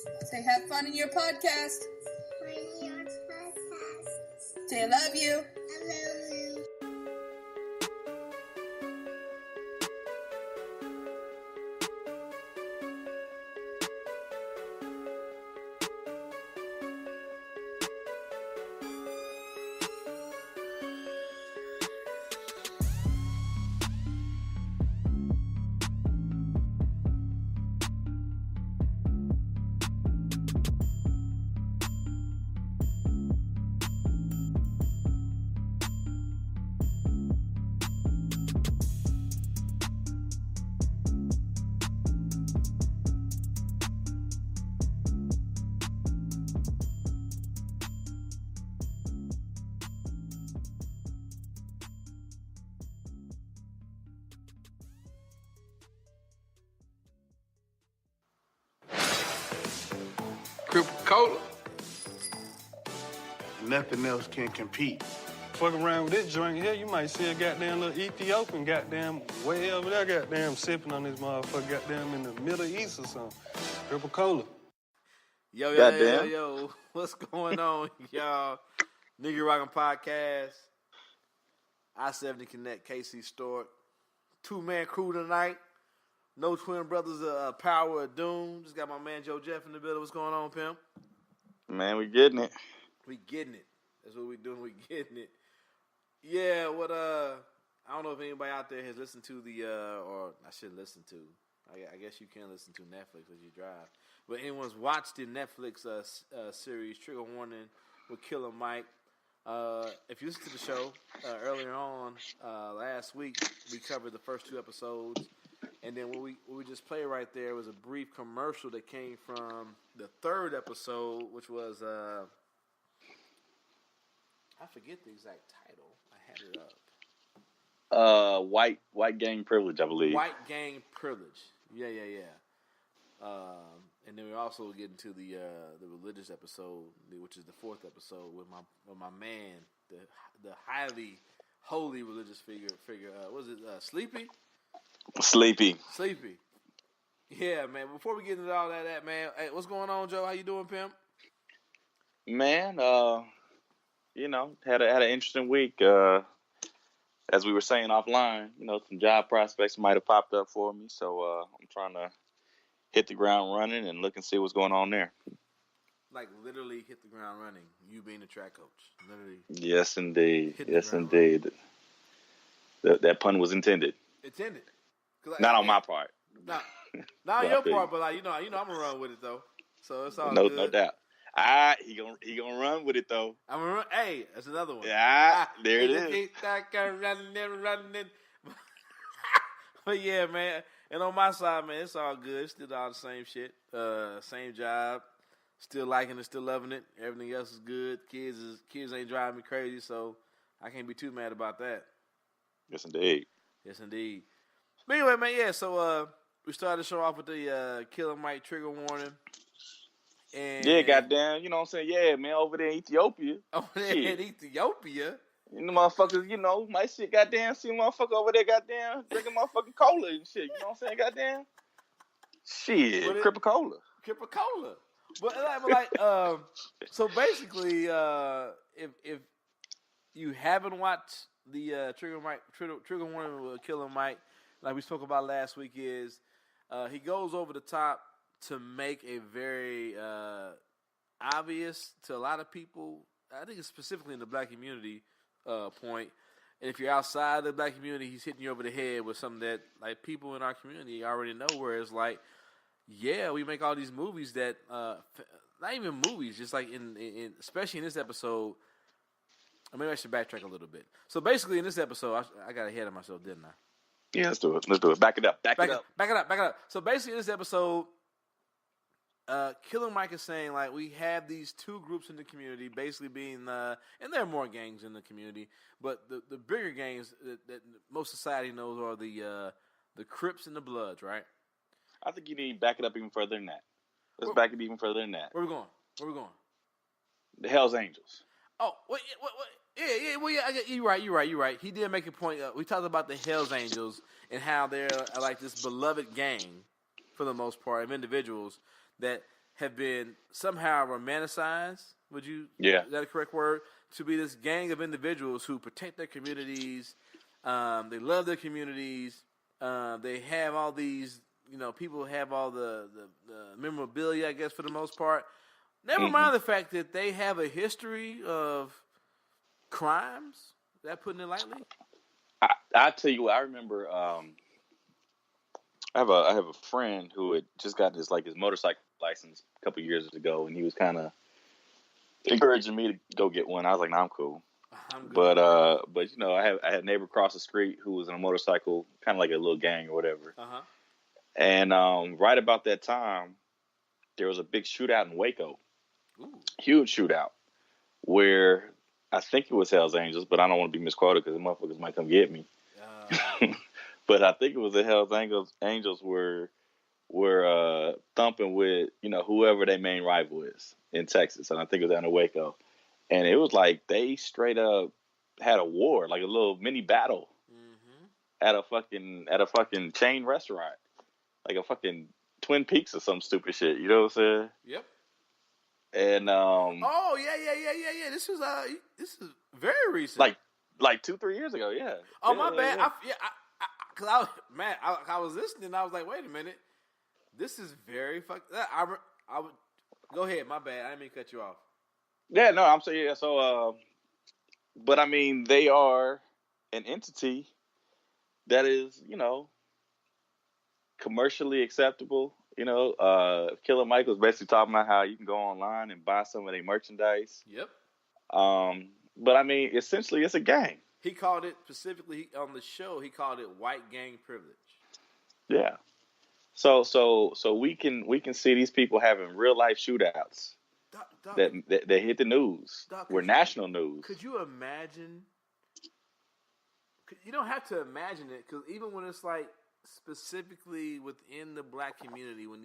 Say have fun in your podcast. Say I love you. I love you. Cola. Nothing else can compete. Fuck around with this joint here, you might see a goddamn little Ethiopian goddamn way over there goddamn sipping on this motherfucker goddamn in the Middle East or something. Triple Cola. Yo. What's going on, y'all? Nigga Rockin' Podcast. I-70 Connect, KC Stork. Two-man crew tonight. No twin brothers, Power of Doom. Just got my man Joe Jeff in the building. What's going on, pimp? Man, we getting it. We getting it. That's what we doing. We getting it. Yeah, I don't know if anybody out there has listened to or I should listen to. I guess you can listen to Netflix as you drive. But anyone's watched the Netflix series, Trigger Warning with Killer Mike. If you listen to the show earlier on last week, we covered the first 2 episodes. And then what we just played right there was a brief commercial that came from the 3rd episode, which was I forget the exact title. I had it up. White gang privilege, I believe. White gang privilege. Yeah. And then we also get into the religious episode, which is the 4th episode with my man, the highly holy religious figure. Was it Sleepy? Sleepy. Yeah, man. Before we get into all that, man, hey, what's going on, Joe? How you doing, pimp? Man, had an interesting week. As we were saying offline, some job prospects might have popped up for me, so I'm trying to hit the ground running and look and see what's going on there. Like literally hit the ground running. You being the track coach, literally. Yes, indeed. That pun was intended. Not on my part. Not on your part, but I'm gonna run with it though. So it's all good. No doubt. He gonna run with it though. I'm gonna run. Hey, that's another one. Yeah, there it is. Running. But yeah, man. And on my side, man, it's all good. It's still all the same shit. Same job. Still liking it. Still loving it. Everything else is good. Kids ain't driving me crazy, so I can't be too mad about that. Yes, indeed. But anyway, man, yeah, so we started the show off with the Killer Mike trigger warning. And yeah, goddamn, you know what I'm saying? Yeah, man, over there in Ethiopia. Motherfuckers, my shit, goddamn, see motherfucker over there, goddamn, drinking motherfucking cola and shit. You know what I'm saying, goddamn? Shit, Cripple Cola. But so basically, if you haven't watched the trigger warning with Killer Mike, like we spoke about last week, is he goes over the top to make a very obvious to a lot of people. I think it's specifically in the black community point. And if you're outside the black community, he's hitting you over the head with something that like people in our community already know. Where it's like, yeah, we make all these movies that not even movies, just like in especially in this episode. Maybe I should backtrack a little bit. So basically, in this episode, I got ahead of myself, didn't I? Yeah, let's do it. Back it up. Back it up. So basically, in this episode, Killer Mike is saying, like, we have these 2 groups in the community, basically being, and there are more gangs in the community, but the bigger gangs that most society knows are the Crips and the Bloods, right? I think you need to back it up even further than that. Let's back it even further than that. Where we going? The Hells Angels. Oh, wait. Yeah, well, yeah, you're right. He did make a point. We talked about the Hells Angels and how they're like this beloved gang, for the most part, of individuals that have been somehow romanticized. Would you? Yeah. Is that a correct word? To be this gang of individuals who protect their communities. They love their communities. They have all these, people have all the memorabilia, I guess, for the most part. Never mind the fact that they have a history of crimes. Is that putting it lightly? I tell you what, I remember. I have a friend who had just got his motorcycle license a couple years ago, and he was kind of encouraging me to go get one. I was like, "Nah, I'm cool." I'm good. But I had a neighbor across the street who was in a motorcycle, kind of like a little gang or whatever. And right about that time, there was a big shootout in Waco. Ooh. Huge shootout where I think it was Hell's Angels, but I don't want to be misquoted because the motherfuckers might come get me. But I think it was the Hell's Angels were thumping with whoever their main rival is in Texas, and I think it was down in Waco, and it was like they straight up had a war, like a little mini battle at a fucking chain restaurant, like a fucking Twin Peaks or some stupid shit. You know what I'm saying? Yep. And oh yeah. This is very recent. Like 2-3 years ago. Yeah. Oh, yeah, my bad. Yeah. I was listening. I was like, wait a minute. This is very fucked. I would go ahead. My bad. I didn't mean to cut you off. Yeah, no, I'm saying yeah. So, but I mean, they are an entity that is, commercially acceptable. Killer Mike was basically talking about how you can go online and buy some of their merchandise. Yep. But I mean, essentially, it's a gang. He called it specifically on the show. He called it white gang privilege. Yeah. So we can see these people having real life shootouts that hit the news. We're national news. Could you imagine? You don't have to imagine it, because even when it's like specifically within the black community, when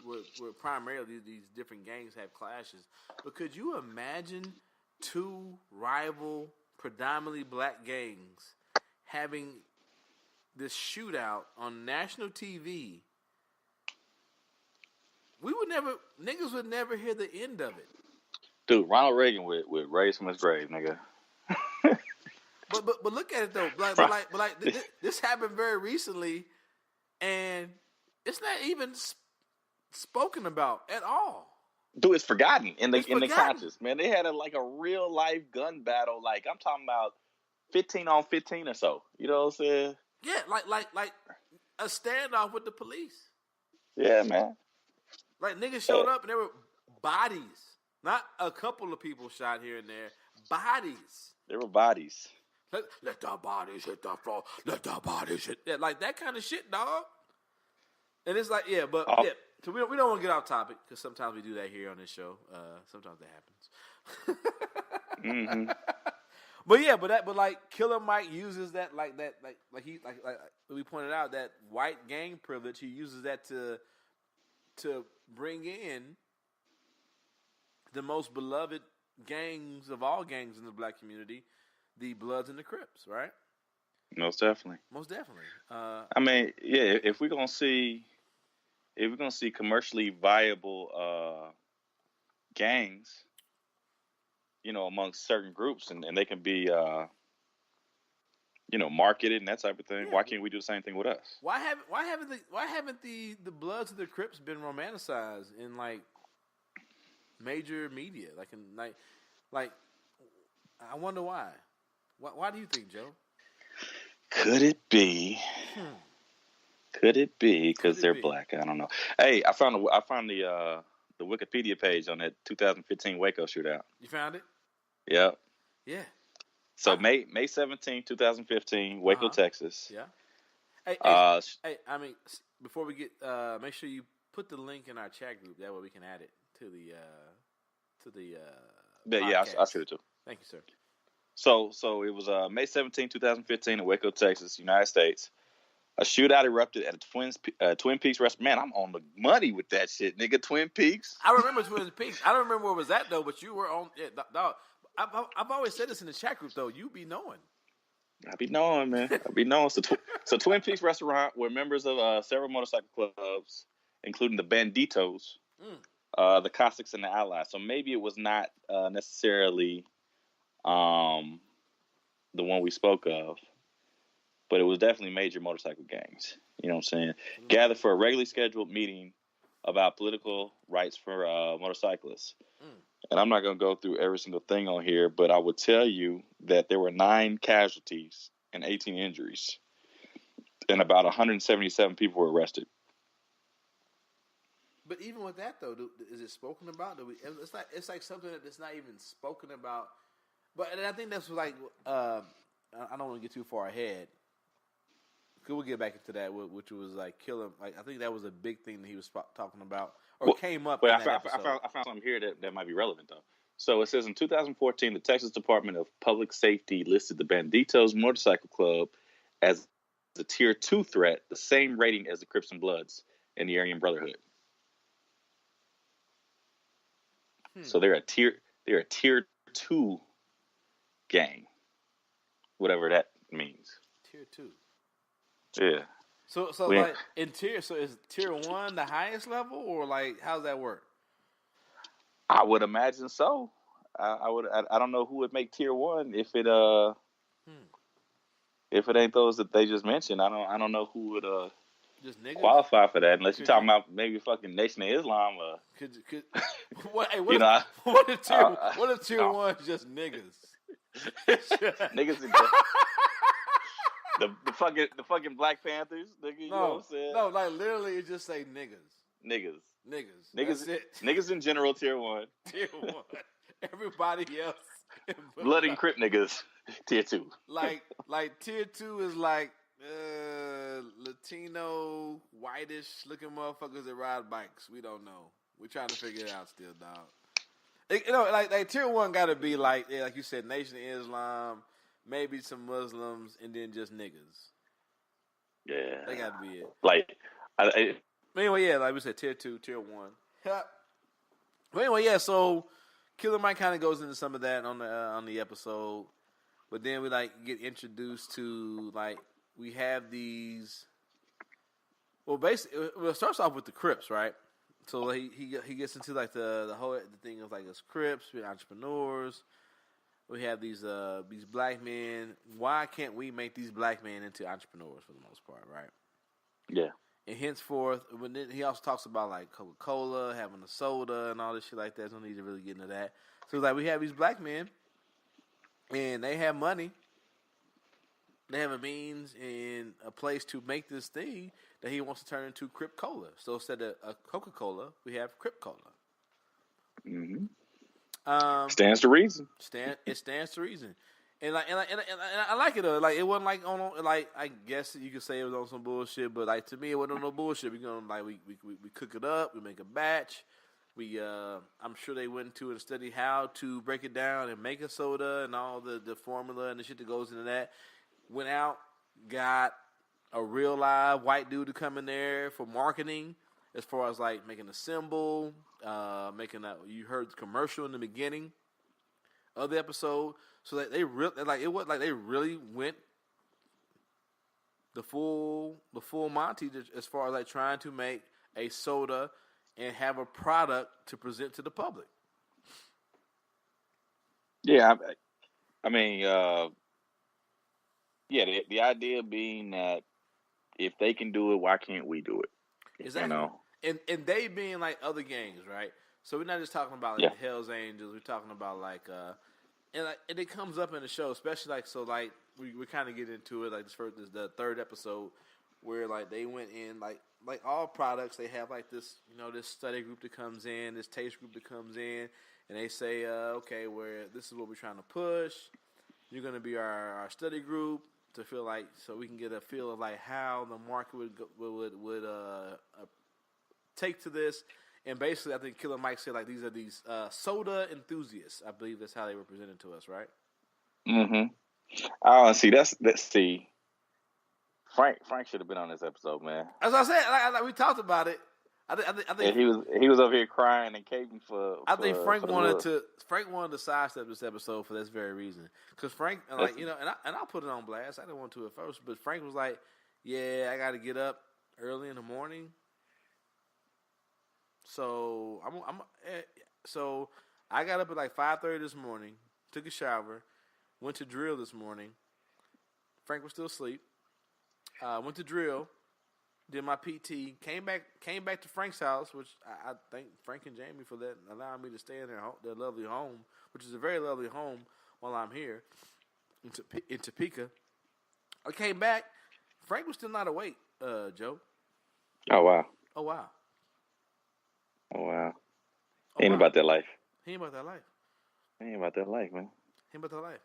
where primarily these different gangs have clashes, but could you imagine two rival, predominantly black gangs having this shootout on national TV? Niggas would never hear the end of it. Dude, Ronald Reagan would raise from his grave, nigga. But look at it though, this happened very recently, and it's not even spoken about at all. Dude, it's forgotten in the conscious, man. They had a real life gun battle, like I'm talking about 15 on 15 or so. You know what I'm saying? Yeah, like a standoff with the police. Yeah, man. Like niggas showed up and there were bodies, not a couple of people shot here and there. Bodies. There were bodies. Let the bodies hit the floor. Let the bodies hit. Yeah, like that kind of shit, dog. And it's like, yeah, but yeah. So we don't want to get off topic, because sometimes we do that here on this show. Sometimes that happens. But like Killer Mike uses that like we pointed out, that white gang privilege. He uses that to bring in the most beloved gangs of all gangs in the black community, the Bloods and the Crips, right? Most definitely. I mean, yeah, if we're gonna see commercially viable gangs, amongst certain groups, and they can be marketed and that type of thing, why can't we do the same thing with us? Why haven't the Bloods and the Crips been romanticized in like major media? Like I wonder why. Why do you think, Joe? Could it be? Could it be because they're black? I don't know. Hey, I found the Wikipedia page on that 2015 Waco shootout. You found it? Yep. Yeah. So May 17, 2015, Waco, Texas. Yeah. Hey, I mean, before we get, make sure you put the link in our chat group. That way we can add it to the. Yeah, I see it too. Thank you, sir. So it was May 17, 2015 in Waco, Texas, United States. A shootout erupted at a Twin Peaks restaurant. Man, I'm on the money with that shit, nigga. Twin Peaks. I remember Twin Peaks. I don't remember where it was at, though, but you were on. Yeah, dog. I've always said this in the chat group, though. You be knowing. I be knowing, man. I be knowing. So Twin Peaks restaurant were members of several motorcycle clubs, including the Banditos, the Cossacks and the Allies. So maybe it was not necessarily the one we spoke of, but it was definitely major motorcycle gangs. You know what I'm saying? Gathered for a regularly scheduled meeting about political rights for motorcyclists. And I'm not going to go through every single thing on here, but I would tell you that there were 9 casualties and 18 injuries, and about 177 people were arrested. But even with that, though, is it spoken about? It's like something that's not even spoken about. But and I think that's like I don't want to get too far ahead. We'll get back into that, which was like killing. Like I think that was a big thing that he was talking about, or came up. But in I that episode. found something here that might be relevant though. So it says in 2014, the Texas Department of Public Safety listed the Banditos Motorcycle Club as a Tier 2 threat, the same rating as the Crips and Bloods and the Aryan Brotherhood. So they're a Tier 2 gang, whatever that means. Tier 2. Yeah. So like in tier, so is Tier 1 the highest level, or like how's that work? I would imagine so. I don't know who would make Tier 1 if it ain't those that they just mentioned. I don't know who would just niggas? Qualify for that unless you're talking about maybe fucking Nation of Islam. What know, if Tier 1 is just niggas? Niggas in the fucking Black Panthers, nigga. You know what I'm saying? No, like literally, it just say niggas. Niggas. That's it. Niggas in general, Tier 1. Tier 1. Everybody else. Blood and Crip niggas, Tier 2. Like Tier 2 is like Latino, whitish looking motherfuckers that ride bikes. We don't know. We're trying to figure it out still, dog. Like Tier 1 got to be like you said, Nation of Islam, maybe some Muslims, and then just niggas. Yeah, they got to be it. Like, anyway, yeah, like we said, Tier 2, Tier 1. But anyway, yeah. So Killer Mike kind of goes into some of that on the episode, but then we like get introduced to like we have these. Well, basically, it starts off with the Crips, right? So he gets into like the whole thing of like us Crips, we're entrepreneurs. We have these black men. Why can't we make these black men into entrepreneurs for the most part, right? Yeah. And henceforth, but then he also talks about like Coca-Cola, having a soda, and all this shit like that. So no need to really get into that. So like we have these black men, and they have money. They have a means and a place to make this thing that he wants to turn into Crip Cola. So instead of a Coca-Cola, we have Crip Cola. Mm-hmm. Stands to reason. It stands to reason, and I like it. Like it wasn't like on like I guess you could say it was on some bullshit, but like to me it wasn't on no bullshit. We cook it up, we make a batch. I'm sure they went into and studied how to break it down and make a soda and all the formula and the shit that goes into that. Went out, got a real live white dude to come in there for marketing, as far as like making a symbol, you heard the commercial in the beginning of the episode, so that they really went the full Monty as far as like trying to make a soda and have a product to present to the public. Yeah, I mean, the idea being that if they can do it, why can't we do it? Exactly. You know? And they being like other gangs, right? So we're not just talking about like the Hells Angels. We're talking about like and it comes up in the show, especially like so like we kind of get into it like this the third episode where like they went in like all products they have like this this study group that comes in, this taste group that comes in, and they say okay, where this is what we're trying to push. You're gonna be our study group to feel like so we can get a feel of like how the market would take to this. And basically, I think Killer Mike said like these are these soda enthusiasts. I believe that's how they were presented to us, right? Mm-hmm. See. Frank should have been on this episode, man. As I said, like we talked about it. I think he was over here crying and caving for. I think Frank wanted to sidestep this episode for this very reason. Because Frank, and I'll put it on blast. I didn't want to at first, but Frank was like, "Yeah, I got to get up early in the morning." So so I got up at like 5:30 this morning, took a shower, went to drill this morning. Frank was still asleep. Went to drill, did my PT, came back to Frank's house, which I thank Frank and Jamie for allowing me to stay in their lovely home, which is a very lovely home while I'm here in Topeka. I came back. Frank was still not awake, Joe. Oh wow. Oh wow. Oh wow. Oh, Ain't wow. about that life. He ain't about that life. Ain't about that life, man. He ain't about that life.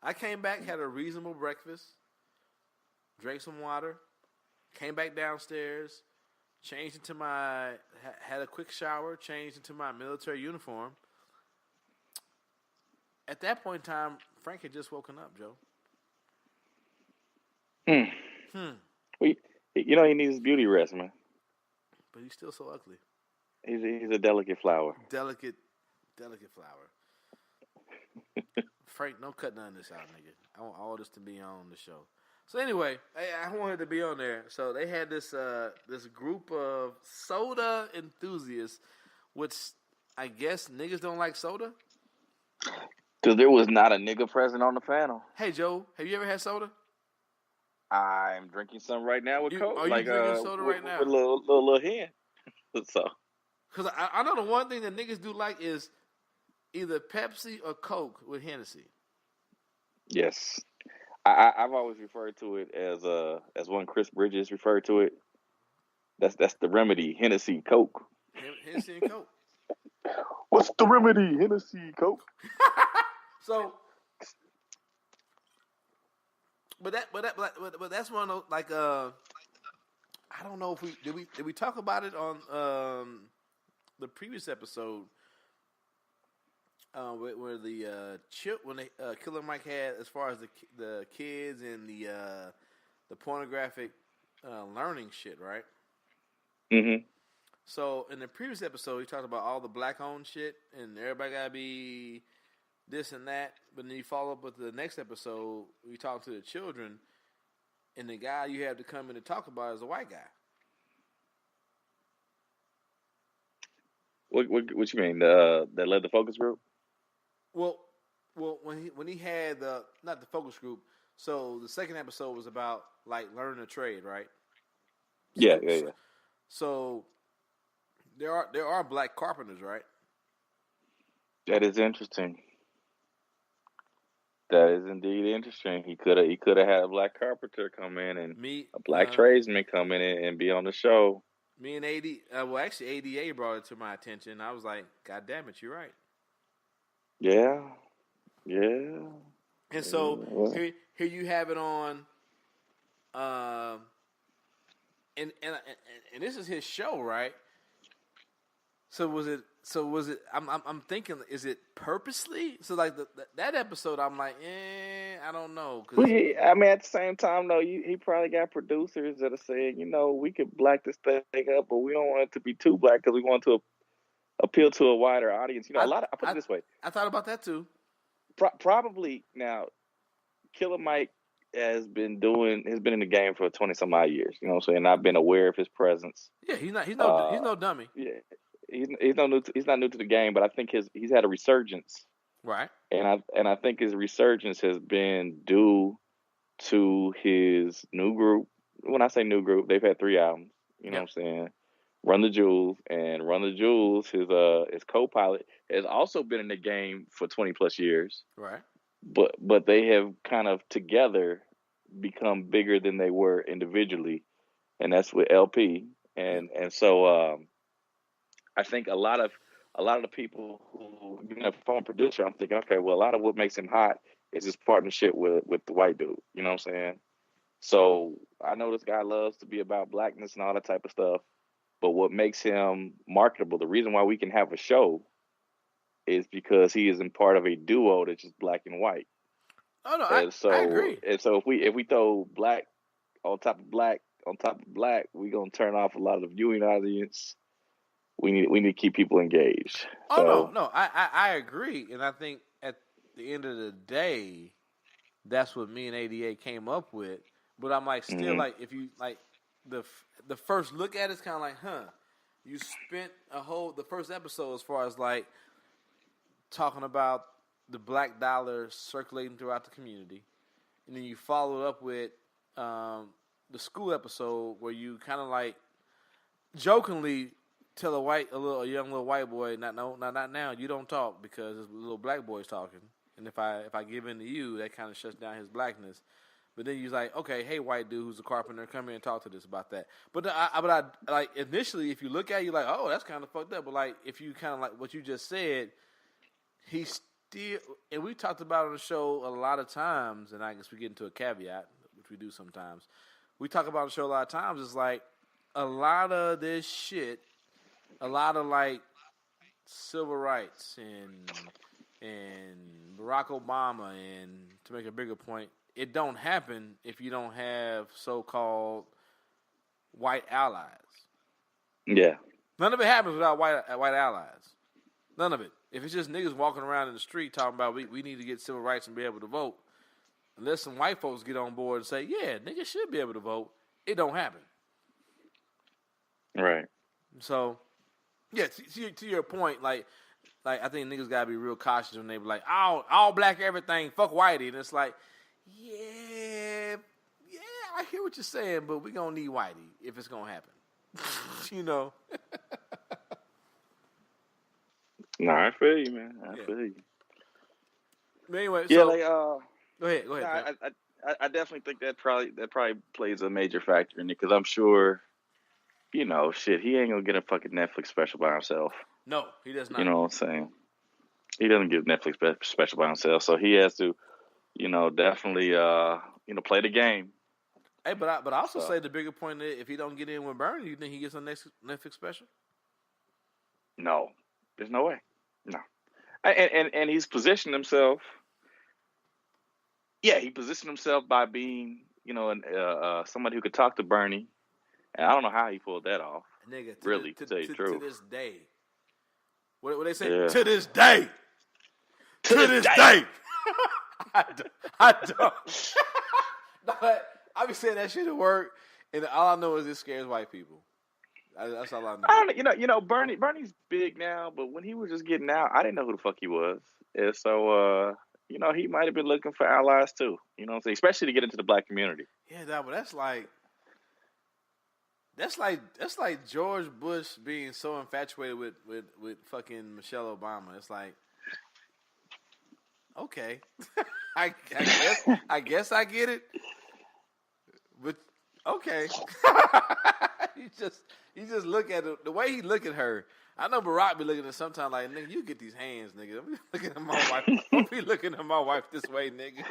I came back, had a reasonable breakfast, drank some water, came back downstairs, changed into had a quick shower, changed into my military uniform. At that point in time, Frank had just woken up, Joe. Well, he needs beauty rest, man. But he's still so ugly. He's a delicate flower. Delicate flower. Frank, don't cut none of this out, nigga. I want all this to be on the show. So anyway, I wanted to be on there. So they had this group of soda enthusiasts, which I guess niggas don't like soda. Because there was not a nigga present on the panel. Hey Joe, have you ever had soda? I'm drinking some right now with Coke. Are you drinking soda right now? With a little hen. So. Because I know the one thing that niggas do like is either Pepsi or Coke with Hennessy. Yes. I've always referred to it as one Chris Bridges referred to it. That's the remedy, Hennessy, Coke. Hennessy and Coke. What's the remedy, Hennessy, Coke? So, but that's one of those, like I don't know if did we talk about it on the previous episode where the Killer Mike had as far as the kids and the pornographic learning shit, right? Mm-hmm. So in the previous episode, he talked about all the black-owned shit and everybody gotta be this and that. But then you follow up with the next episode, we talk to the children, and the guy you have to come in to talk about is a white guy. What you mean? That led the focus group? Well, when he had not the focus group, so the second episode was about like learning a trade, right? Yeah. So there are black carpenters, right? That is interesting. That is indeed interesting. He could have had a black carpenter come in and a black tradesman come in and be on the show. Me and actually ADA brought it to my attention. I was like, God damn it, you're right. Yeah. And so here you have it on, and this is his show, right? So was it? I'm thinking, is it purposely? So like that episode, I'm like, I don't know. Well, I mean, at the same time, though, he probably got producers that are saying, we could black this thing up, but we don't want it to be too black because we want to appeal to a wider audience. I put it this way. I thought about that too. Probably now, Killer Mike has been in the game for 20 some odd years. You know what I'm saying? I've been aware of his presence. Yeah, he's no dummy. Yeah, he's not new to the game, but I think he's had a resurgence. Right. And I think his resurgence has been due to his new group. When I say new group, they've had 3 albums. You know what I'm saying? Run the Jewels, and Run the Jewels, his co-pilot, has also been in the game for 20 plus years. Right. But they have kind of together become bigger than they were individually, and that's with LP. And so I think a lot of the people who, former producer, I'm thinking, okay, well, a lot of what makes him hot is his partnership with the white dude. You know what I'm saying? So I know this guy loves to be about blackness and all that type of stuff. But what makes him marketable, the reason why we can have a show, is because he is in part of a duo that's just black and white. Oh no, I agree. And so if we throw black on top of black, we're gonna turn off a lot of the viewing audience. We need to keep people engaged. Oh no, I agree, and I think at the end of the day, that's what me and ADA came up with. But I'm like, still, like, if you like the first look at it's kind of like, you spent the first episode as far as like talking about the black dollar circulating throughout the community, and then you followed up with the school episode where you kind of like jokingly tell a young little white boy, not now, you don't talk because there's little black boys talking, and if I give in to you, that kind of shuts down his blackness. But then you're like, okay, hey, white dude who's a carpenter, come here and talk to us about that. But I like initially, if you look at it, you're like, oh, that's kind of fucked up. But like, if you kind of like what you just said, he still, and we talked about it on the show a lot of times, and I guess we get into a caveat, which we do sometimes. We talk about on the show a lot of times. It's like a lot of this shit, a lot of like civil rights and Barack Obama, and to make a bigger point, it don't happen if you don't have so-called white allies. Yeah. None of it happens without white allies. None of it. If it's just niggas walking around in the street talking about we need to get civil rights and be able to vote, unless some white folks get on board and say, yeah, niggas should be able to vote, it don't happen. Right. So, yeah, to your point, like I think niggas gotta be real cautious when they be like, all black everything, fuck whitey, and it's like, yeah, I hear what you're saying, but we gonna need whitey if it's gonna happen. You know. No, I feel you, man. I feel you. But anyway, yeah, so like go ahead. No, I definitely think that probably plays a major factor in it because I'm sure, you know, shit, he ain't gonna get a fucking Netflix special by himself. No, he does not. You know what I'm saying? He doesn't get Netflix special by himself, so he has to, you know, definitely, play the game. Hey, but I also say the bigger point is if he don't get in with Bernie, you think he gets a next Netflix special? No, there's no way. No, and he's positioned himself. Yeah, he positioned himself by being, you know, somebody who could talk to Bernie, and I don't know how he pulled that off. Nigga, to tell you the truth. To this day, what they say? Yeah. To this day. To this day. I don't. I be saying that shit at work, and all I know is it scares white people. That's all I know. I don't, you know, Bernie's big now, but when he was just getting out, I didn't know who the fuck he was, and so, you know, he might have been looking for allies too. You know what I'm saying? Especially to get into the black community. Yeah, but that's like George Bush being so infatuated with fucking Michelle Obama. It's like, okay, I guess I get it, but okay. you just look at it, the way he look at her. I know Barack be looking at it sometimes like, nigga, you get these hands, nigga. Don't be looking at my wife. Don't be looking at my wife this way, nigga.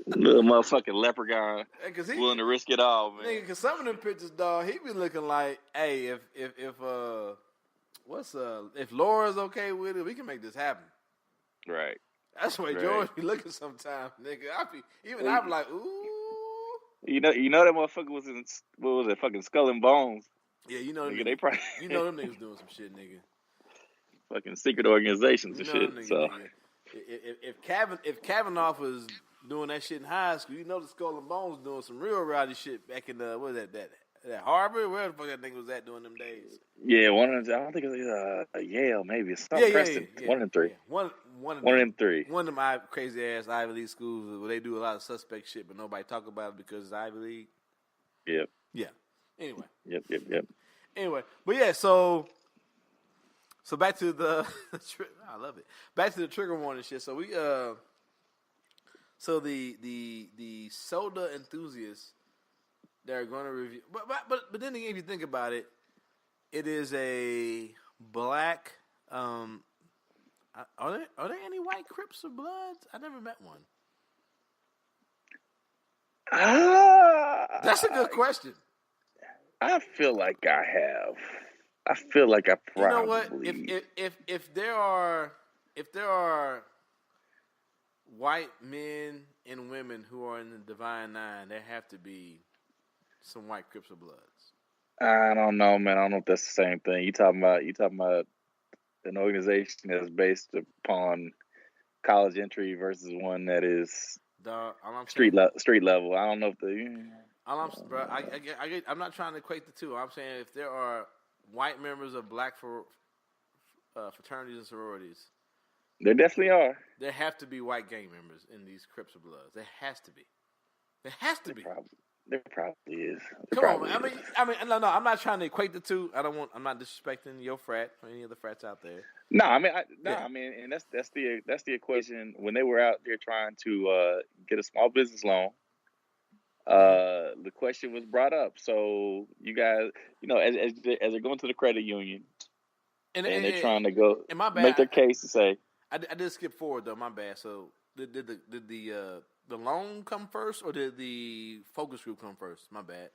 Little motherfucking leprechaun, he willing to risk it all, man. Nigga, because some of them pictures, dog, he be looking like, hey, if Laura's okay with it, we can make this happen. Right. That's the way George be looking sometimes, nigga. I be like, ooh. You know that motherfucker was in, what was it, fucking Skull and Bones. Yeah, you know them nigga, niggas, they probably you know them niggas doing some shit, nigga. Fucking secret organizations and shit. Niggas, so nigga. If Kavanaugh was doing that shit in high school, you know the Skull and Bones doing some real rowdy shit back in the, what is that Harvard? Where the fuck that nigga was at doing them days? Yeah, I don't think it was Yale, maybe. It's not Preston. Yeah. One in three. Yeah. One in three. One of my crazy ass Ivy League schools where they do a lot of suspect shit, but nobody talk about it because it's Ivy League. Yep. Yeah. Anyway. Yep. Anyway, but yeah, so back to the I love it. Back to the trigger warning shit. So we so the soda enthusiasts that are going to review, but then again, if you think about it, it is a black. Are there any white Crips or Bloods? I never met one. That's a good question. I feel like I have. I feel like I probably. You know what? If there are white men and women who are in the Divine Nine, there have to be some white Crips or Bloods. I don't know, man. I don't know if that's the same thing. You talking about an organization that's based upon college entry versus one that is street level. I don't know if Bro, I'm not trying to equate the two. I'm saying if there are white members of black fraternities and sororities, There definitely are. there have to be white gang members in these Crips or Bloods. There has to be. There has to be. There probably is. Come on, man. I mean, no. I'm not trying to equate the two. I'm not disrespecting your frat or any of the frats out there. No, I mean, and that's the equation when they were out there trying to get a small business loan. The question was brought up. So you guys, as they're going to the credit union, and they're trying to go make their case to say. I did skip forward though. My bad. So did the loan come first or did the focus group come first? My bad.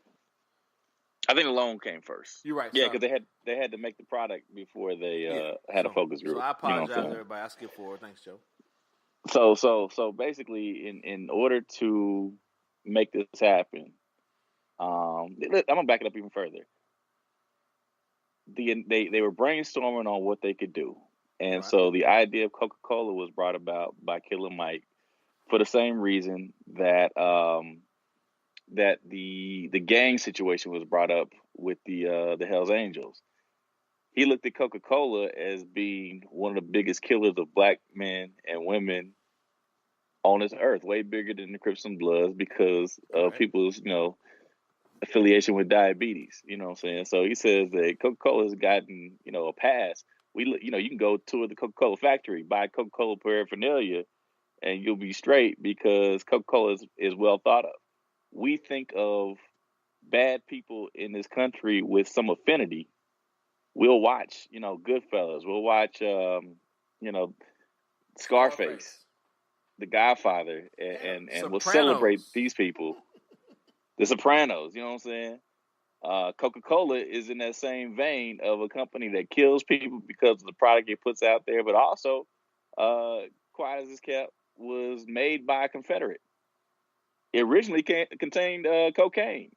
I think the loan came first. You're right. Yeah, because they had to make the product before they had a focus group. So I apologize to everybody. I skipped forward. Thanks, Joe. So basically, in order to make this happen, I'm gonna back it up even further. They were brainstorming on what they could do, and so the idea of Coca-Cola was brought about by Killer Mike for the same reason that that the gang situation was brought up with the Hells Angels. He looked at Coca-Cola as being one of the biggest killers of black men and women on this earth, way bigger than the Crips and Bloods because of people's, affiliation with diabetes. You know what I'm saying? So he says that Coca-Cola has gotten, a pass. You can go tour the Coca-Cola factory, buy Coca-Cola paraphernalia, and you'll be straight because Coca-Cola is well thought of. We think of bad people in this country with some affinity. We'll watch, Goodfellas. We'll watch, Scarface, The Godfather, and we'll celebrate these people. The Sopranos, you know what I'm saying? Coca-Cola is in that same vein of a company that kills people because of the product it puts out there, but also, quiet as it's kept, was made by a Confederate. It originally contained cocaine.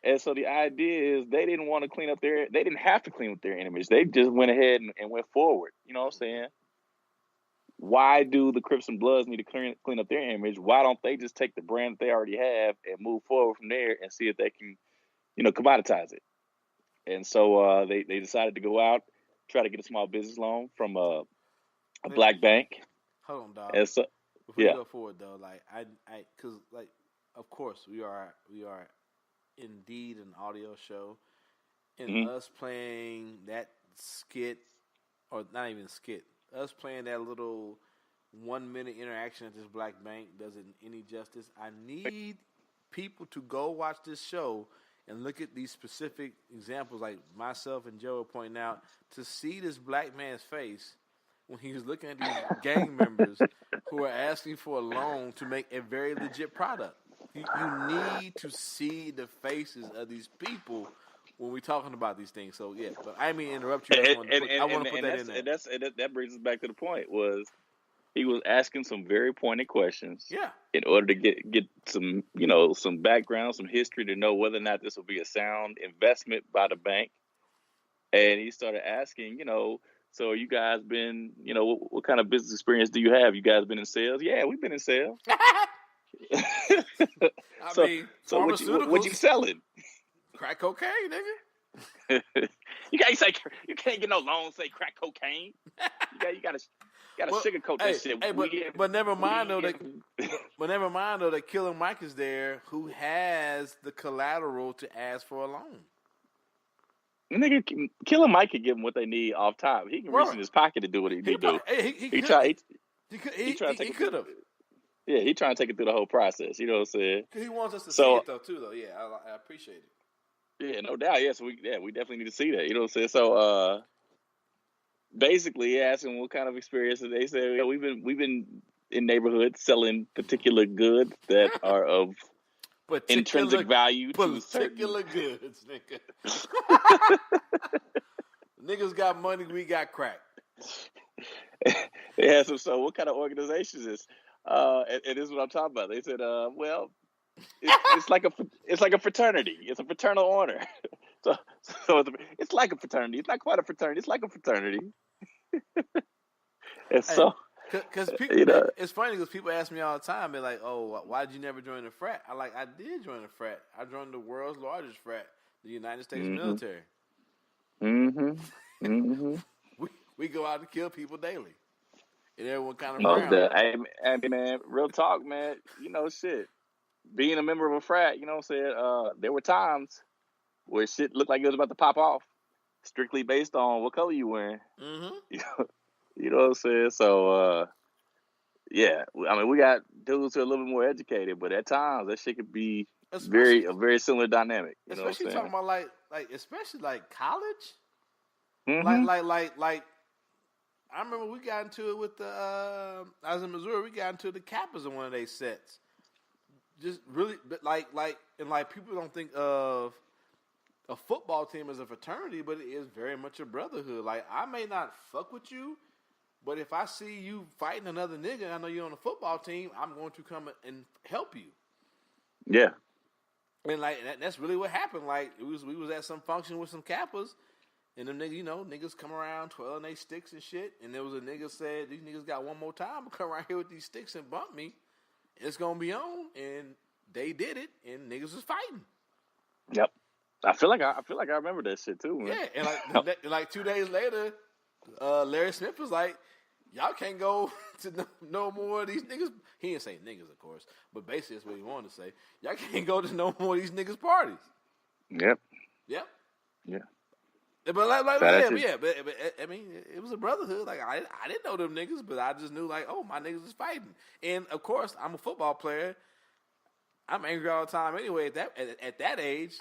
And so the idea is they didn't want to they didn't have to clean up their image. They just went ahead and went forward. You know what I'm saying? Why do the Crips and Bloods need to clean up their image? Why don't they just take the brand that they already have and move forward from there and see if they can, commoditize it? And so they decided to go out, try to get a small business loan from a black bank. Hold on, dog. And so, before you go forward, though, because of course we are indeed an audio show, and us playing that skit, or not even skit, us playing that little 1 minute interaction at this black bank doesn't any justice. I need people to go watch this show and look at these specific examples, like myself and Joe are pointing out, to see this black man's face when he was looking at these gang members who are asking for a loan to make a very legit product. You need to see the faces of these people when we're talking about these things. So, yeah, but I mean interrupt you. I want to put that in there. And that brings us back to the point was he was asking some very pointed questions. Yeah. In order to get some, some background, some history to know whether or not this will be a sound investment by the bank. And he started asking, so you guys been, what kind of business experience do you have? You guys been in sales? Yeah, we've been in sales. I mean, what you selling? Crack cocaine, nigga. You can't get no loan say crack cocaine. You gotta sugarcoat that shit. But never mind though that Killer Mike is there, who has the collateral to ask for a loan. Nigga, Killer Mike can give them what they need off top. He can reach in his pocket to do what he do. He could have. Yeah, he trying to take it through the whole process. You know what I'm saying? Because he wants us to see it though, too. Though, yeah, I appreciate it. Yeah, no doubt. Yeah, so we definitely need to see that. You know what I'm saying? So basically, asking what kind of experience they say. We've been in neighborhoods selling particular goods that are of intrinsic value to particular goods, nigga. Niggas got money, we got crack. They had some. So, what kind of organization is this? And this is what I'm talking about. They said, well, it's like a fraternity. It's a fraternal order. So it's like a fraternity. It's not quite a fraternity. It's like a fraternity. And so Because people, You know. it's funny because people ask me all the time, they're like, "Oh, why did you never join a frat?" I did join a frat. I joined the world's largest frat, the United States military. We go out and kill people daily, and everyone kind of frowns. Hey, man, real talk, man. You know, shit. Being a member of a frat, you know what I'm saying? There were times where shit looked like it was about to pop off, strictly based on what color you wearing. You know what I'm saying? So, yeah. I mean, we got dudes who are a little bit more educated, but at times that shit could be a very similar dynamic. You know what I'm saying? Talking about especially like college. Like. I remember we got into it with I was in Missouri. We got into the Kappas in one of their sets. Just really, like people don't think of a football team as a fraternity, but it is very much a brotherhood. Like, I may not fuck with you, but if I see you fighting another nigga, and I know you're on the football team, I'm going to come and help you. Yeah. And that's really what happened. Like, we was at some function with some Kappas. And them niggas, niggas come around twirling they sticks and shit. And there was a nigga said, these niggas got one more time to come around here with these sticks and bump me. It's going to be on. And they did it. And niggas was fighting. Yep. I feel like I remember that shit too, man. Yeah. And like 2 days later, Larry Smith was like, y'all can't go to no more of these niggas. He didn't say niggas, of course. But basically that's what he wanted to say. Y'all can't go to no more of these niggas' parties. Yep. Yep. Yeah. But I mean, it was a brotherhood. Like, I didn't know them niggas, but I just knew, like, oh, my niggas is fighting. And of course, I'm a football player. I'm angry all the time anyway. At that age,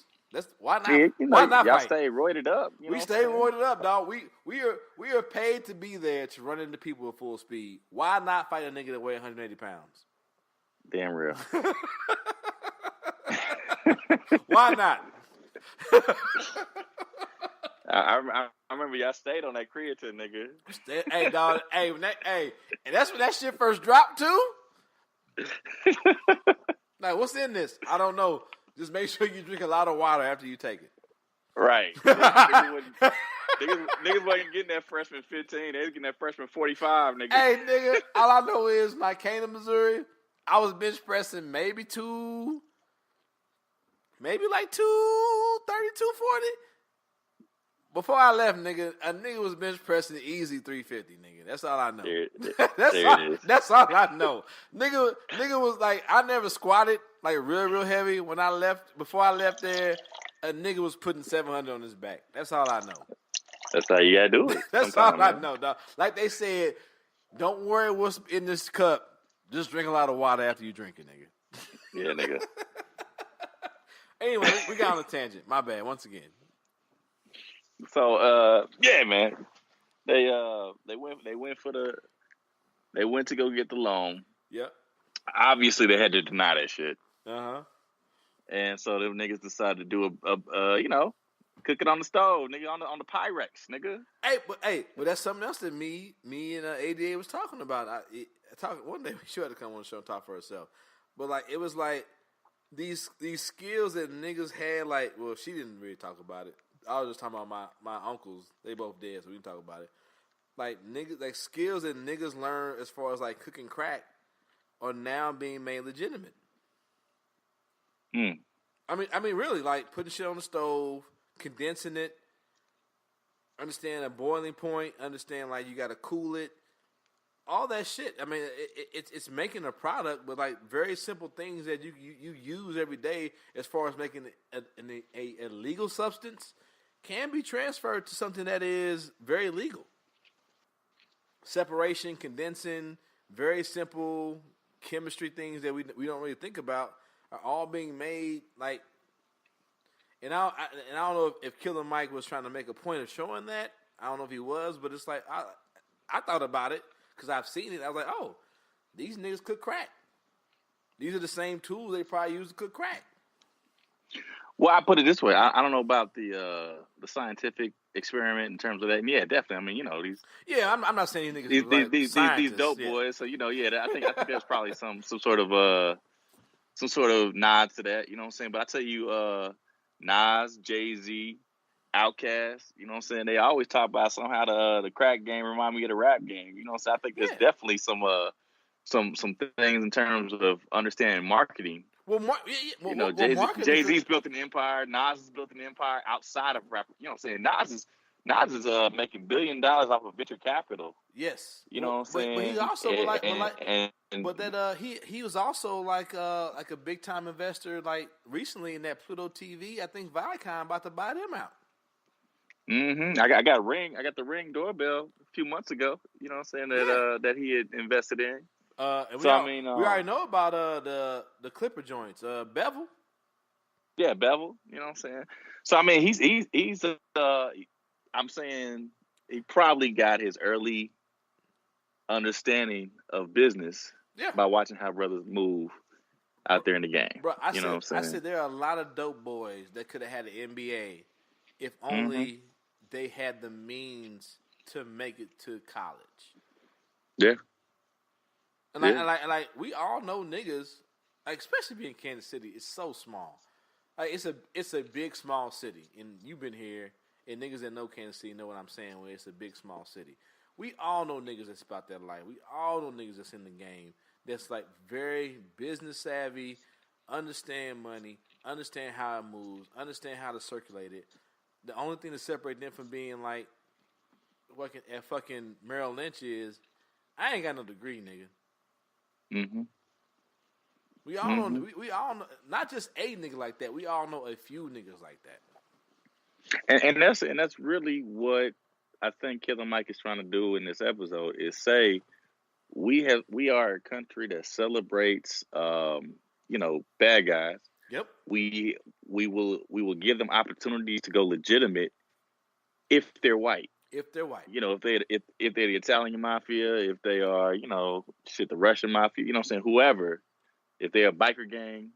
why not? Yeah, why not y'all fight? stay roided up. We stay roided up, dog. We are paid to be there to run into people at full speed. Why not fight a nigga that weighs 180 pounds? Damn real. Why not? I remember y'all stayed on that creatine, nigga. Hey, dog. Hey, and that's when that shit first dropped too. Like, what's in this? I don't know. Just make sure you drink a lot of water after you take it. Right. niggas wasn't getting that freshman 15. They was getting that freshman 45, nigga. Hey, nigga. All I know is when I came to Missouri, I was bench pressing maybe like 230, 240. Before I left, nigga, a nigga was bench pressing easy 350, nigga. That's all I know. That's all I know. Nigga was like, I never squatted like real heavy. When I left, before I left there, a nigga was putting 700 on his back. That's all I know. That's how you gotta do it. That's all I know, dog. Like they said, don't worry what's in this cup. Just drink a lot of water after you drink it, nigga. Yeah, nigga. Anyway, we got on a tangent. My bad. Once again. So yeah, man. They went to go get the loan. Yep. Obviously they had to deny that shit. Uh-huh. And so them niggas decided to do a cook it on the stove, nigga, on the Pyrex, nigga. Hey, but that's something else that me and ADA was talking about. One day we should have to come on the show and talk for herself. But like it was like these skills that niggas had, like, well, she didn't really talk about it. I was just talking about my uncles. They both dead, so we can talk about it. Like niggas, like skills that niggas learn as far as like cooking crack are now being made legitimate. I mean, really, like putting shit on the stove, condensing it, understand a boiling point, understand like you got to cool it, all that shit. I mean, it's making a product, but like very simple things that you use every day as far as making a legal substance can be transferred to something that is very legal. Separation, condensing, very simple chemistry things that we don't really think about are all being made like. And I don't know if Killer Mike was trying to make a point of showing that. I don't know if he was, but it's like I thought about it because I've seen it. I was like, oh, these niggas cook crack. These are the same tools they probably use to cook crack. Well, I put it this way. I don't know about the scientific experiment in terms of that. And yeah, definitely. I mean, you know, these. Yeah, I'm not saying these niggas these dope boys. So you know, yeah, I think there's probably some sort of nod to that. You know what I'm saying? But I tell you, Nas, Jay-Z, Outkast. You know what I'm saying? They always talk about somehow the crack game remind me of the rap game. You know what I'm saying? I think there's definitely some things in terms of understanding marketing. Well, Jay-Z's built an empire. Nas has built an empire outside of rap. You know what I'm saying? Nas is making $1 billion off of venture capital. Yes. You know what I'm saying? But he's also he was also like a big time investor like recently in that Pluto TV. I think Viacom about to buy them out. Mm-hmm. I got the Ring doorbell a few months ago. You know what I'm saying that he had invested in. We already know about the Clipper joints. Bevel. Yeah, Bevel. You know what I'm saying? So I mean, he's I'm saying he probably got his early understanding of business by watching how brothers move out there in the game. Bro, I said there are a lot of dope boys that could have had an NBA if only they had the means to make it to college. Yeah. And like we all know niggas, like especially being Kansas City, it's so small. Like it's a big small city, and you've been here, and niggas that know Kansas City know what I'm saying. Where it's a big small city, we all know niggas that's about that life. We all know niggas that's in the game that's like very business savvy, understand money, understand how it moves, understand how to circulate it. The only thing to separate them from being like fucking Merrill Lynch is I ain't got no degree, nigga. Mm-hmm. We all know. We all know. Not just a nigga like that. We all know a few niggas like that. And that's really what I think Killer Mike is trying to do in this episode is say we are a country that celebrates bad guys. Yep. We will give them opportunities to go legitimate if they're white. If they're white. You know, if they're the Italian mafia, if they are, the Russian mafia, you know what I'm saying, whoever, if they're a biker gang,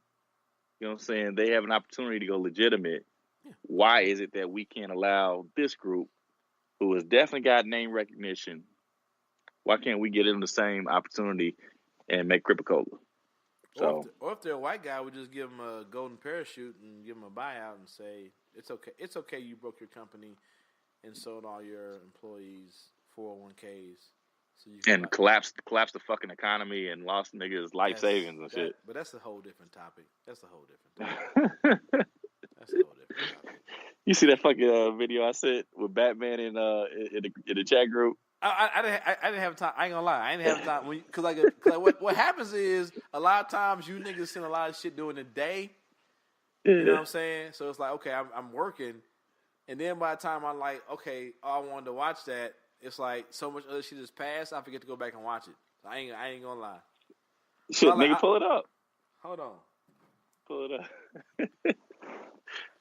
you know what I'm saying, they have an opportunity to go legitimate. Yeah. Why is it that we can't allow this group who has definitely got name recognition, why can't we get them the same opportunity and make Cripicola? So, or if they're a white guy, we just give them a golden parachute and give them a buyout and say, it's okay. It's okay you broke your company and sold all your employees 401ks. So you can collapse the fucking economy and lost niggas' life savings and shit. But that's a whole different topic. That's a whole different topic. You see that fucking video I sent with Batman in the chat group? I didn't have time. I ain't gonna lie. I didn't have time because what happens is a lot of times you niggas send a lot of shit during the day. You know what I'm saying? So it's like, okay, I'm working, and then by the time I'm like, okay, I wanted to watch that. It's like so much other shit has passed. I forget to go back and watch it. So I ain't gonna lie. Shit, so nigga, pull it up. Hold on. Pull it up.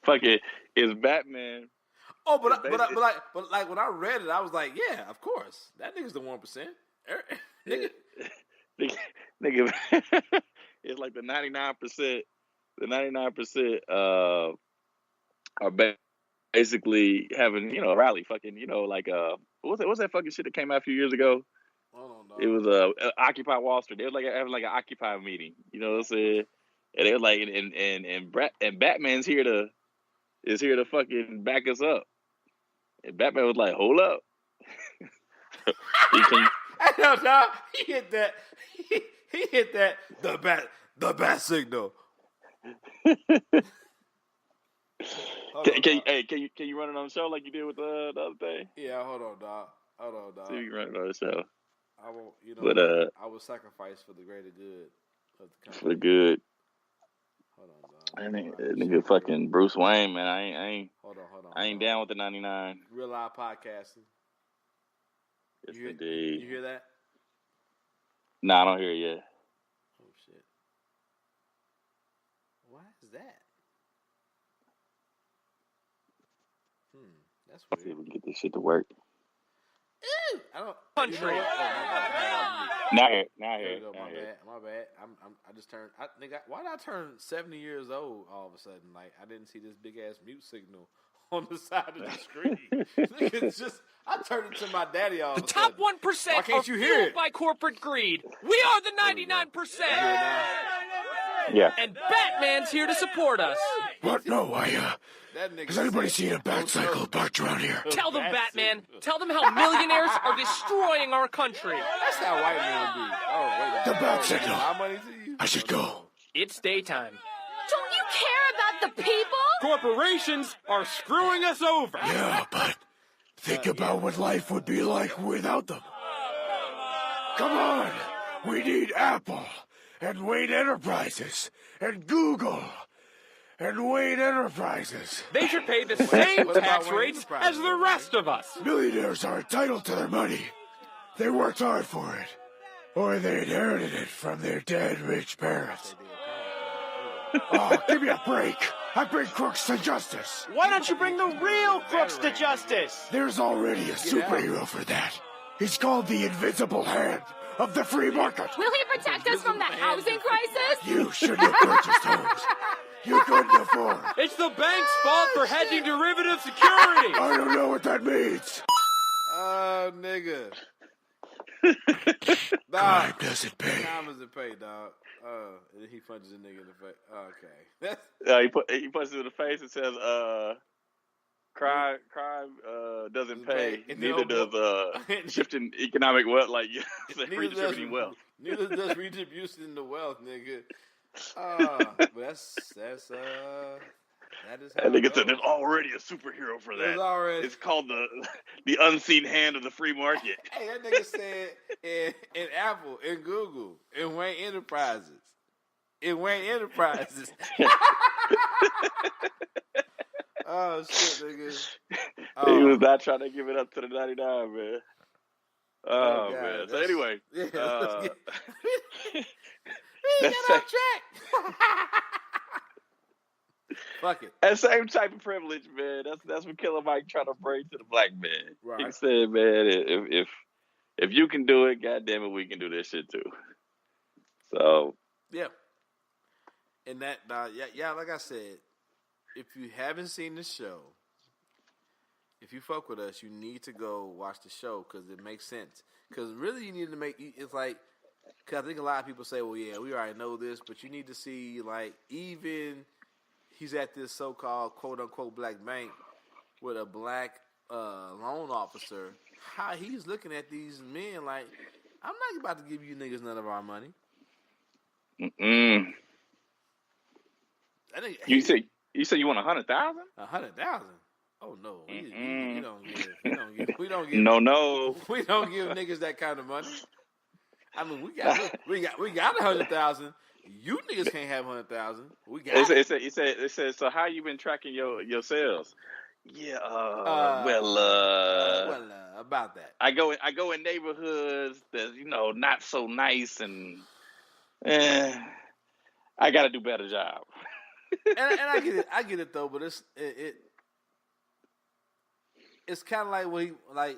Fuck it. It's Batman. Oh, but when I read it, I was like, yeah, of course. That nigga's the 1%. Nigga. Nigga. It's like the 99%. The 99% are basically having, a rally. Fucking, what's that fucking shit that came out a few years ago? Hold on, dog. It was Occupy Wall Street. They was like having like an Occupy meeting. You know what I'm saying? And they was like, and Batman's here to fucking back us up. And Batman was like, hold up. No, dog. He hit that. He hit that. The bat signal. Can you run it on the show like you did with the other thing? Yeah, hold on, dog. See if you can run it on the show. I won't. But I will sacrifice for the greater good of the country. For the good. Hold on, dog. Nigga fucking Bruce Wayne, man. I ain't. Hold on. I ain't down with the 99. Real live podcasting. Yes, indeed. You hear that? Nah, I don't hear it yet. Oh shit! Why is that? That's weird. Let's see if we can get this shit to work. Ew! I don't. Country. Now here. My bad. I just turned. Nigga, why did I turn 70 years old all of a sudden? Like I didn't see this big ass mute signal on the side of the screen. Nigga, just I turned it to my daddy all of a sudden. The top 1% are fueled by corporate greed. We are the 99%. Yeah. And Batman's here to support us. What? No, That nigga Has anybody said, seen a bat cycle parked around here? Tell them, Batman. Tell them how millionaires are destroying our country. That's how white men be. Oh, wait a minute. The bat signal. My money to you? I should go. It's daytime. Don't you care about the people? Corporations are screwing us over. Yeah, but think about what life would be like without them. Come on. We need Apple and Wayne Enterprises and Google and Wayne Enterprises. They should pay the same What about tax Wayne rates Enterprises, as the rest of us. Millionaires are entitled to their money. They worked hard for it. Or they inherited it from their dead rich parents. Oh, give me a break. I bring crooks to justice. Why don't you bring the real crooks to justice? There's already a superhero for that. He's called the Invisible Hand of the free market. Will he protect us from the housing crisis? You shouldn't have purchased homes. You couldn't afford. It's the bank's fault for hedging derivative securities. I don't know what that means. Oh, nigga. Crime doesn't pay. Time doesn't pay, dog. And then he punches a nigga in the face. Okay. He punches him in the face and says, crime doesn't pay. Neither does shifting economic wealth, like redistributing wealth. Neither does redistribution the wealth, nigga. But that's that is how I think it goes. there's already a superhero for that. It's called the unseen hand of the free market. Hey, that nigga said in Apple, in Google, in Wayne Enterprises. In Wayne Enterprises. Oh, shit, nigga. He was not trying to give it up to the 99, man. Oh, God, man. So anyway. We get off track. Fuck it. That same type of privilege, man. That's what Killer Mike trying to bring to the black man. Right. He said, man, if you can do it, goddamn it, we can do this shit too. So yeah. And that, yeah, like I said, if you haven't seen the show, if you fuck with us, you need to go watch the show because it makes sense. Because really, you need to it's like, because I think a lot of people say, well, yeah, we already know this, but you need to see, like, even he's at this so-called quote-unquote black bank with a black loan officer, how he's looking at these men like, I'm not about to give you niggas none of our money. Mm-mm. I think, You say you want 100,000? 100,000? Oh no, we don't give. We don't give. No. We don't give niggas that kind of money. I mean, we got 100,000. You niggas can't have 100,000. We got. It said. So how you been tracking your sales? Yeah. About that. I go in neighborhoods that's not so nice and I got to do a better job. and I get it though, but it's kind of like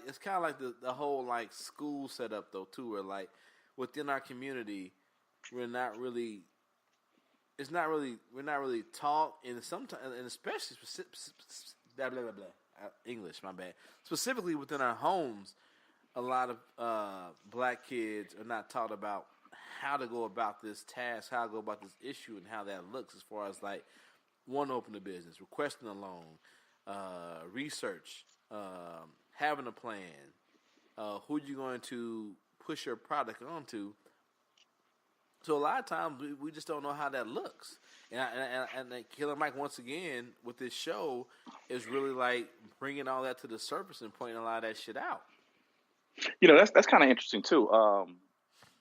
it's kind of like the whole like school setup though too, where like within our community we're not really taught, and sometimes, and especially blah blah blah blah English, my bad. Specifically within our homes, a lot of black kids are not taught about how to go about this task, how to go about this issue, and how that looks as far as like open a business, requesting a loan, research, having a plan, who you're going to push your product onto. So a lot of times we just don't know how that looks. And Killer Mike, once again, with this show, is really like bringing all that to the surface and pointing a lot of that shit out. That's kind of interesting too.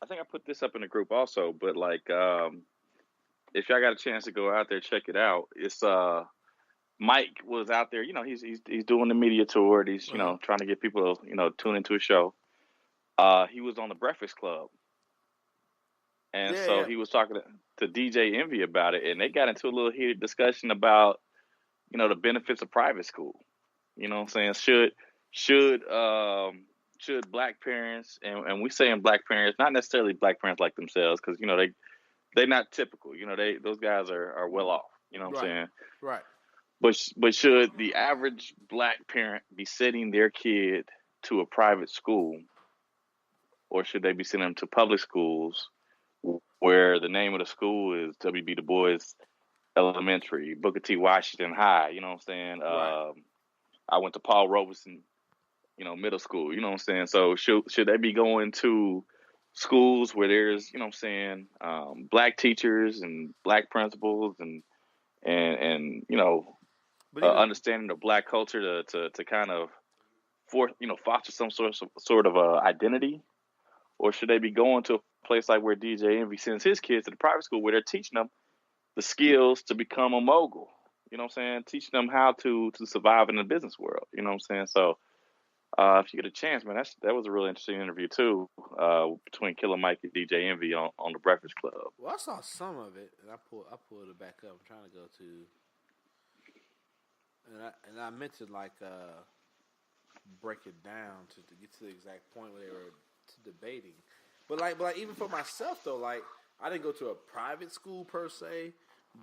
I think I put this up in the group also, but like, if y'all got a chance to go out there, check it out. It's Mike was out there. He's doing the media tour. He's trying to get people to tune into a show. He was on the Breakfast Club, and he was talking to DJ Envy about it, and they got into a little heated discussion about the benefits of private school. You know what I'm saying? Should black parents, and we saying black parents, not necessarily black parents like themselves, because they're not typical. Those guys are well off. You know what I'm saying? Right. But should the average black parent be sending their kid to a private school, or should they be sending them to public schools where the name of the school is W.B. Du Bois Elementary, Booker T. Washington High. You know what I'm saying? Right. I went to Paul Robeson, middle school. You know what I'm saying? So should they be going to schools where there's, you know what I'm saying, black teachers and black principals and But even understanding the black culture to kind of foster some sort of identity, or should they be going to a place like where DJ Envy sends his kids to the private school where they're teaching them the skills to become a mogul? You know what I'm saying? Teaching them how to survive in the business world. You know what I'm saying? So if you get a chance, man, that was a really interesting interview too, between Killer Mike and DJ Envy on the Breakfast Club. Well, I saw some of it, and I pulled it back up. I'm trying to go to, and I meant to break it down to get to the exact point where they were debating. But like even for myself though, like I didn't go to a private school per se,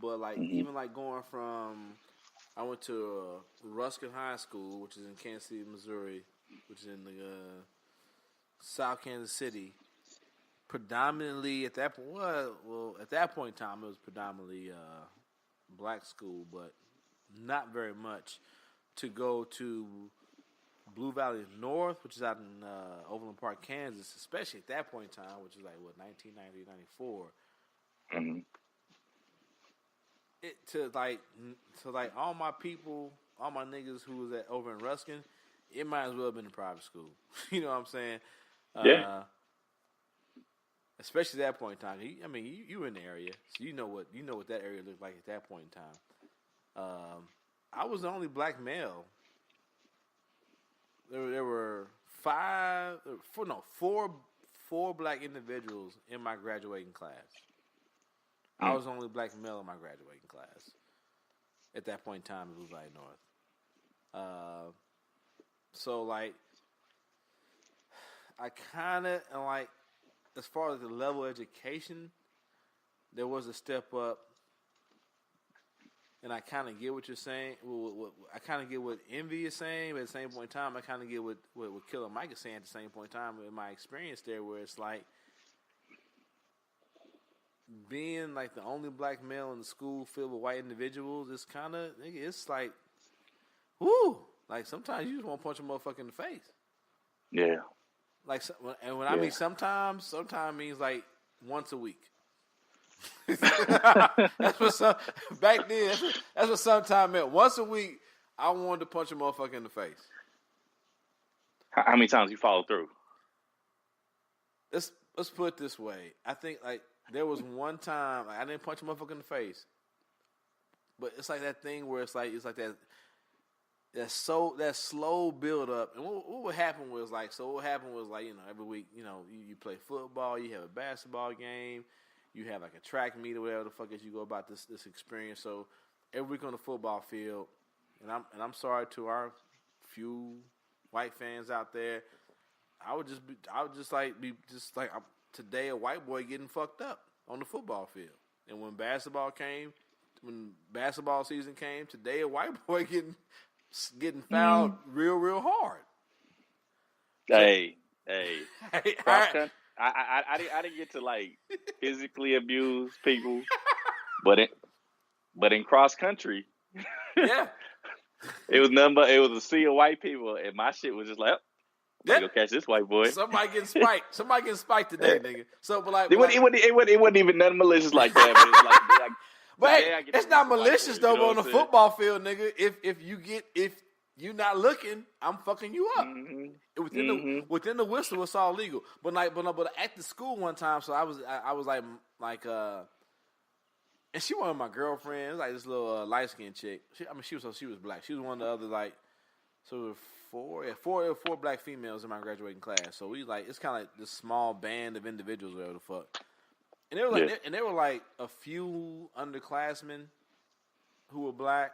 but like even like going from, I went to Ruskin High School, which is in Kansas City, Missouri, which is in the South Kansas City. Predominantly at that point, at that point in time, it was predominantly black school, but not very much. To go to Blue Valley North, which is out in Overland Park, Kansas, especially at that point in time, which is like 1990, 94. To all my people, all my niggas who was over in Ruskin, it might as well have been a private school. You know what I'm saying? Yeah. Especially at that point in time. You were in the area, so you know what that area looked like at that point in time. I was the only black male. There were four black individuals in my graduating class. I was the only black male in my graduating class at that point in time in Blue Valley North. So like, I kind of like, as far as the level of education, there was a step up. And I kind of get what you're saying. I kind of get what Envy is saying, but at the same point in time, I kind of get what Killer Mike is saying at the same point in time in my experience there, where it's like being like the only black male in the school filled with white individuals. It's like, whoo! Like sometimes you just want to punch a motherfucker in the face. Yeah. Like, and when I mean sometimes means like once a week. That's what back then. That's what sometime meant. Once a week, I wanted to punch a motherfucker in the face. How many times you follow through? Let's put it this way. I think like there was one time I didn't punch a motherfucker in the face, but it's like that thing where it's like that slow build up. And what would happen was like every week you play football, you have a basketball game. You have like a track meet or whatever the fuck as you go about this experience. So every week on the football field, and I'm sorry to our few white fans out there, I would just be today a white boy getting fucked up on the football field. And when basketball season came, today a white boy getting fouled real hard. Hey. Cross country. I didn't get to like physically abuse people, but in cross country, yeah, it was a sea of white people, and my shit was just like, go catch this white boy. Somebody getting spiked today, nigga. So, but like, it wasn't even nothing malicious like that. But it's like but hey, it's not malicious though. But on the football field, nigga, if you not looking, I'm fucking you up. Within the whistle, it's all legal. But at the school one time, so I was like, and she wasn't my girlfriend. It was like this little light skinned chick. She was black. She was one of the other like, so four black females in my graduating class. So we like, it's kind of like this small band of individuals, whatever the fuck. And they were like, and there were like a few underclassmen who were black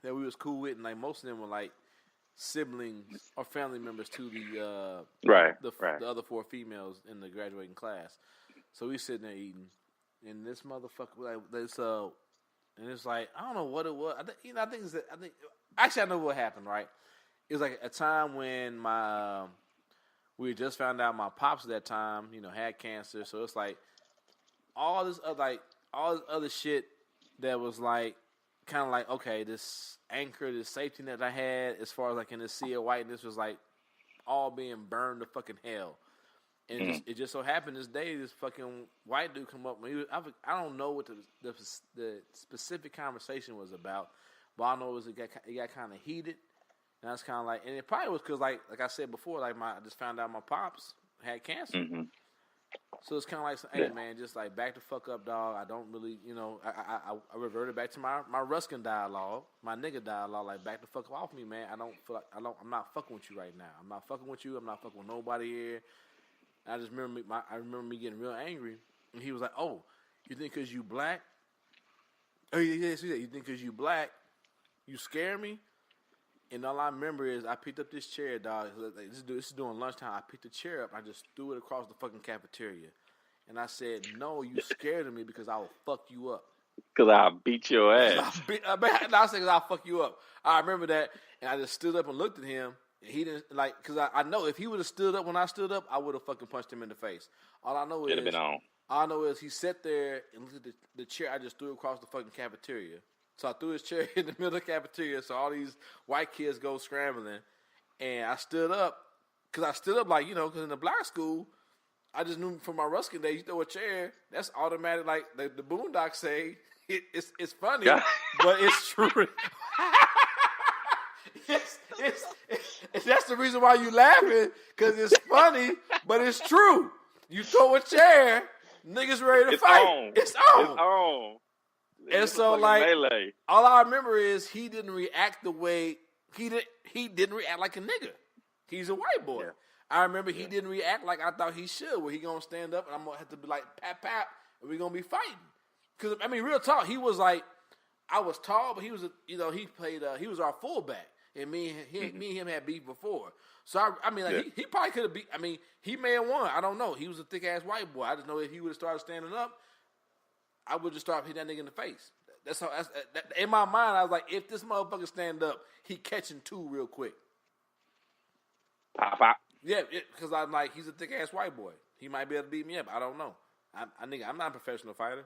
that we was cool with, and like most of them were like siblings or family members to the other four females in the graduating class. So we sitting there eating, and this motherfucker like this and it's like I don't know what it was. I think actually I know what happened. Right, it was like a time when we had just found out my pops at that time had cancer. So it's like all this other shit that was like kind of like, okay, this anchor, this safety net I had as far as like in the sea of whiteness was like all being burned to fucking hell. And it just so happened this day, this fucking white dude come up. I don't know what the specific conversation was about, but I know it got kind of heated. And that's kind of like, and it probably was because like I said before, like I just found out my pops had cancer. Mm-hmm. So it's kind of like, hey man, just like back the fuck up, dog. I don't really, I reverted back to my Ruskin dialogue, my nigga dialogue. Like back the fuck off me, man. I'm not fucking with you right now. I'm not fucking with you. I'm not fucking with nobody here. And I just remember me getting real angry, and he was like, "Oh, you think because you black? Oh yeah, see that? You think because you black, you scare me?" And all I remember is I picked up this chair, dog. Like, this is during lunchtime. I picked the chair up. I just threw it across the fucking cafeteria. And I said, no, you scared of me because I will fuck you up. Because I'll beat your ass. I said because I'll fuck you up. I remember that. And I just stood up and looked at him. And he didn't, like, because I know if he would have stood up when I stood up, I would have fucking punched him in the face. All I know is he sat there and looked at the chair I just threw across the fucking cafeteria. So I threw his chair in the middle of the cafeteria, so all these white kids go scrambling. And I stood up, because like, because in the black school, I just knew from my Ruskin days, you throw a chair, that's automatic, like the Boondocks say, it's funny, but it's true. That's the reason why you laughing, because it's funny, but it's true. You throw a chair, niggas ready to fight. It's on. It's on. And so, like, all I remember is he didn't react the way he didn't react like a nigga. He's a white boy. Yeah. I remember he didn't react like I thought he should. Where he gonna stand up and I'm gonna have to be like pat, and we gonna be fighting. Because I mean, real talk, he was like, I was tall, but he was he played he was our fullback, and me and him had beef before. So I mean, like he probably could have beat. I mean, he may have won. I don't know. He was a thick ass white boy. I just know if he would have started standing up, I would just start hitting that nigga in the face. That's how. In my mind, I was like, if this motherfucker stand up, he catching two real quick. Pop. Yeah, because I'm like, he's a thick ass white boy. He might be able to beat me up. I don't know. I'm not a professional fighter.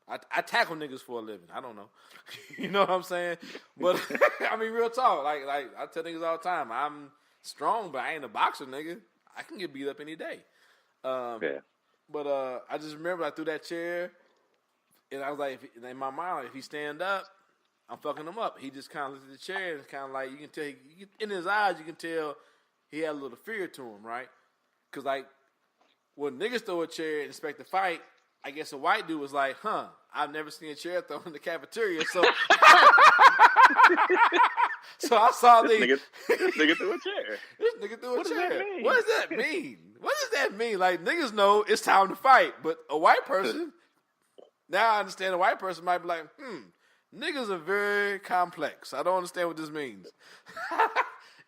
I tackle niggas for a living. I don't know. You know what I'm saying? But I mean, real talk. Like I tell niggas all the time, I'm strong, but I ain't a boxer, nigga. I can get beat up any day. But I just remember I threw that chair. And I was like, in my mind, like, if he stand up, I'm fucking him up. He just kind of looked at the chair and it's kind of like, you can tell, in his eyes, you can tell he had a little fear to him, right? Because, like, when niggas throw a chair and expect to fight, I guess a white dude was like, I've never seen a chair thrown in the cafeteria. So so I saw this nigga threw a chair. This nigga threw a chair. What does that mean? What does that mean? Like, niggas know it's time to fight, but a white person... Now I understand a white person might be like, niggas are very complex. I don't understand what this means.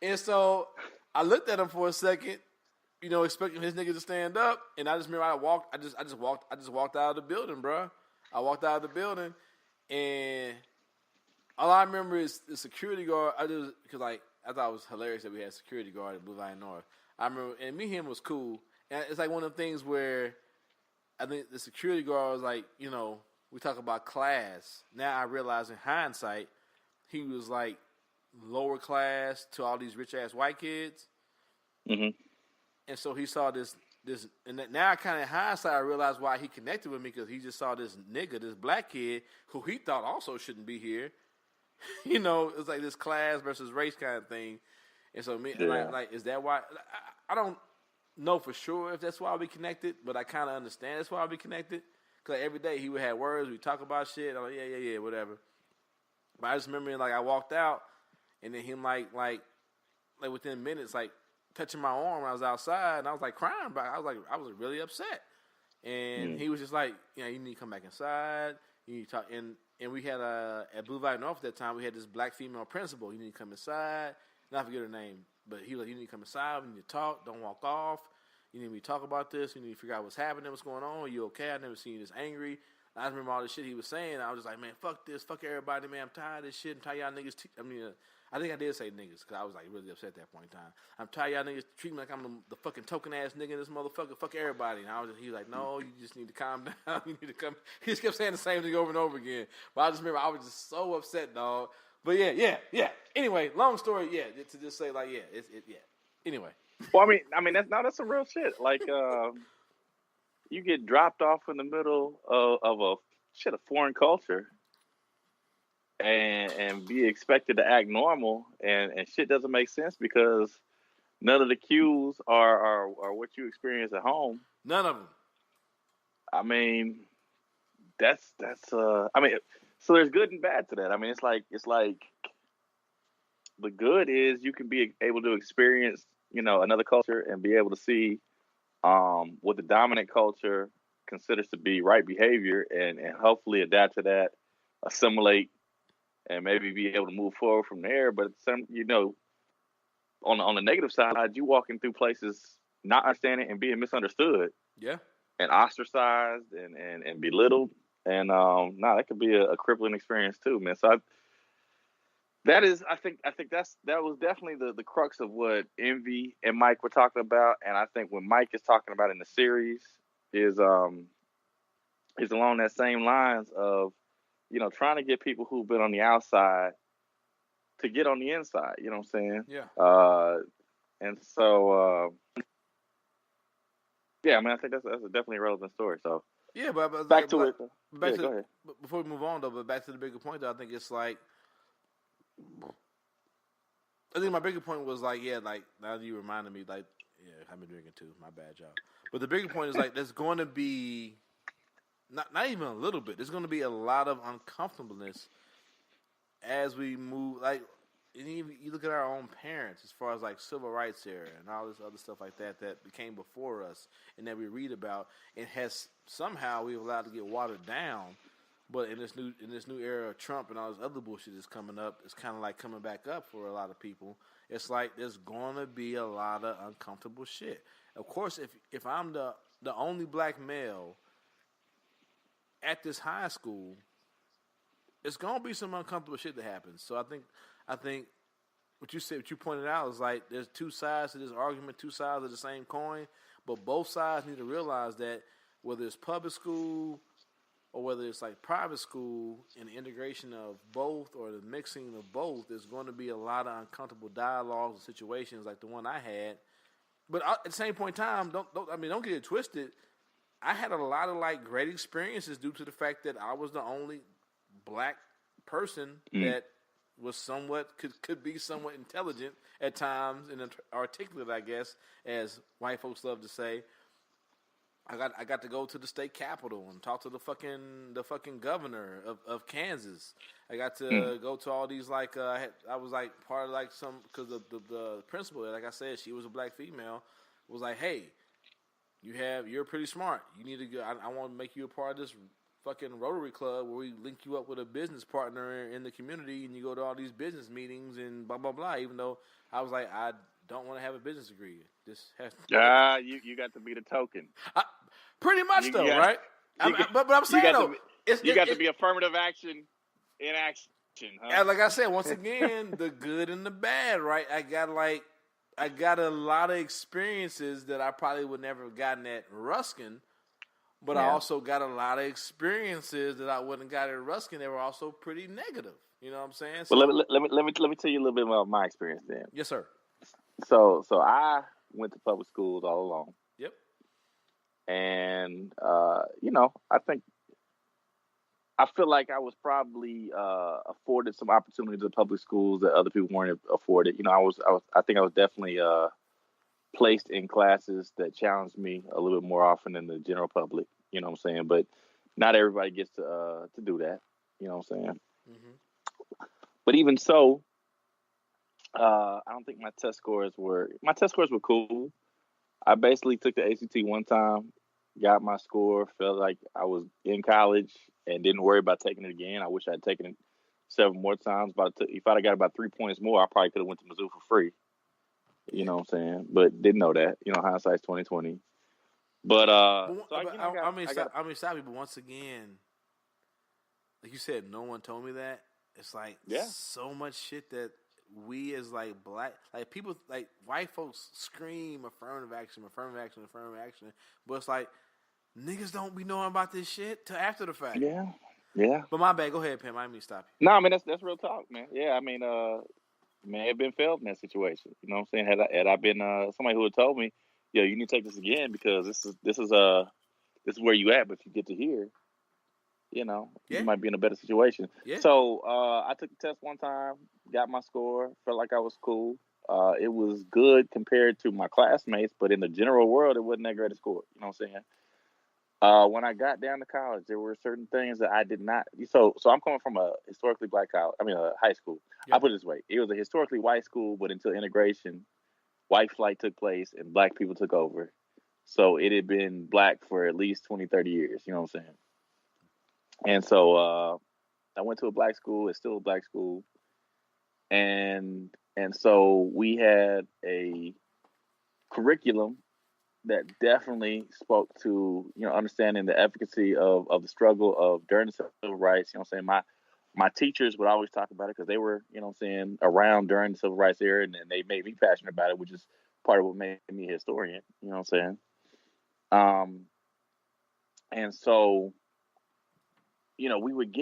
And so I looked at him for a second, expecting his nigga to stand up. And I just remember I just walked out of the building, bro. I walked out of the building, and all I remember is the security guard. Because I thought it was hilarious that we had a security guard at Blue Line North. I remember, and me and him was cool. And it's like one of the things where I think the security guard was like, we talk about class. Now I realize in hindsight, he was like lower class to all these rich ass white kids. Mm-hmm. And so he saw this, and now I kind of in hindsight, I realize why he connected with me, because he just saw this nigga, this black kid who he thought also shouldn't be here. It's like this class versus race kind of thing. And so like, is that why? I don't know for sure if that's why we connected, but I kind of understand that's why we connected. Because every day he would have words, we talk about shit. I'm like, yeah, whatever. But I just remember, like, I walked out, and then him, like within minutes, like, touching my arm when I was outside, and I was, like, crying. But I was really upset. And he was just like, you need to come back inside. You need to talk. And we had, at Blue Valley North at that time, we had this black female principal. You need to come inside. And I forget her name. But he was like, you need to come inside. We need to talk. Don't walk off. You need me to talk about this. You need to figure out what's happening, what's going on. Are you okay? I've never seen you this angry. I remember all the shit he was saying. I was just like, man, fuck this. Fuck everybody, man. I'm tired of this shit. I'm tired of y'all niggas. I think I did say niggas because I was like really upset at that point in time. I'm tired of y'all niggas treating me like I'm the fucking token ass nigga in this motherfucker. Fuck everybody. And he was like, no, you just need to calm down. You need to come. He just kept saying the same thing over and over again. But I just remember I was just so upset, dog. But yeah. Anyway, long story, to just say like, yeah. Anyway. Well, I mean that's some real shit. Like, you get dropped off in the middle of a foreign culture. And be expected to act normal, and shit doesn't make sense because none of the cues are what you experience at home. None of them. I mean, that's I mean, so there's good and bad to that. I mean, it's like the good is you can be able to experience, another culture and be able to see what the dominant culture considers to be right behavior, and hopefully adapt to that, assimilate, and maybe be able to move forward from there. But on the negative side, you walking through places not understanding and being misunderstood, and ostracized and belittled, and that could be a crippling experience too, man. So I think that was definitely the crux of what Envy and Mike were talking about, and I think what Mike is talking about in the series is along that same lines of, trying to get people who've been on the outside to get on the inside. You know what I'm saying? Yeah. And so, I mean, I think that's a definitely a relevant story. So, yeah, but back to it. Go ahead. Before we move on, though, but back to the bigger point, though, I think it's like, I think my bigger point was like, now that you reminded me, like, I've been drinking too. My bad, y'all. But the bigger point is like, there's going to be. Not even a little bit. There's going to be a lot of uncomfortableness as we move. Like, you look at our own parents as far as like civil rights era and all this other stuff like that came before us and that we read about. It has somehow we've allowed to get watered down. But in this new era of Trump and all this other bullshit that's coming up, it's kind of like coming back up for a lot of people. It's like there's going to be a lot of uncomfortable shit. Of course, if I'm the only black male at this high school, it's gonna be some uncomfortable shit that happens. So I think what you pointed out is like there's two sides to this argument, two sides of the same coin, but both sides need to realize that whether it's public school or whether it's like private school, and the integration of both or the mixing of both, there's going to be a lot of uncomfortable dialogues and situations like the one I had. But at the same point in time, don't get it twisted. I had a lot of like great experiences due to the fact that I was the only black person that was could be somewhat intelligent at times and articulate, I guess, as white folks love to say. I got to go to the state capitol and talk to the fucking governor of Kansas. I got to go to all these like I was like part of like some because the principal, like I said, she was a black female, was like, hey, you're pretty smart. You need to go. I want to make you a part of this fucking Rotary Club where we link you up with a business partner in the community, and you go to all these business meetings and blah blah blah. Even though I was like, I don't want to have a business degree. This has to you got to be the token. Pretty much right? But I'm saying you got to be affirmative action in action. Huh? And like I said, once again, the good and the bad, right? I got a lot of experiences that I probably would never have gotten at Ruskin, but I also got a lot of experiences that I wouldn't have got at Ruskin that were also pretty negative. You know what I'm saying? So, well, let me tell you a little bit about my experience then. Yes, sir. So I went to public schools all along. Yep. And I feel like I was probably afforded some opportunities at public schools that other people weren't afforded. I think I was definitely placed in classes that challenged me a little bit more often than the general public. You know what I'm saying? But not everybody gets to do that. You know what I'm saying? Mm-hmm. But even so, I don't think my test scores were cool. I basically took the ACT one time, got my score, felt like I was in college, and didn't worry about taking it again. I wish I had taken it several more times. But if I'd have got about 3 points more, I probably could have went to Mizzou for free. You know what I'm saying? But didn't know that. Hindsight's 20/20. But sorry, but once again, like you said, no one told me that. It's like so much shit that we as like black, like people, like white folks scream affirmative action, but it's like niggas don't be knowing about this shit till after the fact. Yeah, yeah. But my bad. Go ahead, Pam. I didn't mean to stop No, I mean that's real talk, man. Yeah, I mean, may have been failed in that situation. You know what I'm saying? Had I been somebody who had told me, yo, you need to take this again because this is where you at, but you get to hear, you know, you might be in a better situation. Yeah. So I took the test one time, got my score, felt like I was cool. It was good compared to my classmates, but in the general world, it wasn't that great a score. You know what I'm saying? When I got down to college, there were certain things that I did not. So I'm coming from a historically black college. I mean, a high school. Yep. I put it this way: it was a historically white school, but until integration, white flight took place and black people took over. So it had been black for at least 20, 30 years. You know what I'm saying? And so I went to a black school. It's still a black school, and so we had a curriculum that definitely spoke to, you know, understanding the efficacy of the struggle of during the civil rights. You know what I'm saying? My teachers would always talk about it because they were, you know what I'm saying, around during the civil rights era, and they made me passionate about it, which is part of what made me a historian. You know what I'm saying? And so, you know, we would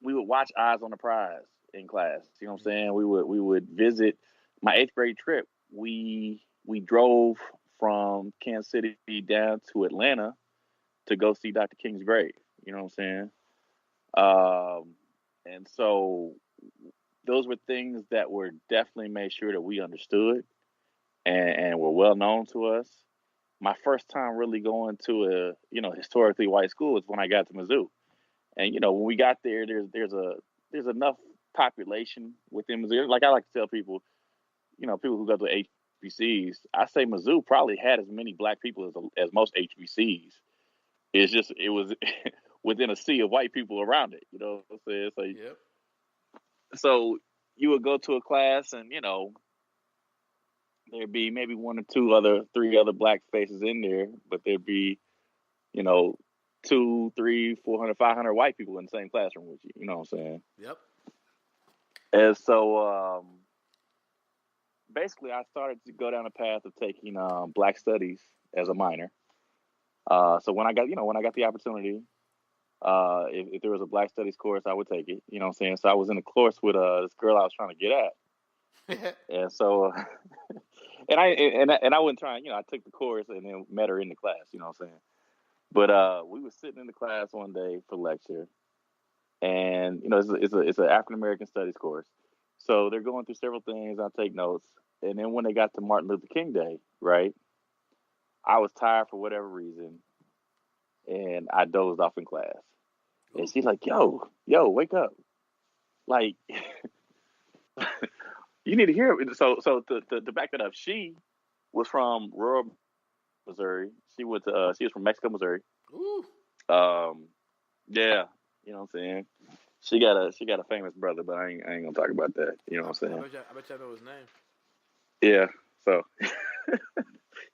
watch Eyes on the Prize in class. You know what I'm saying? We would visit my 8th grade trip. We drove from Kansas City down to Atlanta to go see Dr. King's grave. You know what I'm saying? And so those were things that were definitely made sure that we understood and were well known to us. My first time really going to a, you know, historically white school was when I got to Mizzou. And, you know, when we got there, there's enough population within Mizzou. Like I like to tell people, you know, people who go to HBCs, I say Mizzou probably had as many black people as most HBCs. It's just, it was within a sea of white people around it. You know what I'm saying? So, yep. So you would go to a class and, you know, there'd be maybe 1 or 3 other black faces in there, but there'd be, you know, 200, 300, 400, 500 white people in the same classroom with you. You know what I'm saying? Yep. And so basically I started to go down the path of taking black studies as a minor. So when I got the opportunity, if there was a black studies course, I would take it. You know what I'm saying? So I was in a course with this girl I was trying to get at. And so and I wasn't trying, you know, I took the course and then met her in the class, you know what I'm saying? But we were sitting in the class one day for lecture, and you know, it's an African American studies course. So they're going through several things. I take notes, and then when they got to Martin Luther King Day, right? I was tired for whatever reason, and I dozed off in class. And she's like, "Yo, wake up! Like, you need to hear it." So to back that up, she was from rural Missouri. She was from Mexico, Missouri. Ooh. Yeah, you know what I'm saying. She got a famous brother, but I ain't gonna talk about that. You know what I'm saying. I bet y'all know his name. Yeah. So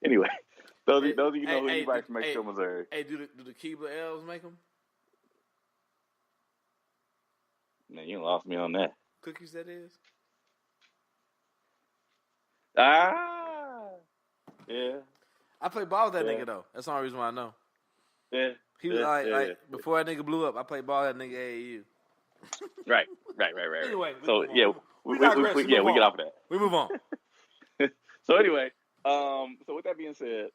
anyway, those of you know who anybody from Mexico, Missouri. Hey, do the Keebler L's make them? Man, you lost me on that. Cookies, that is. Ah. Yeah. I played ball with that nigga though. That's the only reason why I know. Yeah. He was like before that nigga blew up. I played ball with that nigga AAU. Right. Anyway, so we get off of that. We move on. So anyway, so with that being said,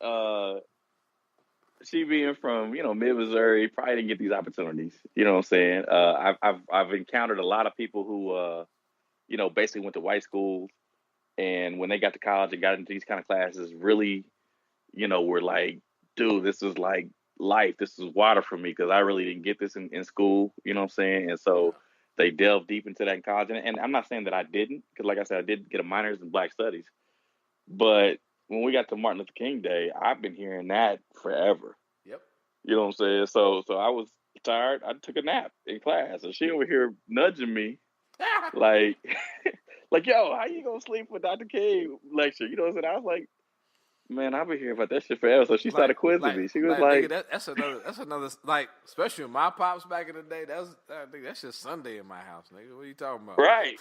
she being from, you know, mid Missouri, probably didn't get these opportunities. You know what I'm saying? I've encountered a lot of people who you know, basically went to white schools, and when they got to college and got into these kind of classes, really, you know, were like, dude, this is like life. This is water for me because I really didn't get this in school. You know what I'm saying? And so they delved deep into that in college. And I'm not saying that I didn't, because like I said, I did get a minors in Black Studies. But when we got to Martin Luther King Day, I've been hearing that forever. Yep. You know what I'm saying? So I was tired. I took a nap in class, and she over here nudging me, like, like, yo, how you gonna sleep with Dr. King lecture? You know what I'm saying? I was like, Man, I've been hearing about that shit forever. So she started quizzing me. She was like, nigga, that's another like, especially with my pops back in the day. I think that's just Sunday in my house, nigga. What are you talking about? right.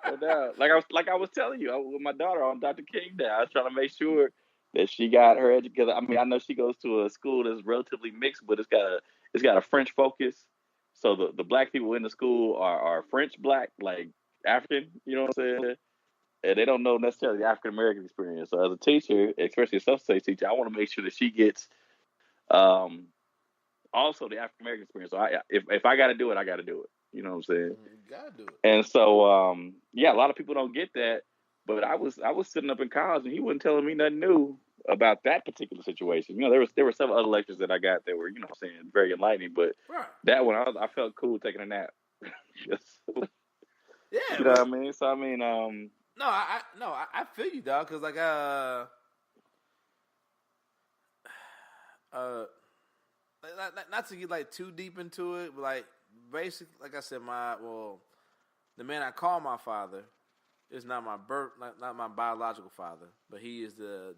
No doubt. Like I was telling you, with my daughter on Dr. King Day, I was trying to make sure that she got her education. I mean, I know she goes to a school that's relatively mixed, but it's got a French focus. So the black people in the school are French black, like African. You know what I'm saying? And they don't know necessarily the African American experience. So as a teacher, especially a social studies teacher, I want to make sure that she gets also the African American experience. So if I got to do it, I got to do it. You know what I'm saying? You gotta do it. And so yeah, a lot of people don't get that. But I was sitting up in college, and he wasn't telling me nothing new about that particular situation. You know, there were several other lectures that I got that were, you know, saying very enlightening. But that one, I felt cool taking a nap. Yeah, you know what I mean. So I mean, No, I feel you, dog. Cause like not to get like too deep into it, but like basically, like I said, the man I call my father is not my not my biological father, but he is the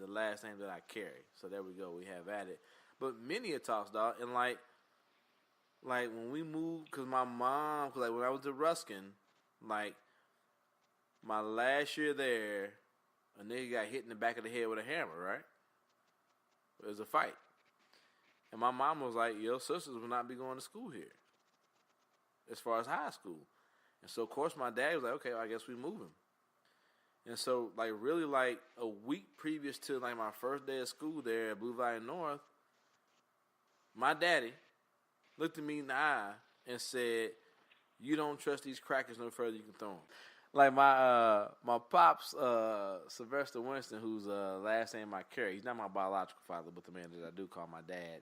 last name that I carry. So there we go, we have at it. But Mejia talks, dog, and like when we moved, cause my mom, cause like when I was at Ruskin, like. My last year there, a nigga got hit in the back of the head with a hammer, right? It was a fight. And my mom was like, your sisters will not be going to school here as far as high school. And so, of course, my dad was like, okay, well, I guess we move him. And so, like, really, like, a week previous to, like, my first day of school there at Blue Valley North, my daddy looked at me in the eye and said, you don't trust these crackers no further, you can throw them. Like my pops, Sylvester Winston, whose last name I carry. He's not my biological father, but the man that I do call my dad.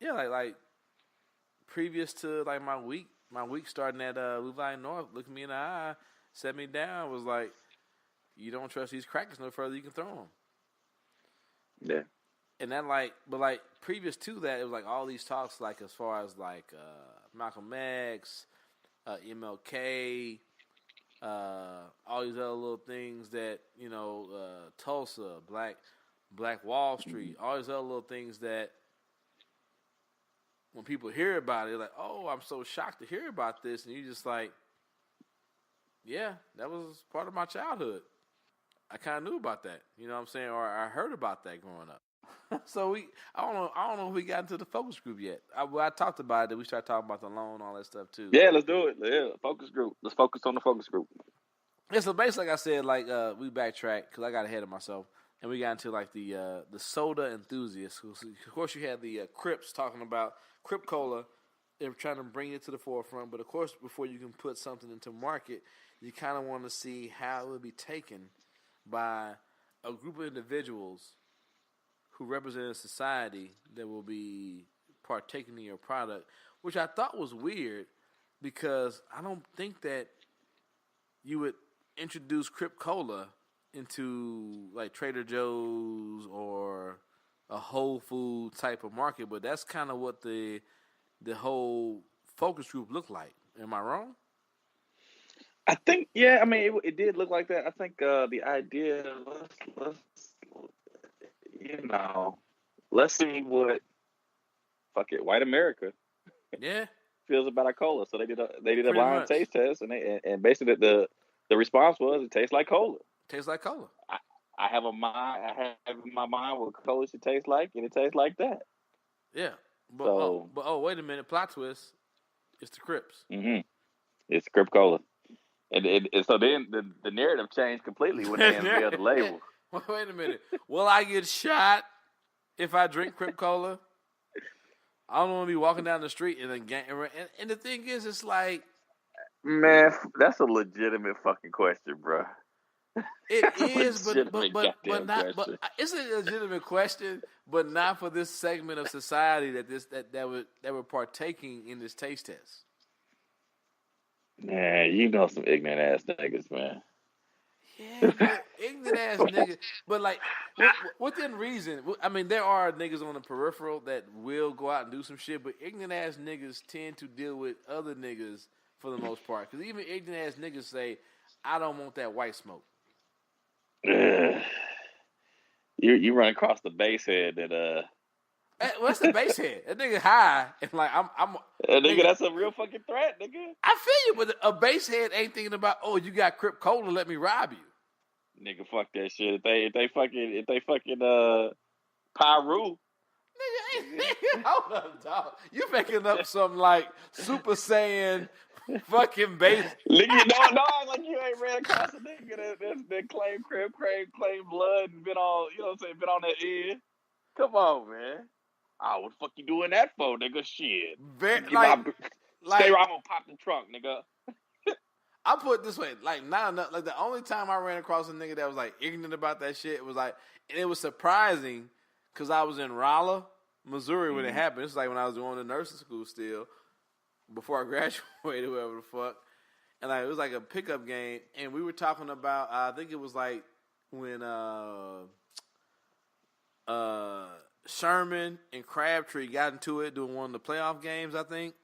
Like previous to like my week starting at Blue Valley North, looked me in the eye, set me down, was like, "You don't trust these crackers no further, you can throw them." Yeah. And that but previous to that, it was like all these talks, like as far as like Malcolm X. MLK, all these other little things that, you know, Tulsa, Black Wall Street, all these other little things that when people hear about it, they're like, oh, I'm so shocked to hear about this. And you're just like, yeah, that was part of my childhood. I kind of knew about that, you know what I'm saying? Or I heard about that growing up. So I don't know if we got into the focus group yet. I talked about it. We started talking about the loan, all that stuff too. Yeah, let's do it. Yeah, focus group. Let's focus on the focus group. Yeah, so basically, like I said, like we backtracked because I got ahead of myself, and we got into like the soda enthusiasts. Of course, you had the Crips talking about Crip Cola. They were trying to bring it to the forefront, but of course, before you can put something into market, you kind of want to see how it would be taken by a group of individuals who represent a society that will be partaking in your product, which I thought was weird because I don't think that you would introduce Crip Cola into like Trader Joe's or a Whole Food type of market, but that's kind of what the whole focus group looked like. Am I wrong? I think, yeah, I mean, it did look like that. I think the idea, let's you know, let's see what white America feels about our cola. So they did a blind taste test, and basically the response was it tastes like cola. Tastes like cola. I have in my mind what cola should taste like, and it tastes like that. Yeah, but wait a minute, plot twist. It's the Crips. Mm-hmm. It's Crip Cola, and so then the narrative changed completely when they unveiled the label. Wait a minute. Will I get shot if I drink Crip Cola? I don't want to be walking down the street and and the thing is, it's like, man, that's a legitimate fucking question, bro. It is, but it's a legitimate question, but not for this segment of society that we're partaking in this taste test. Man, you know some ignorant ass niggas, man. Yeah, but ignorant ass niggas. But like within reason, I mean, there are niggas on the peripheral that will go out and do some shit, but ignorant ass niggas tend to deal with other niggas for the most part. Because even ignorant ass niggas say, I don't want that white smoke. You run across the base head that What's the base head? That nigga high and like I'm nigga, that's a real fucking threat, nigga. I feel you, but a base head ain't thinking about, oh, you got Crip Cola, let me rob you. Nigga, fuck that shit. If they fucking Pyru. Nigga, hold up, dog. You making up some like Super Saiyan fucking base. Nigga, no, like you ain't ran across a nigga that claim crib, claim blood, and been on, you know what I'm saying, been on that end. Come on, man. Oh, what the fuck you doing that for, nigga? Shit. Stay right, I'm gonna pop the trunk, nigga. I put it this way, like not enough. Like the only time I ran across a nigga that was like ignorant about that shit was like, and it was surprising because I was in Rolla, Missouri when it happened. It's like when I was going to nursing school still, before I graduated, whoever the fuck. And like it was like a pickup game, and we were talking about. I think it was like when Sherman and Crabtree got into it doing one of the playoff games, I think.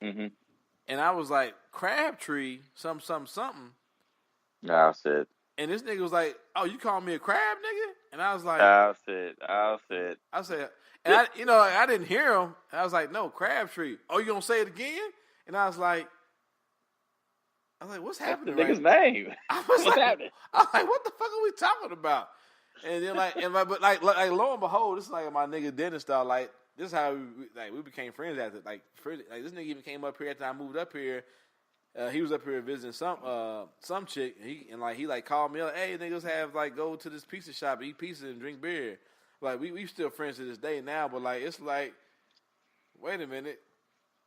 Mm-hmm. And I was like, Crabtree, something. Nah, I said. And this nigga was like, oh, you call me a crab, nigga? And I was like, I said. And I didn't hear him. I was like, no, Crabtree. Oh, you gonna say it again? And I was like, what's happening? That's the nigga's name. What's happening? I was like, what the fuck are we talking about? And then but lo and behold, this is like my nigga Dennis style. Like this is how we became friends after. Like this nigga even came up here after I moved up here. He was up here visiting some chick. He called me up. Hey, niggas have like go to this pizza shop, eat pizza and drink beer. Like we still friends to this day now. But like it's like, wait a minute,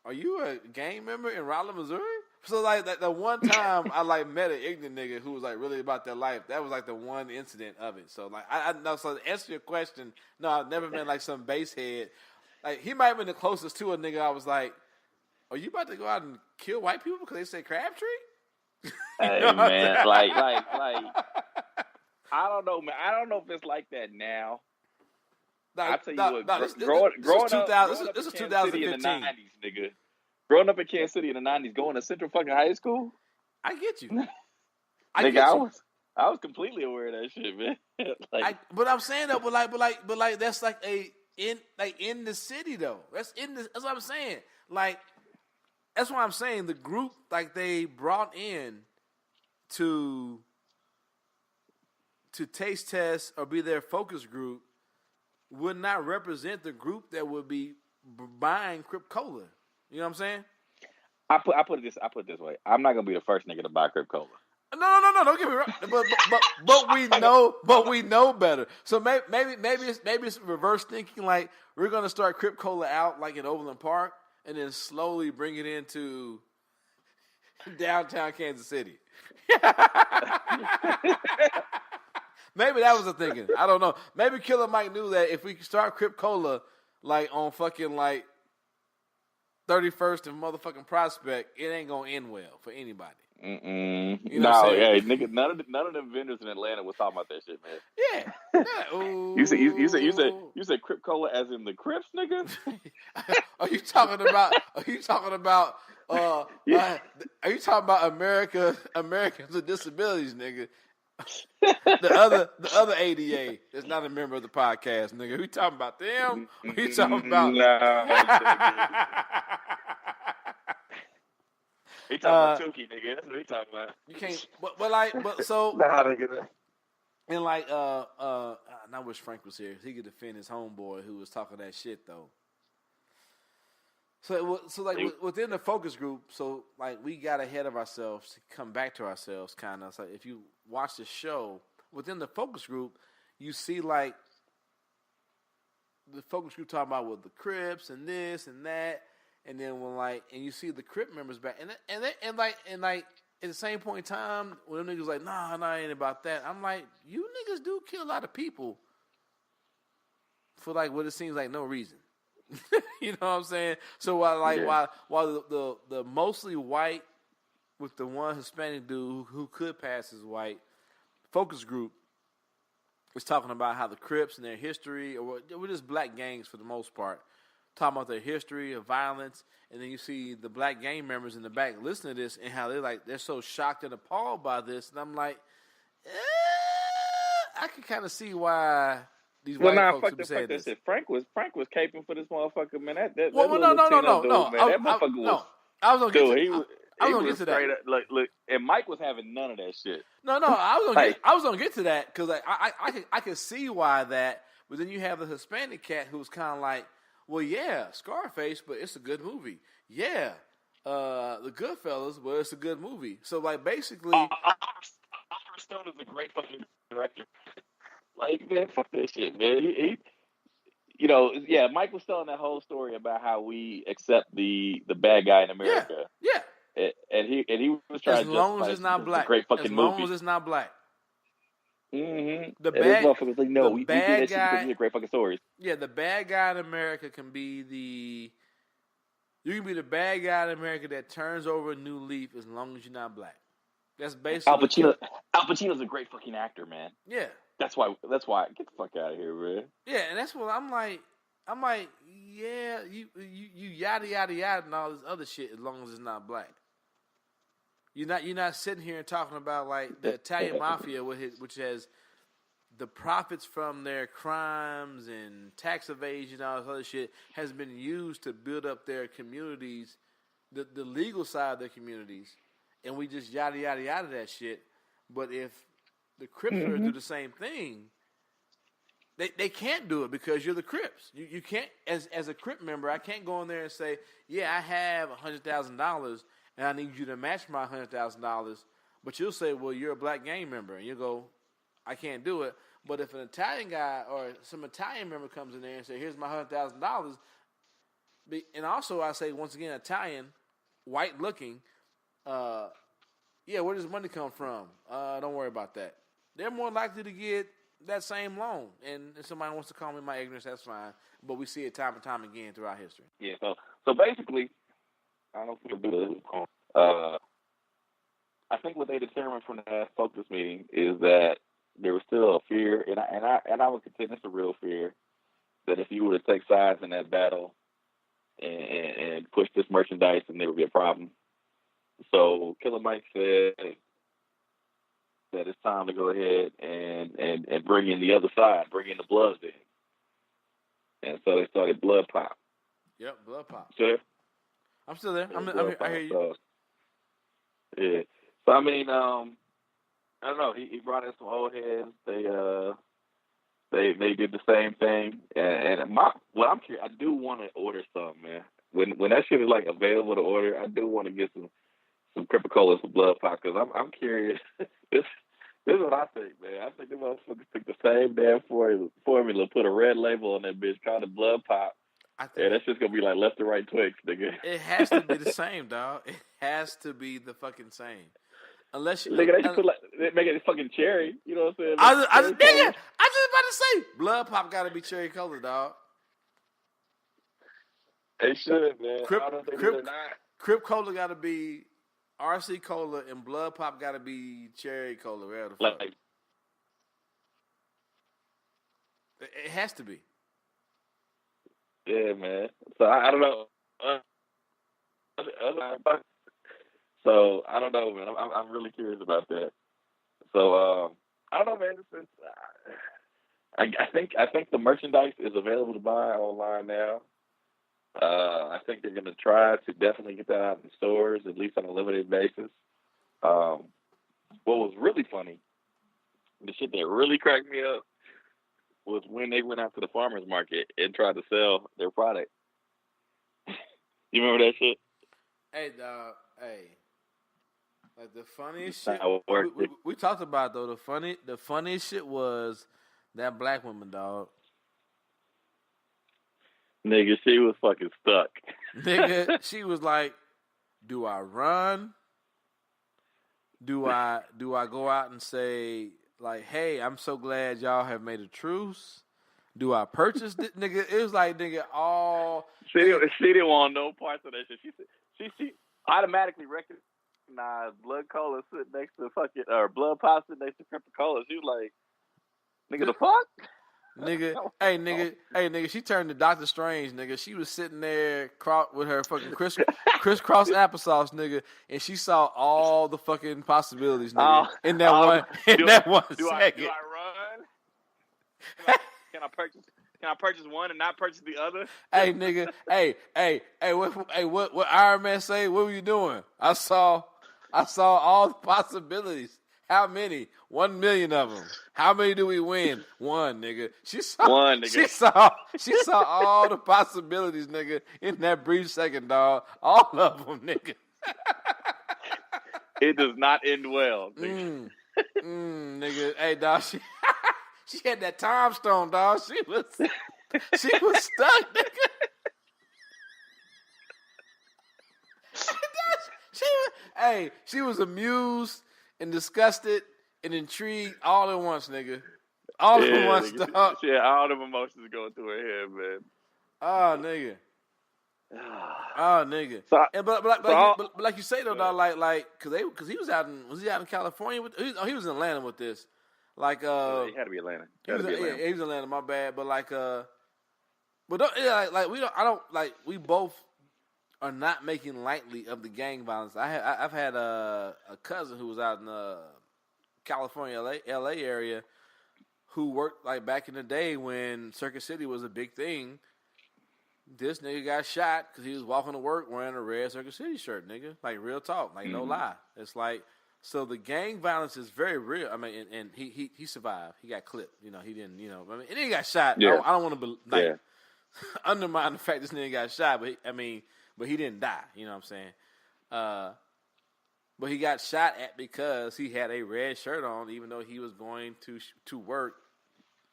are you a gang member in Rolla, Missouri? So like the one time I like met an ignorant nigga who was like really about their life. That was like the one incident of it. So like I know. So to answer your question, no, I've never been like some base head. Like he might have been the closest to a nigga. I was like, are you about to go out and kill white people because they say Crabtree? Hey man, like I don't know, man. I don't know if it's like that now. I tell you what, growing up, this is 2015 in the 2015. 90s, nigga. Growing up in Kansas City in the 90s, going to Central fucking high school. I get you. Nigga, I was completely aware of that shit, man. But I'm saying though, but like that's like in the city though. That's what I'm saying. Like that's why I'm saying the group like they brought in to taste test or be their focus group would not represent the group that would be buying Crip Cola. You know what I'm saying? I put it this way. I'm not gonna be the first nigga to buy Crip Cola. No. Don't get me wrong. But we know better. So maybe it's reverse thinking. Like we're gonna start Crip Cola out like in Overland Park, and then slowly bring it into downtown Kansas City. Maybe that was the thinking. I don't know. Maybe Killer Mike knew that if we start Crip Cola like on fucking like 31st and motherfucking Prospect, it ain't gonna end well for anybody. You know nigga, none of them vendors in Atlanta was talking about that shit, man. Yeah. You said Crip Cola as in the Crips, nigga? Are you talking about Americans with disabilities, nigga? The other ADA is not a member of the podcast, nigga. We talking about them? Or you talking about? He talking about Tukey, nigga. That's what he talking about. You can't, but so. Nah, nigga. And like, I wish Frank was here. He could defend his homeboy who was talking that shit though. So like within the focus group, so like we got ahead of ourselves to come back to ourselves, kind of. So if you watch the show within the focus group, you see like the focus group talking about with the Crips and this and that, and then when like and you see the Crip members back, and like at the same point in time when them niggas like nah, it ain't about that. I'm like, you niggas do kill a lot of people for like what it seems like no reason. You know what I'm saying? So while the mostly white with the one Hispanic dude who could pass as white focus group was talking about how the Crips and their history, or we're just black gangs for the most part, talking about their history of violence, and then you see the black gang members in the back listening to this and how they're so shocked and appalled by this, and I'm like, I can kind of see why these white folks would be saying this. Shit. Frank was caping for this motherfucker, man. That No. dude, man. That motherfucker was. I was gonna get dude, to, I was gonna get to that. Look, and Mike was having none of that shit. No, I was gonna get to that because I can see why that. But then you have the Hispanic cat who's kind of like, well, yeah, Scarface, but it's a good movie. Yeah, the Goodfellas, but it's a good movie. So like basically, Oliver Stone is a great fucking director. Like, man, fuck that shit, man. He Mike was telling that whole story about how we accept the bad guy in America. Yeah. And he was trying to as long as it's not black. Great fucking as long movie. as it's not black. Mm-hmm. The bad motherfuckers like, no, we do that guy, shit because we great fucking stories. Yeah, the bad guy in America can be you can be the bad guy in America that turns over a new leaf as long as you're not black. That's basically Al Pacino's a great fucking actor, man. Yeah. That's why get the fuck out of here, man. Yeah, and that's what I'm like, yeah, you yada yada yada and all this other shit as long as it's not black. You're not sitting here and talking about like the Italian mafia, which has the profits from their crimes and tax evasion and all this other shit has been used to build up their communities, the legal side of their communities, and we just yada yada yada that shit. But if the Crips do the same thing, they can't do it because you're the Crips. You can't as a Crip member. I can't go in there and say, yeah, I have $100,000 and I need you to match my $100,000. But you'll say, well, you're a black gang member, and you go, I can't do it. But if an Italian guy or some Italian member comes in there and say, here's my $100,000, and also I say once again, Italian, white looking, where does money come from? Don't worry about that. They're more likely to get that same loan. And if somebody wants to call me my ignorance, that's fine. But we see it time and time again throughout history. Yeah, so basically, I don't think we'll do this. I think what they determined from the last focus meeting is that there was still a fear, and I would contend it's a real fear, that if you were to take sides in that battle and push this merchandise, then there would be a problem. So Killer Mike said that it's time to go ahead and bring in the other side, bring in the Bloods in. And so they started Blood Pop. Yep, Blood Pop. Sure. I'm still there. I hear you. So, yeah. So I mean, I don't know. He brought in some old heads. They did the same thing. And I'm curious. I do want to order some, man. When that shit is like available to order, I do want to get some Cripicola, some Blood Pop, because I'm curious. This is what I think, man. I think the motherfuckers took the same damn formula, put a red label on that bitch, called it Blood Pop. That's just gonna be like left and right Twix, nigga. It has to be the same, dog. It has to be the fucking same. Unless you, nigga, they just put they make it fucking cherry. You know what I'm saying? I just about to say, Blood Pop got to be cherry color, dog. They should, man. Crip Cola got to be RC Cola, and Blood Pop got to be cherry cola. Where the fuck? It has to be. Yeah, man. So I don't know. So I don't know, man. I'm really curious about that. So I don't know, man. I think the merchandise is available to buy online now. I think they're gonna try to definitely get that out in stores, at least on a limited basis. What was really funny, the shit that really cracked me up, was when they went out to the farmer's market and tried to sell their product. You remember that shit? Hey, dog. Hey. Like the funniest shit we talked about, though, the funniest shit was that black woman, dog. Nigga, she was fucking stuck. Nigga, she was like, do I run? Do I go out and say, like, hey, I'm so glad y'all have made a truce? Do I purchase it? Nigga, it was like, nigga, all... She didn't want no parts of that shit. She automatically recognized Blood Cola sitting next to fucking... Or Blood Pop sitting next to Cripicola. She was like, nigga, the fuck? nigga, she turned to Doctor Strange, nigga. She was sitting there with her fucking crisscross applesauce, nigga, and she saw all the fucking possibilities, nigga. In that one second. Do I run? Can I purchase one and not purchase the other? Hey, nigga. What Iron Man say? What were you doing? I saw all the possibilities. How many? 1 million of them. How many do we win? One, nigga. She saw all the possibilities, nigga, in that brief second, dog. All of them, nigga. It does not end well, nigga. Nigga. Hey, dog. She had that time stone, dog. She was stuck, nigga. She was amused and disgusted and intrigued all at once, nigga. All at once, nigga. dog. She had all them emotions going through her head, man. Oh, nigga. Oh, nigga. But like you say though, dog, because he was out in California he was in Atlanta with this. Like he had to be Atlanta. He was in Atlanta. My bad, but we both are not making lightly of the gang violence. I've had a cousin who was out in California, LA area, who worked like back in the day when Circuit City was a big thing. This nigga got shot because he was walking to work wearing a red Circuit City shirt, nigga. Like real talk, like no lie. It's like. So the gang violence is very real. I mean, and he survived. He got clipped. You know, he didn't. You know, I mean, and he got shot. Yeah. I don't want to undermine the fact this nigga got shot, but he didn't die. You know what I'm saying? But he got shot at because he had a red shirt on, even though he was going to work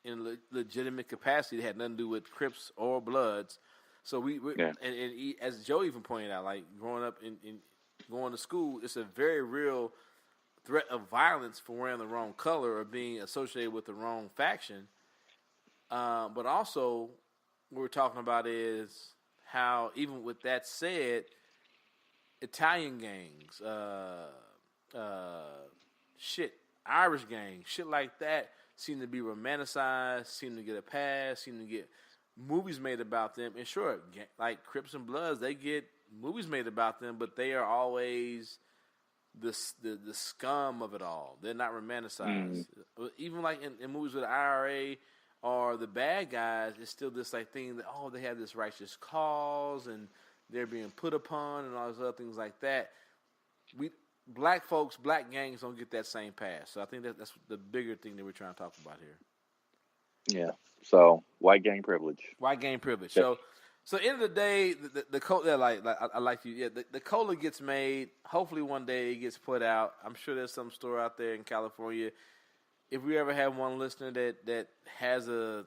in legitimate capacity. It had nothing to do with Crips or Bloods. So as Joe even pointed out, like growing up in going to school, it's a very real threat of violence for wearing the wrong color or being associated with the wrong faction. But also, what we're talking about is how, even with that said, Italian gangs, Irish gangs, shit like that seem to be romanticized, seem to get a pass, seem to get movies made about them. And sure, like Crips and Bloods, they get movies made about them, but they are always the scum of it all. They're not romanticized. Even like in movies with the IRA or the bad guys, it's still this like thing that they have this righteous cause and they're being put upon and all those other things like that. Black gangs don't get that same pass. So I think that's the bigger thing that we're trying to talk about here. Yeah. So white gang privilege. Yeah. So at the end of the day, the cola, I like you. Yeah, the cola gets made. Hopefully one day it gets put out. I'm sure there's some store out there in California. If we ever have one listener that has a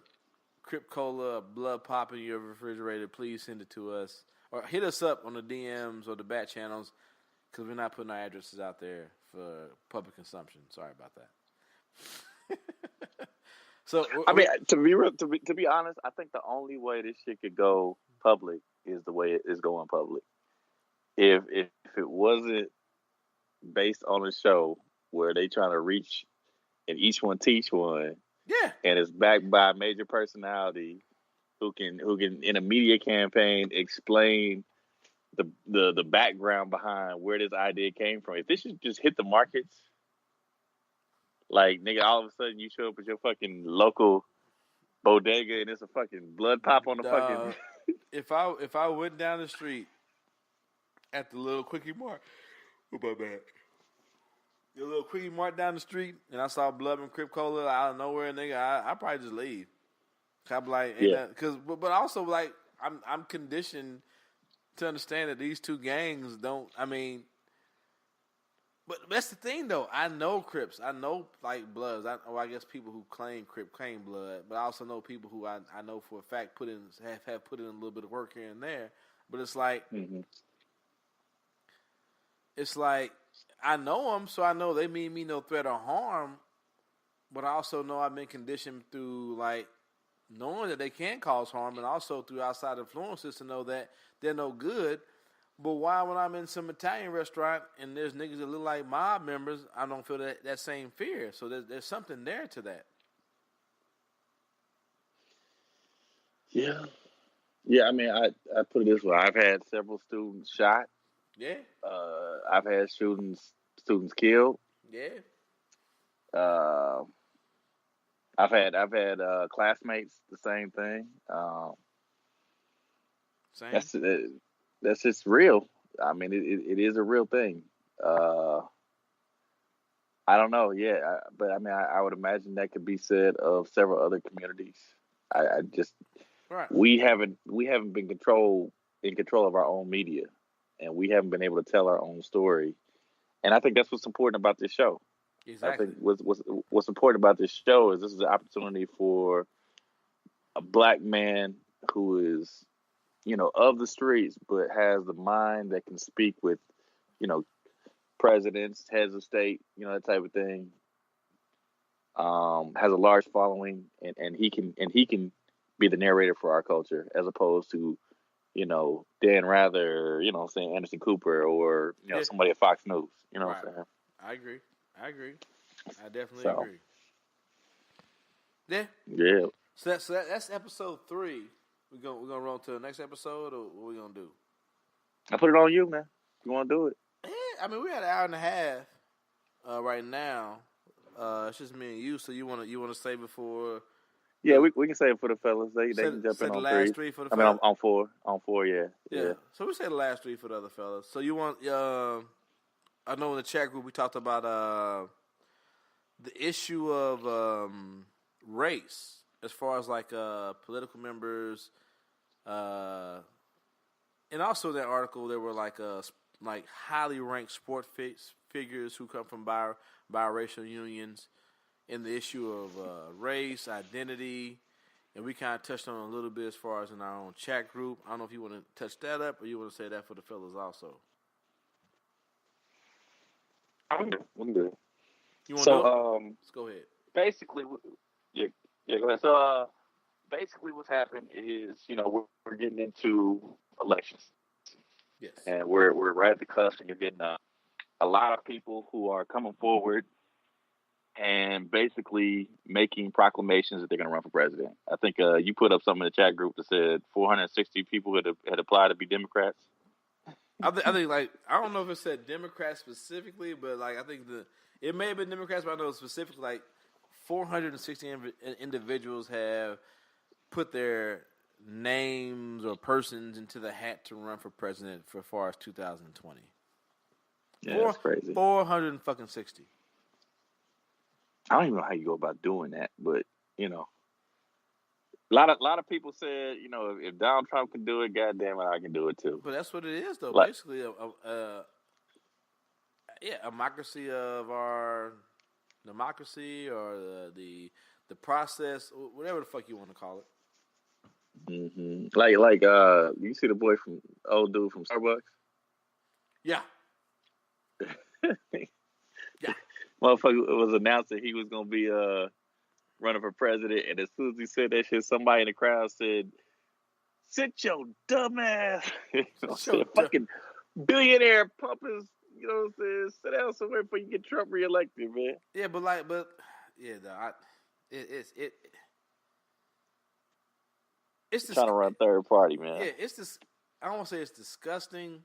Crip Cola, a Blood Pop in your refrigerator, please send it to us. Or hit us up on the DMs or the back channels, because we're not putting our addresses out there for public consumption. Sorry about that. So I mean, to be honest, I think the only way this shit could go public is the way it is going public. If it wasn't based on a show where they trying to reach and each one teach one, and it's backed by a major personality who can in a media campaign explain the background behind where this idea came from. If this should just hit the markets. Like, nigga, all of a sudden you show up at your fucking local bodega and it's a fucking blood pop on the fucking... If I went down the street at the little Quickie Mart, the little Quickie Mart down the street, and I saw Blood and Crip Cola out of nowhere, nigga, I'd probably just leave. I'd be like, but also, like, I'm conditioned to understand that these two gangs don't, I mean... But that's the thing, though. I know Crips. I know, like, Bloods. I guess people who claim Crip claim Blood. But I also know people who I know for a fact have put in a little bit of work here and there. But it's like, it's like, I know them, so I know they mean me no threat or harm. But I also know I've been conditioned through, like, knowing that they can cause harm, and also through outside influences to know that they're no good. But why, when I'm in some Italian restaurant and there's niggas that look like mob members, I don't feel that same fear. So there's something there to that. Yeah. Yeah, I mean, I put it this way. I've had several students shot. Yeah. I've had students killed. Yeah. Uh, I've had classmates the same thing. Same. That's just real. I mean, it is a real thing. I don't know, but I mean, I would imagine that could be said of several other communities. I just Right. we haven't been in control of our own media, and we haven't been able to tell our own story. And I think that's what's important about this show. Exactly. I think what's important about this show is this is an opportunity for a black man who is, of the streets, but has the mind that can speak with, presidents, heads of state, that type of thing. Has a large following, and he can be the narrator for our culture, as opposed to, Dan Rather, saying Anderson Cooper, or somebody at Fox News. You know right. what I'm saying? I agree. I definitely So, agree. Yeah. Yeah. So that's episode 3. We're gonna roll to the next episode, or what we gonna do? I put it on you, man. You want to do it? Yeah, I mean, we had an hour and a half right now. It's just me and you. So you wanna say before? Yeah, we can say it for the fellas. They can jump in on the last 3 for the I mean, fellas? on 4. On 4, yeah. So we say the last 3 for the other fellas. So you want? I know in the chat group we talked about the issue of race, as far as like political members, and also in that article there were like highly ranked sport figures who come from biracial unions, in the issue of race, identity, and we kind of touched on it a little bit as far as in our own chat group. I don't know if you want to touch that up, or you want to say that for the fellas also. I'm good. You want to let's go ahead. Basically, yeah, go ahead. So, basically, what's happened is, we're getting into elections. Yes. And we're right at the cusp, and you're getting a lot of people who are coming forward and basically making proclamations that they're going to run for president. I think you put up something in the chat group that said 460 people had applied to be Democrats. I think like, I don't know if it said Democrats specifically, but like I think it may have been Democrats, but I know specifically like 460 individuals have put their names or persons into the hat to run for president for as far as 2020. Yeah, that's crazy. 460. I don't even know how you go about doing that, but a lot of people said, if Donald Trump can do it, goddamn it, I can do it too. But that's what it is, though. Basically, a democracy of our democracy, or the process, whatever the fuck you want to call it. Mm-hmm. Like you see the boy from old dude from Starbucks? Yeah. Yeah. Motherfucker was announced that he was gonna be running for president, and as soon as he said that shit, somebody in the crowd said, "Sit your dumb ass." Fucking billionaire puppets, you know what I'm saying? Sit down somewhere before you get Trump reelected, man. Yeah, it's trying to run third party, man. Yeah, it's this. I don't want to say it's disgusting,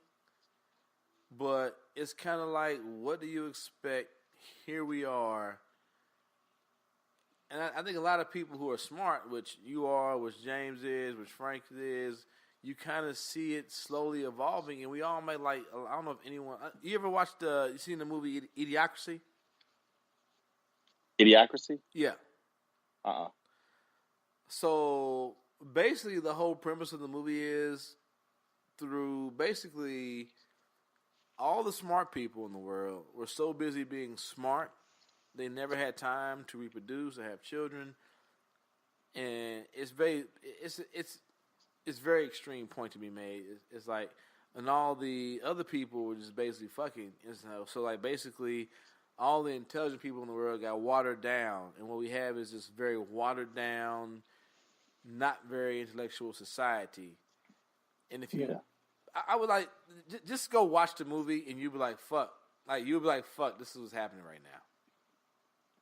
but it's kind of like, what do you expect? Here we are. And I think a lot of people who are smart, which you are, which James is, which Frank is, you kind of see it slowly evolving. And we all might like, I don't know if anyone, you ever watched, you seen the movie Idiocracy? Idiocracy? Yeah. So basically the whole premise of the movie is, through basically all the smart people in the world were so busy being smart, they never had time to reproduce or have children, and it's very extreme point to be made. It's like, and all the other people were just basically fucking. So like basically, all the intelligent people in the world got watered down, and what we have is this very watered down, not very intellectual society. And if you, I would like just go watch the movie, and you'd be like, fuck, this is what's happening right now.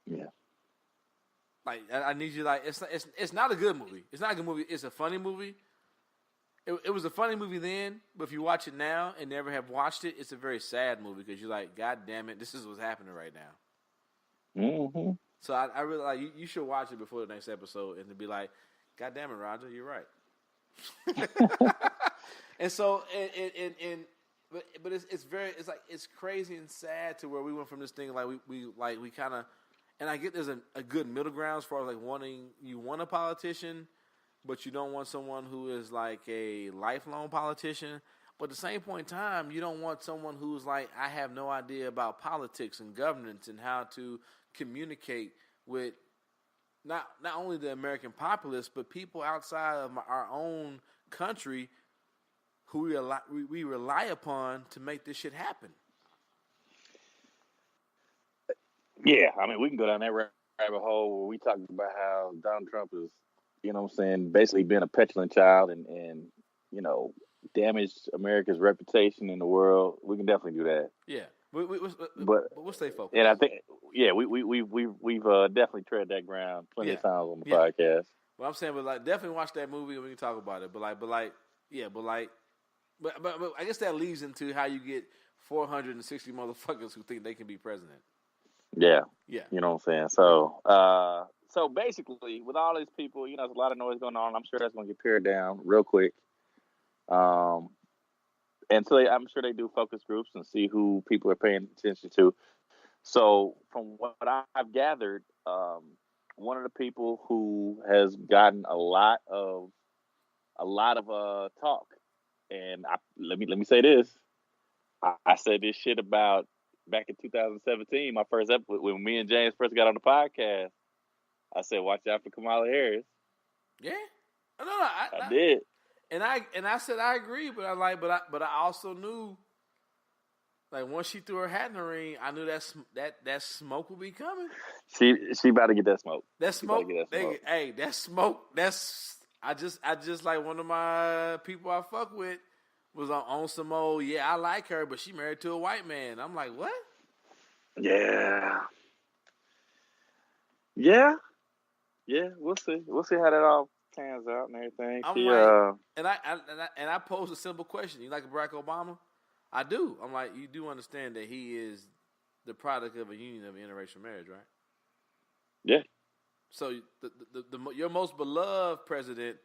Yeah. Like I need you. Like it's not a good movie. It's not a good movie. It's a funny movie. It was a funny movie then, but if you watch it now and never have watched it, it's a very sad movie because you're like, God damn it, this is what's happening right now. Mm-hmm. So I really like you should watch it before the next episode and to be like, God damn it, Roger, you're right. And so but it's crazy and sad to where we went from this thing like we kind of, and I get there's a good middle ground as far as like you want a politician, but you don't want someone who is like a lifelong politician. But at the same point in time, you don't want someone who's like, I have no idea about politics and governance and how to communicate with not only the American populace, but people outside of our own country who we rely upon to make this shit happen. Yeah, I mean, we can go down that rabbit hole where we talk about how Donald Trump is, you know what I'm saying, basically being a petulant child and you know, damaged America's reputation in the world. We can definitely do that. Yeah. But we'll stay focused. And I think, yeah, we've definitely tread that ground plenty of times on the podcast. Well, I'm saying, but like, definitely watch that movie and we can talk about it. But I guess that leads into how you get 460 motherfuckers who think they can be president. Yeah. Yeah. You know what I'm saying? So basically, with all these people, you know, there's a lot of noise going on. I'm sure that's going to get pared down real quick. And so I'm sure they do focus groups and see who people are paying attention to. So from what I've gathered, one of the people who has gotten a lot of talk, and let me say this, I said this shit about back in 2017, my first episode when me and James first got on the podcast. I said, watch out for Kamala Harris. Yeah, no, I did. And I said I agree, but I also knew, like, once she threw her hat in the ring, I knew that smoke would be coming. She about to get that smoke. That smoke, hey, that smoke. I just like one of my people I fuck with was on some old. Yeah, I like her, but she married to a white man. I'm like, what? Yeah. We'll see how that all pans out and everything. And I posed a simple question. You like Barack Obama? I do. I'm like, you do understand that he is the product of a union of interracial marriage, right? Yeah. So your most beloved president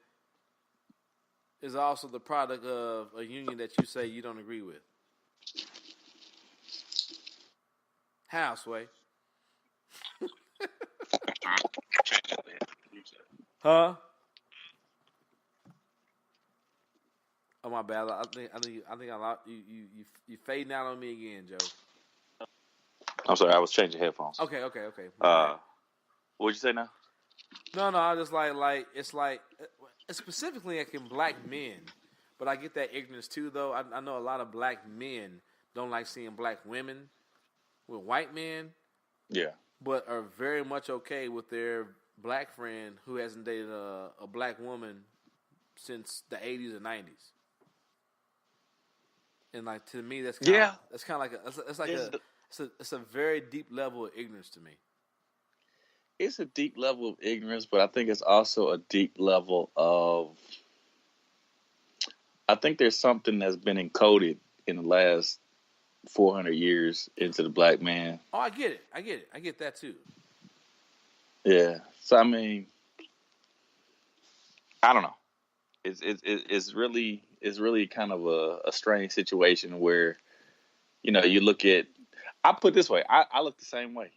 is also the product of a union that you say you don't agree with. How, Sway? Huh? Oh, my bad. I think I lost you fading out on me again, Joe. I'm sorry, I was changing headphones. Okay. What'd you say now? No, I just like it's specifically like in black men, but I get that ignorance too. Though I know a lot of black men don't like seeing black women with white men. Yeah. But are very much okay with their black friend who hasn't dated a black woman since the 80s or 90s. And like, to me, that's kind of like it's a very deep level of ignorance to me. It's a deep level of ignorance, but I think it's also a deep level of, I think there's something that's been encoded in the last 400 years into the black man. Oh, I get it. I get that too. Yeah. So I mean, I don't know. It's really kind of a strange situation where, you know, you look at. I put it this way. I look the same way.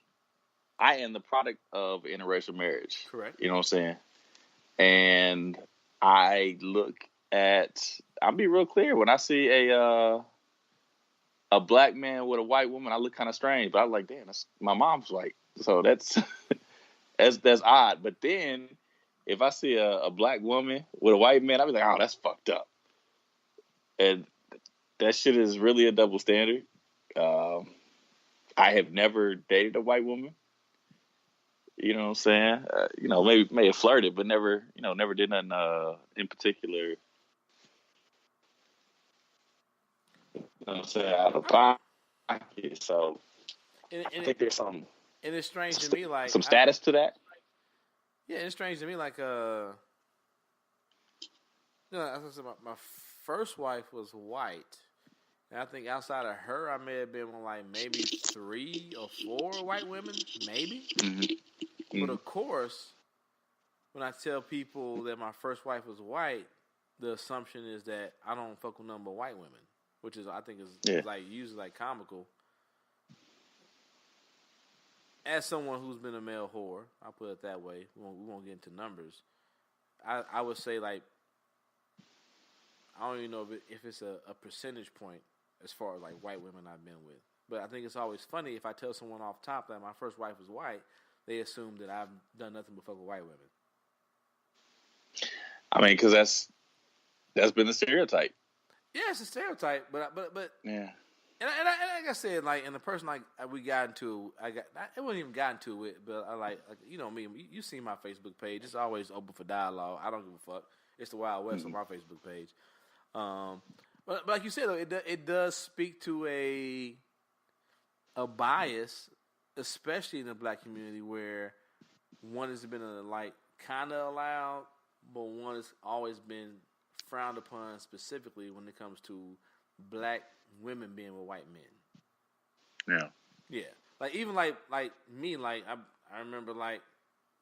I am the product of interracial marriage. Correct. You know what I'm saying? And I look at. I'll be real clear when I see a black man with a white woman, I look kind of strange, but I'm like, damn, that's my mom's white. So that's that's odd. But then if I see a black woman with a white man, I'll be like, oh, that's fucked up. And that shit is really a double standard. I have never dated a white woman. You know what I'm saying? You know, may have flirted, but never did nothing in particular. You know what I'm saying? Out of pocket. So I think there's some. And it's strange to me, like some status to that. Yeah, it's strange to me. Like, as I said, my first wife was white, and I think outside of her, I may have been with like maybe 3 or 4 white women, maybe. Mm-hmm. But of course, when I tell people that my first wife was white, the assumption is that I don't fuck with none but white women, which is I think is like usually like comical. As someone who's been a male whore, I'll put it that way. We won't get into numbers. I would say like I don't even know if it's a percentage point as far as like white women I've been with. But I think it's always funny if I tell someone off top that my first wife was white, they assume that I've done nothing but fuck with white women. I mean, because that's been the stereotype. Yeah, it's a stereotype, but yeah. And like I said, like, and the person like we got into, it wasn't even got into it, but I like you know me, you see my Facebook page. It's always open for dialogue. I don't give a fuck. It's the Wild West on my Facebook page. But like you said, though, it does speak to a bias, especially in the black community, where one has been like kind of allowed, but one has always been frowned upon, specifically when it comes to black women being with white men. Yeah. Like even like me, like I remember like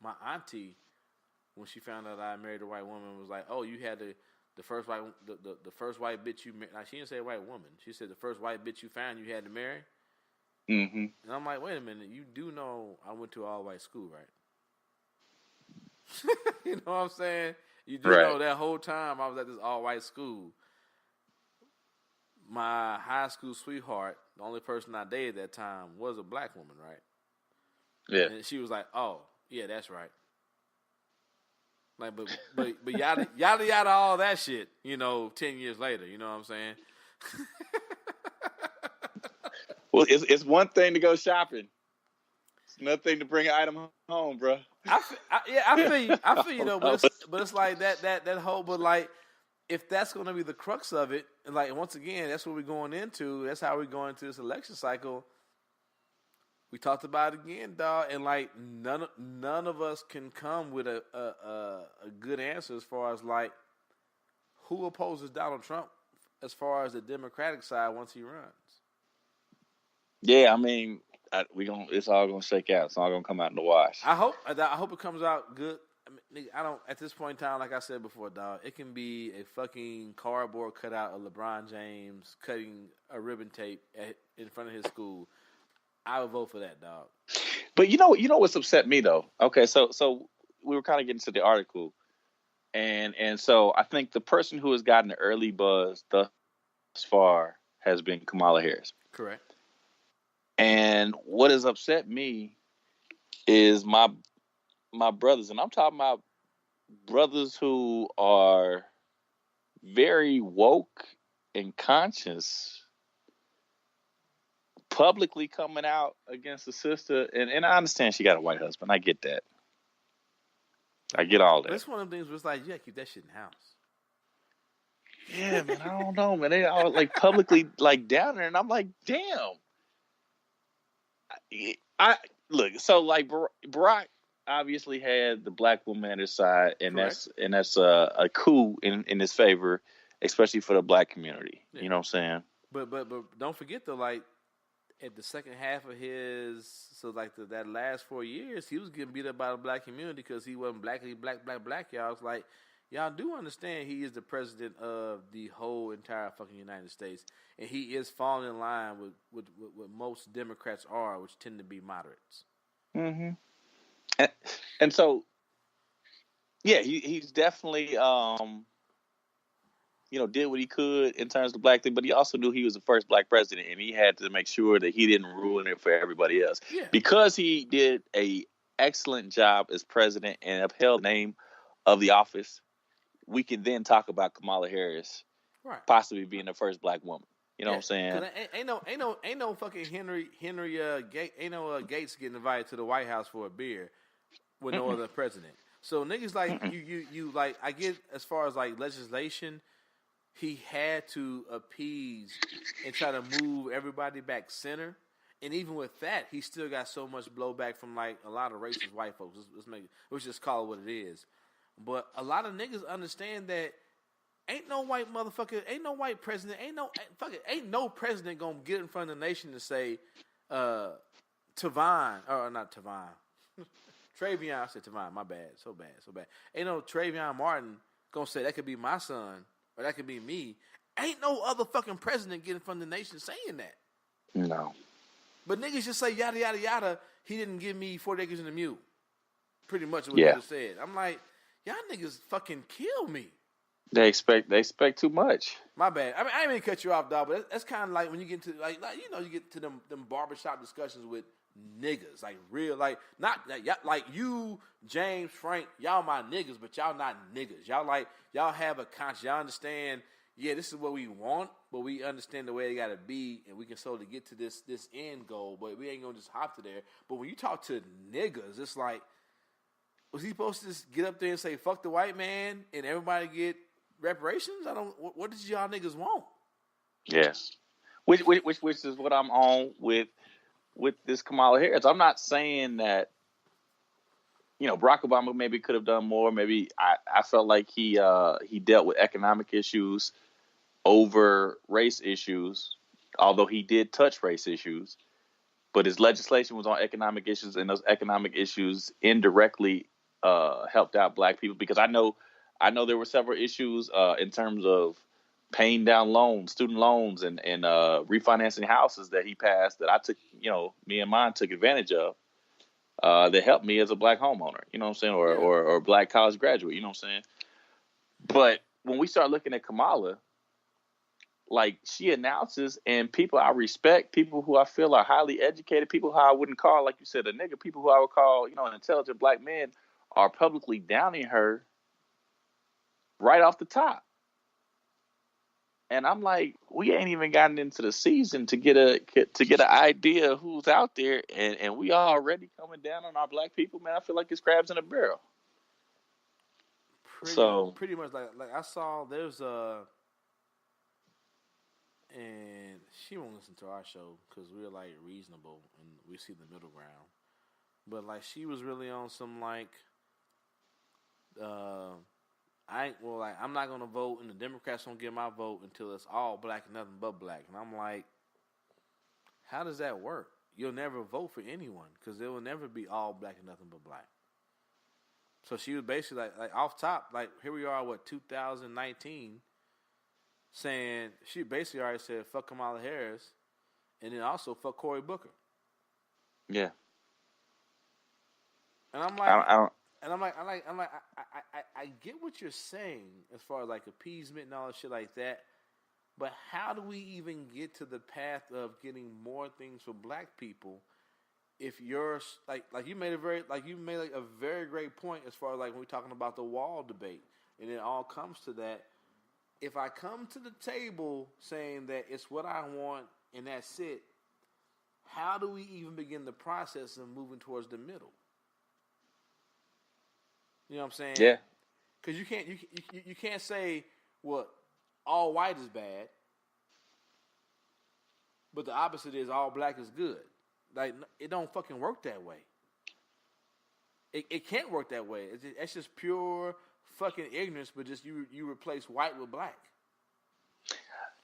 my auntie when she found out I married a white woman was like, oh, you had the first white the first white bitch you married. Now she didn't say white woman. She said the first white bitch you found you had to marry. Mm-hmm. And I'm like, wait a minute, you do know I went to an all white school, right? You know what I'm saying? You do know that whole time I was at this all white school. My high school sweetheart, the only person I dated at that time, was a black woman, right? Yeah. And she was like, "Oh, yeah, that's right." Like, but yada yada all that shit, 10 years later, you know what I'm saying? Well, it's one thing to go shopping. It's another thing to bring an item home, bro. I feel you though, but it's like that whole, but like, if that's going to be the crux of it, and like once again, that's what we're going into. That's how we're going into this election cycle. We talked about it again, dog, and like none of us can come with a good answer as far as like who opposes Donald Trump as far as the Democratic side once he runs. Yeah, I mean, it's all gonna shake out. It's all gonna come out in the wash. I hope it comes out good. I mean, I don't. At this point in time, like I said before, dog, it can be a fucking cardboard cutout of LeBron James cutting a ribbon tape in front of his school. I would vote for that, dog. But you know what's upset me though? Okay, so we were kind of getting to the article, and so I think the person who has gotten the early buzz thus far has been Kamala Harris. Correct. And what has upset me is my brothers, and I'm talking about brothers who are very woke and conscious, publicly coming out against the sister. And I understand she got a white husband. I get that. I get all that. It's one of the things where it's like, you gotta keep that shit in the house. Yeah, man, I don't know, man. They all like publicly like down there, and I'm like, damn. I look, so like Barack obviously had the black woman at his side, and Correct. that's a coup in his favor, especially for the black community. Yeah. You know what I'm saying? But don't forget though, like at the second half of that last 4 years, he was getting beat up by the black community because he wasn't black. He black. Y'all was like, y'all do understand he is the president of the whole entire fucking United States, and he is falling in line with what most Democrats are, which tend to be moderates. Mm-hmm. And so, yeah, he's definitely did what he could in terms of the black thing, but he also knew he was the first black president, and he had to make sure that he didn't ruin it for everybody else. Yeah. Because he did a excellent job as president and upheld the name of the office, we can then talk about Kamala Harris possibly being the first black woman. You know what I'm saying? Ain't no fucking Henry Gates getting invited to the White House for a beer with no other president. So niggas like you like, I get as far as like legislation, he had to appease and try to move everybody back center. And even with that, he still got so much blowback from like a lot of racist white folks. Let's just call it what it is. But a lot of niggas understand that ain't no white motherfucker, ain't no white president, ain't no president gonna get in front of the nation to say, Trayvon. I said Trayvon, my bad, so bad. Ain't no Trayvon Martin gonna say that could be my son or that could be me. Ain't no other fucking president get in front of the nation saying that. No. But niggas just say yada yada yada. He didn't give me 40 acres and a mule. Pretty much what niggas said. I'm like, y'all niggas fucking kill me. They expect too much. My bad. I mean, I didn't mean to cut you off, dog, but that's kind of like when you get to like you get to them barbershop discussions with niggas, like real, like not like you, James, Frank, y'all my niggas, but y'all not niggas. Y'all have a conscience. Y'all understand. Yeah, this is what we want, but we understand the way it gotta be, and we can slowly get to this end goal. But we ain't gonna just hop to there. But when you talk to niggas, it's like, was he supposed to just get up there and say fuck the white man and everybody get reparations? What did y'all niggas want? Yes, which is what I'm on with this Kamala Harris. I'm not saying that, Barack Obama maybe could have done more. Maybe I felt like he dealt with economic issues over race issues, although he did touch race issues. But his legislation was on economic issues, and those economic issues indirectly helped out black people, because I know there were several issues in terms of paying down loans, student loans, and refinancing houses that he passed that I took, me and mine took advantage of, that helped me as a black homeowner, you know what I'm saying, or black college graduate, you know what I'm saying. But when we start looking at Kamala, like, she announces, and people I respect, people who I feel are highly educated, people who I wouldn't call, like you said, a nigga, people who I would call, an intelligent black man, are publicly downing her right off the top. And I'm like, we ain't even gotten into the season to get an idea of who's out there, and we already coming down on our black people, man. I feel like it's crabs in a barrel. Pretty much like I saw there's and she won't listen to our show because we're like reasonable and we see the middle ground. But like, she was really on some like, I'm not gonna vote, and the Democrats don't get my vote until it's all black and nothing but black. And I'm like, how does that work? You'll never vote for anyone because there will never be all black and nothing but black. So she was basically like off top, like, here we are, 2019, saying, she basically already said fuck Kamala Harris, and then also fuck Cory Booker. Yeah. And I'm like, I get what you're saying as far as like appeasement and all that shit like that, but how do we even get to the path of getting more things for black people if you're like you made a very great point as far as like when we're talking about the wall debate, and it all comes to that. If I come to the table saying that it's what I want and that's it, how do we even begin the process of moving towards the middle? You know what I'm saying? Yeah. Because you can't say, well, all white is bad, but the opposite is all black is good. Like, it don't fucking work that way. It can't work that way. It's just pure fucking ignorance, but just you replace white with black.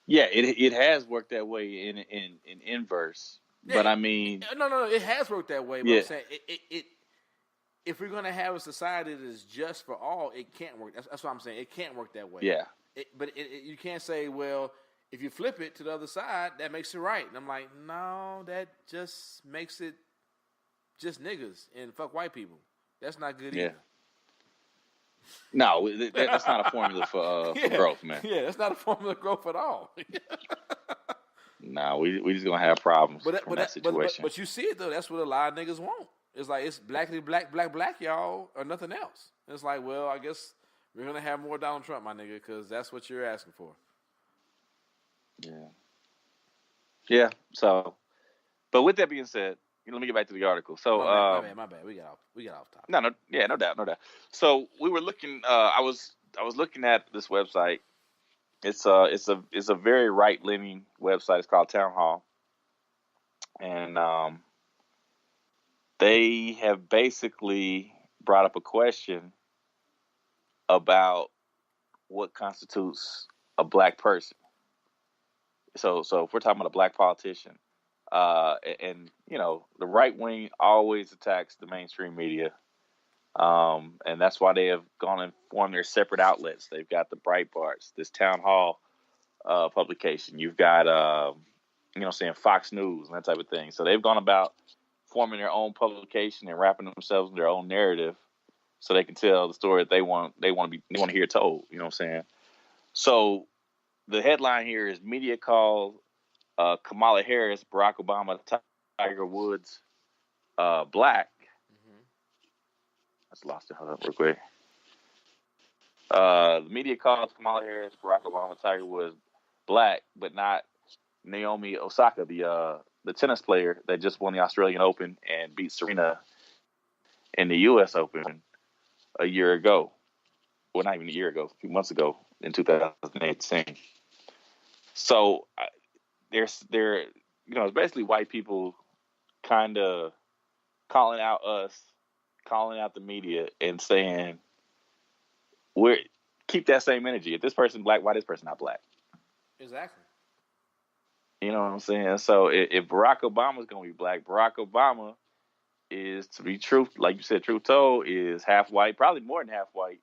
Yeah, it has worked that way in inverse. Yeah, but I mean, no, it has worked that way. But yeah. I'm saying it if we're gonna have a society that is just for all, it can't work. That's what I'm saying. It can't work that way. Yeah. But you can't say, well, if you flip it to the other side, that makes it right. And I'm like, no, that just makes it just niggas and fuck white people. That's not good either. No, that's not a formula for growth, man. Yeah, that's not a formula for growth at all. No, we just gonna have problems from that situation. But you see it though. That's what a lot of niggas want. It's like it's black, y'all, or nothing else. It's like, well, I guess we're gonna have more Donald Trump, my nigga, because that's what you're asking for. Yeah. So, but with that being said, let me get back to the article. So, my bad. We got off topic. No doubt. So we were looking. I was looking at this website. It's a very right leaning website. It's called Town Hall, and they have basically brought up a question about what constitutes a black person. So if we're talking about a black politician, and the right wing always attacks the mainstream media, and that's why they have gone and formed their separate outlets. They've got the Breitbarts, this town hall publication. You've got Fox News and that type of thing. So they've gone about forming their own publication and wrapping themselves in their own narrative, so they can tell the story that they want to hear told. You know what I'm saying? So the headline here is media calls Kamala Harris, Barack Obama, Tiger Woods, black. I just lost it. Hold up real quick. The media calls Kamala Harris, Barack Obama, Tiger Woods black, but not Naomi Osaka, the tennis player that just won the Australian Open and beat Serena in the U.S. Open a year ago. Well, not even a year ago, a few months ago in 2018. So it's basically white people kind of calling out us, calling out the media, and saying, keep that same energy. If this person black, why this person not black? Exactly. You know what I'm saying? So if Barack Obama's going to be black, Barack Obama is, to be truth, like you said, truth told, is half white, probably more than half white.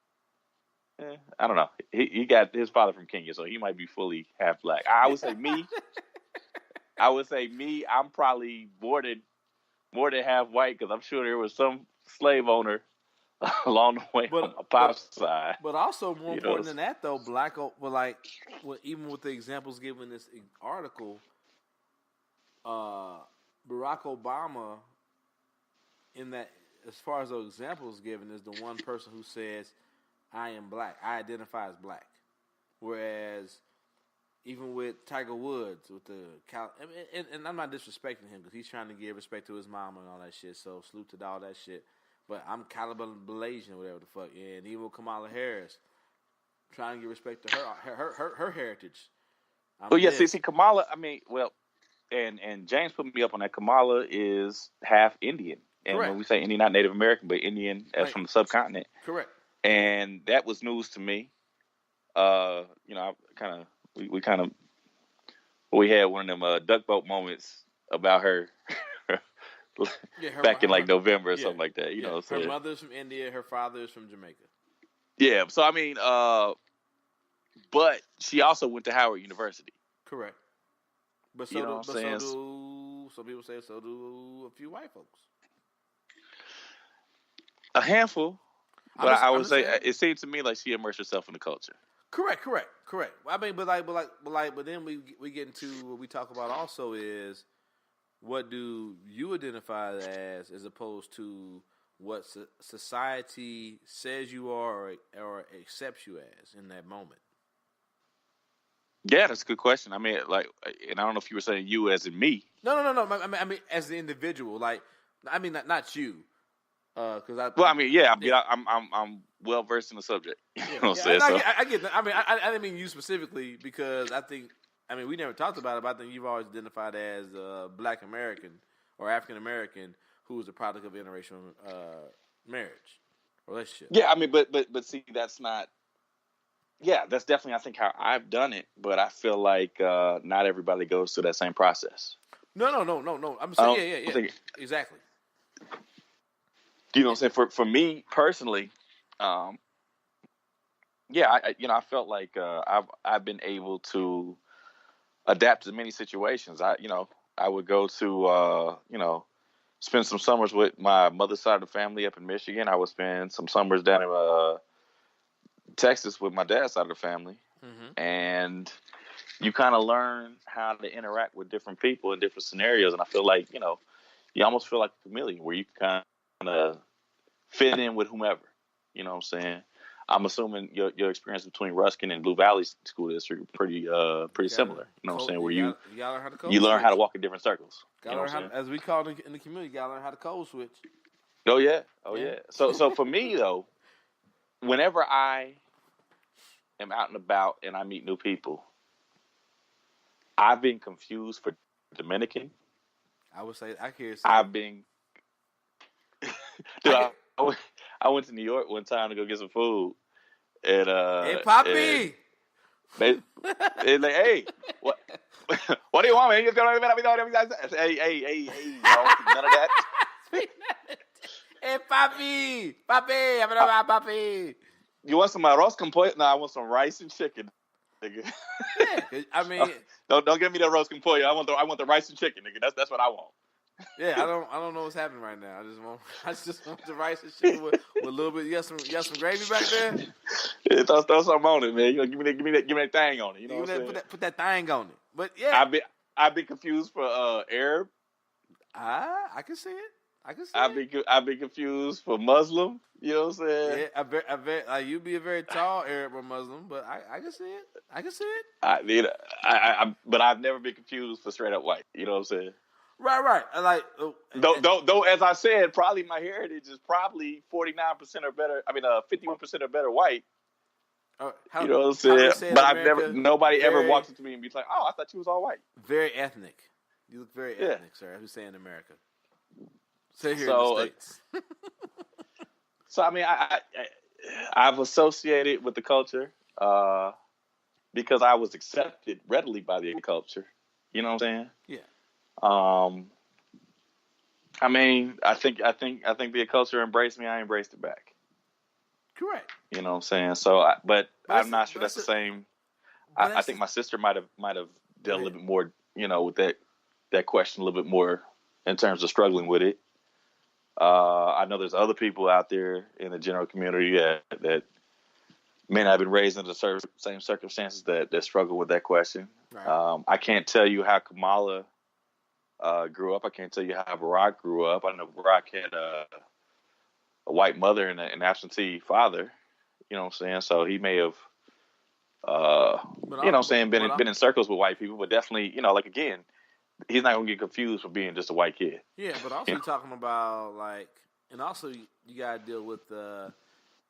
I don't know. He got his father from Kenya, so he might be fully half black. I would say me. I'm probably more than half white, because I'm sure there was some slave owner along the way on my pop's side. But also more important than that, though, even with the examples given in this article, Barack Obama, in that, as far as those examples given, is the one person who says, I am black. I identify as black. Whereas, even with Tiger Woods, with and I'm not disrespecting him, because he's trying to give respect to his mama and all that shit, so salute to all that shit. But I'm Malaysian, whatever the fuck. And even with Kamala Harris, trying to give respect to her heritage. See, Kamala, and James put me up on that. Kamala is half Indian. And Correct. When we say Indian, not Native American, but Indian as from the subcontinent. Correct. And that was news to me. We had one of them duck boat moments about her back in November or something like that. Her mother's from India, her father is from Jamaica. Yeah, so but she also went to Howard University. Correct. But some people say so do a few white folks. A handful. But I would say it seemed to me like she immersed herself in the culture. Correct. I mean, but then we get into what we talk about also is, what do you identify as opposed to what society says you are or accepts you as in that moment? Yeah, that's a good question. I mean, and I don't know if you were saying you as in me. No. I mean, as the individual. Not you. I'm well versed in the subject. You know what I'm saying? So I get that. I mean, I didn't mean you specifically, because we never talked about it, but I think you've always identified as a Black American or African American who is a product of interracial marriage relationship. Yeah, but see, that's not. Yeah, that's definitely, I think, how I've done it, but I feel like not everybody goes through that same process. No. I'm saying, yeah. Exactly. You know what I'm saying? For me personally, I felt like I've been able to adapt to many situations. I would go to spend some summers with my mother's side of the family up in Michigan. I would spend some summers down in Texas with my dad's side of the family, and you kind of learn how to interact with different people in different scenarios. And I feel like you almost feel like a chameleon, where you kind of fit in with whomever. You know what I'm saying? I'm assuming your experience between Ruskin and Blue Valley School District are pretty similar. You know what I'm saying? Where you learn how to walk in different circles. As we call it in the community, you gotta learn how to code switch. Oh yeah. So for me though, whenever I am out and about and I meet new people, I've been confused for Dominican. I would say I can't say. I've been. Dude, I went to New York one time to go get some food, and Hey, Poppy. They like, hey, what? What do you want, man? You just gonna hey, bro, none of that. Hey, Poppy, Poppy. You want some arroz con pollo? No, I want some rice and chicken, nigga. Yeah, I mean, don't give me that arroz con pollo. I want the rice and chicken, nigga. That's what I want. Yeah, I don't know what's happening right now. I just want the rice and chicken with a little bit. You got some gravy back there? Yeah, throw something on it, man. You know, give me that thing on it. You know what I'm saying? Put that thing on it. But yeah, I've been confused for Arab. I can see it. I've been confused for Muslim. You know what I'm saying? Yeah, I bet you be a very tall Arab or Muslim, but I can see it. But I've never been confused for straight up white. You know what I'm saying? Right. I like though, as I said, probably my heritage is probably 49% or better. I mean, 51% or better white. You know what I'm saying? But nobody ever walks up to me and be like, "Oh, I thought you was all white." Very ethnic. You look very ethnic, sir. Who's saying America? Say here in the States. So I mean, I've associated with the culture because I was accepted readily by the culture. You know what I'm saying? Yeah. I mean, I think the culture embraced me. I embraced it back. Correct. You know what I'm saying? So, but I'm not sure that's the same. I think my sister might have dealt a little bit more, you know, with that question a little bit more in terms of struggling with it. I know there's other people out there in the general community that may not have been raised under the same circumstances that struggle with that question. Right. I can't tell you how Kamala grew up. I can't tell you how Barack grew up. I know Barack had a white mother and an absentee father. You know what I'm saying? So he may have, been in circles with white people, but definitely, you know, like again, he's not gonna get confused for being just a white kid. Yeah, but also you're talking about like, and also you gotta deal with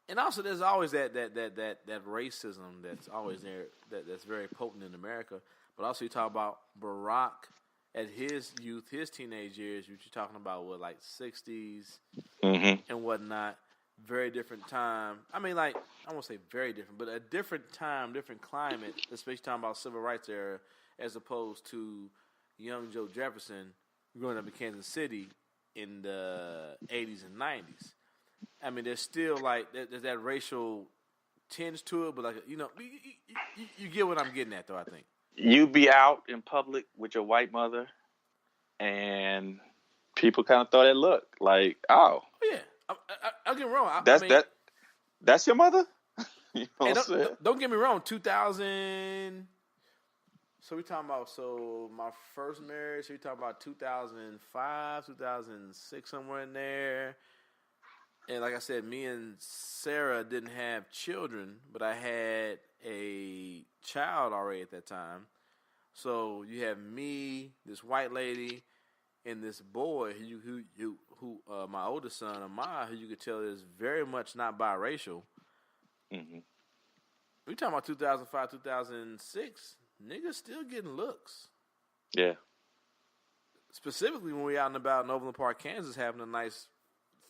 and also there's always that racism that's always there that's very potent in America. But also you talk about Barack at his youth, his teenage years, which you're talking about what, like 60s and whatnot. Very different time. I mean, like, I won't say very different, but a different time, different climate, especially talking about civil rights era, as opposed to young Joe Jefferson growing up in Kansas City in the 80s and 90s. I mean, there's still, like, there's that racial tinge to it, but, like, you know, you get what I'm getting at, though, I think. You be out in public with your white mother, and people kind of throw that look, like, oh. Yeah. I'll get wrong. That's your mother? You know what I'm saying? Don't get me wrong. 2000. So we talking about my first marriage. So we talking about 2005, 2006, somewhere in there. And like I said, me and Sarah didn't have children, but I had a child already at that time. So you have me, this white lady, and this boy who my oldest son, Amar, who you could tell is very much not biracial. Mm-hmm. We talking about 2005, 2006. Niggas still getting looks. Yeah. Specifically when we out and about in Overland Park, Kansas, having a nice,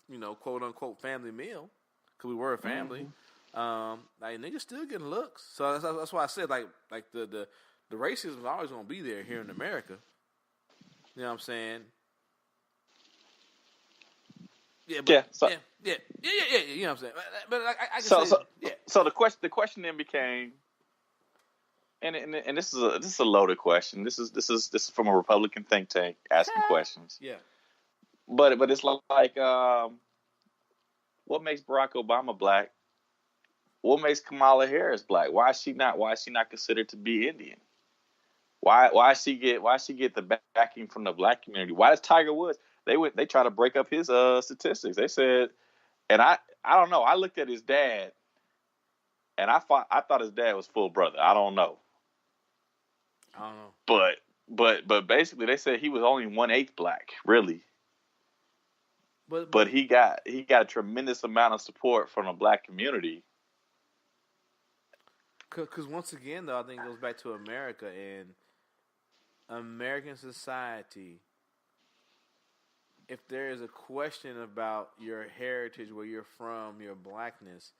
you know, quote unquote family meal, because we were a family. Like niggas still getting looks. So that's why I said like the racism is always gonna be there here in America. You know what I'm saying? Yeah. You know what I'm saying? But I can say, yeah. So the question then became, and this is a loaded question. This is from a Republican think tank asking questions. Yeah. But it's like what makes Barack Obama black? What makes Kamala Harris black? Why is she not considered to be Indian? Why she get the backing from the black community? Why does Tiger Woods? They try to break up his statistics. They said, and I don't know. I looked at his dad, and I thought his dad was full brother. I don't know. But basically they said he was only 1/8 black, really. But he got a tremendous amount of support from the black community. Because once again, though, I think it goes back to America and American society if there is a question about your heritage, where you're from, your blackness,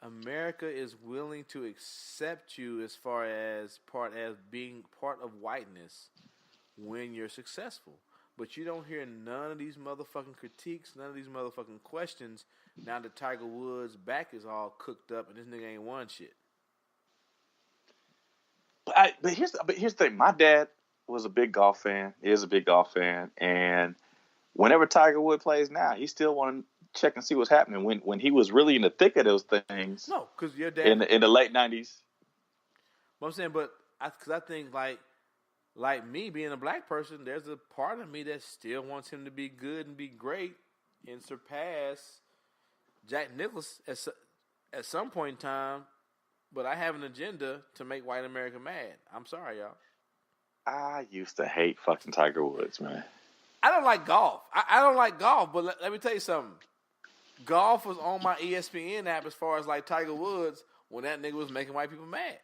America is willing to accept you as far as being part of whiteness when you're successful. But you don't hear none of these motherfucking critiques, none of these motherfucking questions. Now that Tiger Woods' back is all cooked up and this nigga ain't won shit. But here's the thing. My dad was a big golf fan. He is a big golf fan, and whenever Tiger Woods plays now, he still want to check and see what's happening. When he was really in the thick of those things, No, because your dad in the late '90s. But I'm saying, because I think like me being a black person, there's a part of me that still wants him to be good and be great and surpass Jack Nicklaus at some point in time. But I have an agenda to make white America mad. I'm sorry, y'all. I used to hate fucking Tiger Woods, man. I don't like golf. I don't like golf, but let me tell you something. Golf was on my ESPN app as far as like Tiger Woods when that nigga was making white people mad.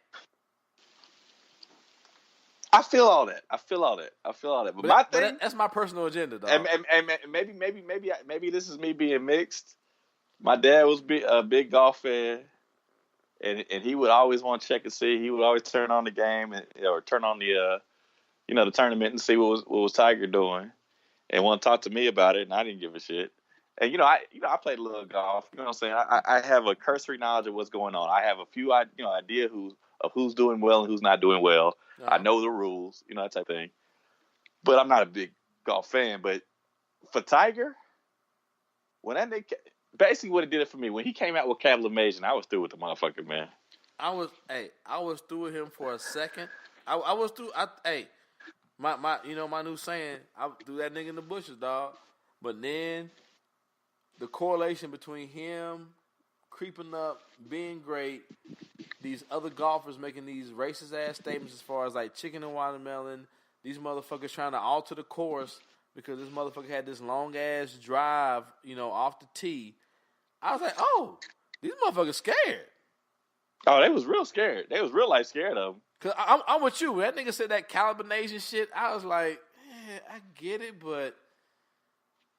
I feel all that. But my thing, that's my personal agenda, dog. and maybe this is me being mixed. My dad was a big golf fan. And he would always want to check and see. He would always turn on the game or turn on the the tournament and see what was Tiger doing, and want to talk to me about it. And I didn't give a shit. And I played a little golf. You know what I'm saying? I have a cursory knowledge of what's going on. I have a few idea who's doing well and who's not doing well. Uh-huh. I know the rules, that type of thing. But I'm not a big golf fan. But for Tiger, when that nigga. Basically, what it did it for me when he came out with Capital Mejia, I was through with the motherfucker, man. I was through with him for a second. I was through. My new saying, I threw that nigga in the bushes, dog. But then the correlation between him creeping up, being great, these other golfers making these racist ass statements as far as like chicken and watermelon, these motherfuckers trying to alter the course because this motherfucker had this long ass drive, off the tee. I was like, oh, these motherfuckers scared. Oh, they was real scared. They was real life scared of him. Cause I'm with you. When that nigga said that calibration shit, I was like, I get it, but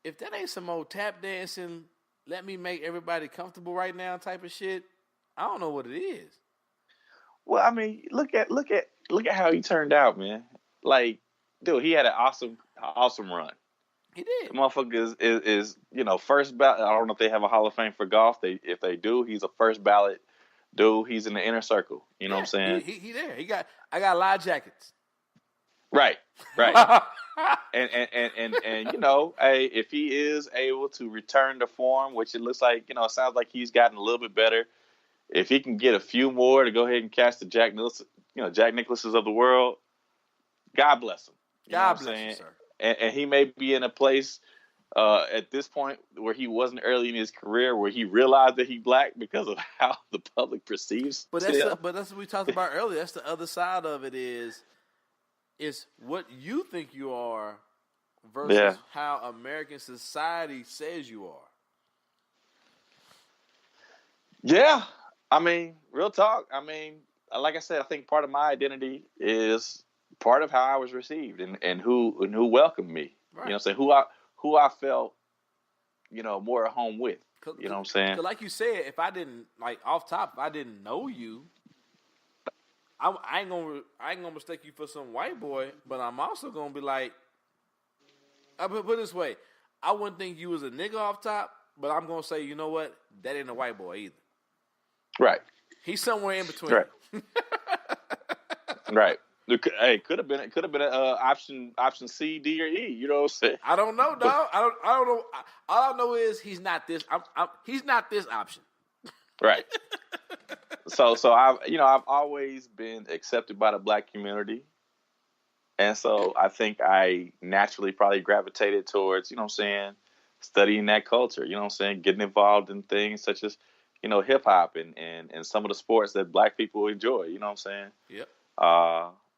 if that ain't some old tap dancing, let me make everybody comfortable right now type of shit, I don't know what it is. Well, I mean, look at how he turned out, man. Like, dude, he had an awesome run. He did. The motherfucker is first ballot. I don't know if they have a Hall of Fame for golf. If they do, he's a first ballot dude. He's in the inner circle. You know what I'm saying? He there. I got a lot of jackets. Right. and hey, if he is able to return to form, which it looks like, it sounds like he's gotten a little bit better. If he can get a few more to go ahead and catch the Jack Nicklaus's of the world, God bless him. God bless you, sir. And he may be in a place at this point where he wasn't early in his career, where he realized that he's black because of how the public perceives him. But that's what we talked about earlier. That's the other side of it is what you think you are versus how American society says you are. Yeah. I mean, real talk. I mean, like I said, I think part of my identity is part of how I was received and who welcomed me. Right. You know what I'm saying? Who I felt, more at home with. You know what I'm saying? Like you said, if I didn't off top, if I didn't know you, I ain't gonna mistake you for some white boy, but I'm also gonna be like, I put it this way, I wouldn't think you was a nigga off top, but I'm gonna say, you know what? That ain't a white boy either. Right. He's somewhere in between. Right. Right. Hey, could have been option C, D, or E. You know what I'm saying? I don't know, dog. I don't know. All I know is he's not this. He's not this option. Right. So I've always been accepted by the black community, and so I think I naturally probably gravitated towards studying that culture. You know what I'm saying? Getting involved in things such as hip hop and some of the sports that black people enjoy. You know what I'm saying? Yep.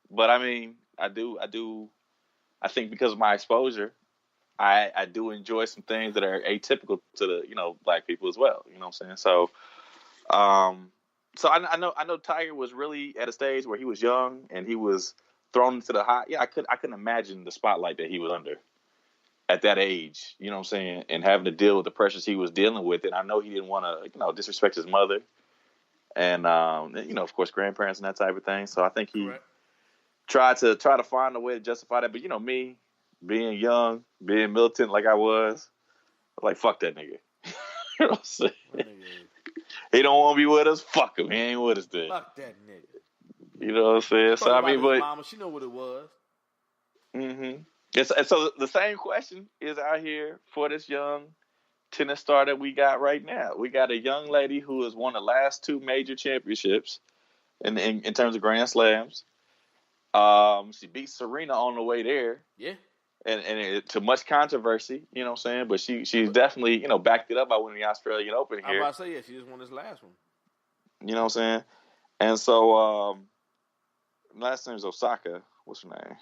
But I mean, I think because of my exposure, I do enjoy some things that are atypical to the, black people as well. You know what I'm saying? So, I know Tiger was really at a stage where he was young and he was thrown into the hot. Yeah, I couldn't imagine the spotlight that he was under. at that age, you know what I'm saying, and having to deal with the pressures he was dealing with. And I know he didn't want to, disrespect his mother and, of course, grandparents and that type of thing. So I think he tried to find a way to justify that. But, me being young, being militant like I was like, fuck that nigga. You know what I'm saying? He don't want to be with us. Fuck him. He ain't with us then. Fuck that nigga. You know what I'm saying? So, I mean, but mama, she know what it was. Mm-hmm. And so the same question is out here for this young tennis star that we got right now. We got a young lady who has won the last 2 major championships in terms of Grand Slams. She beat Serena on the way there. Yeah. And to much controversy, you know what I'm saying? But she's definitely, backed it up by winning the Australian Open here. I'm about to say, yeah, she just won this last one. You know what I'm saying? And so, last name is Osaka. What's her name?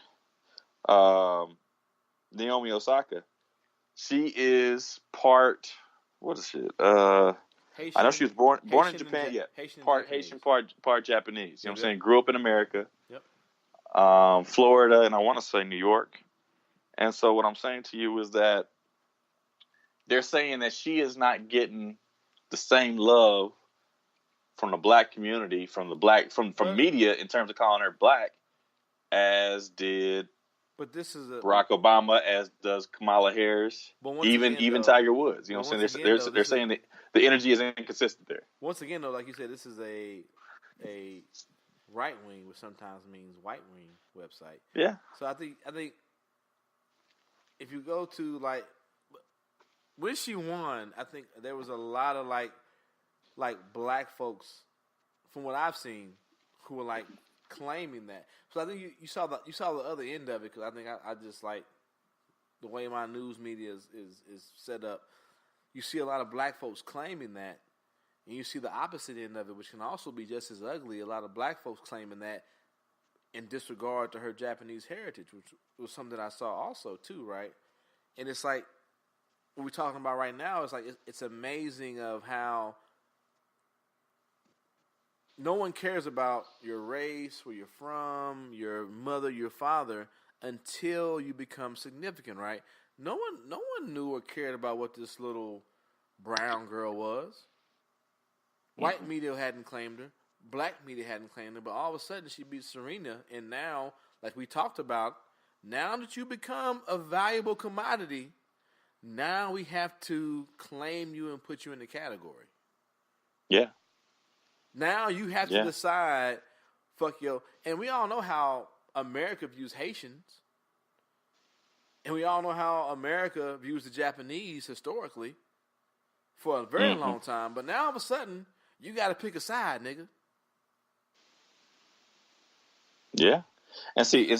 Naomi Osaka. She is part. What is it? Haitian, I know she was born in Haitian Japan. Yeah, Haitian part Japanese. Haitian, part Japanese. You know what I'm Yep. saying? Grew up in America. Yep. Florida, and I want to say New York. And so what I'm saying to you is that they're saying that she is not getting the same love from the black community, from media in terms of calling her black, as did. But this is Barack Obama, as does Kamala Harris, even Tiger Woods. You know what I'm saying? They're saying that the energy is inconsistent there. Once again, though, like you said, this is a right wing, which sometimes means white wing website. Yeah. So I think if you go to when she won, I think there was a lot of like black folks, from what I've seen, who were claiming that. So I think you saw the other end of it, because I think I just like the way my news media is set up. You see a lot of black folks claiming that, and you see the opposite end of it, which can also be just as ugly. A lot of black folks claiming that in disregard to her Japanese heritage, which was something that I saw also too, right? And it's like what we're talking about right now is it's amazing of how no one cares about your race, where you're from, your mother, your father, until you become significant, right? No one knew or cared about what this little brown girl was. White media hadn't claimed her. Black media hadn't claimed her. But all of a sudden, she beat Serena. And now, like we talked about, now that you become a valuable commodity, now we have to claim you and put you in the category. Yeah. Now you have to decide, fuck yo. And we all know how America views Haitians. And we all know how America views the Japanese historically for a very long time. But now all of a sudden, you got to pick a side, nigga. Yeah. And see,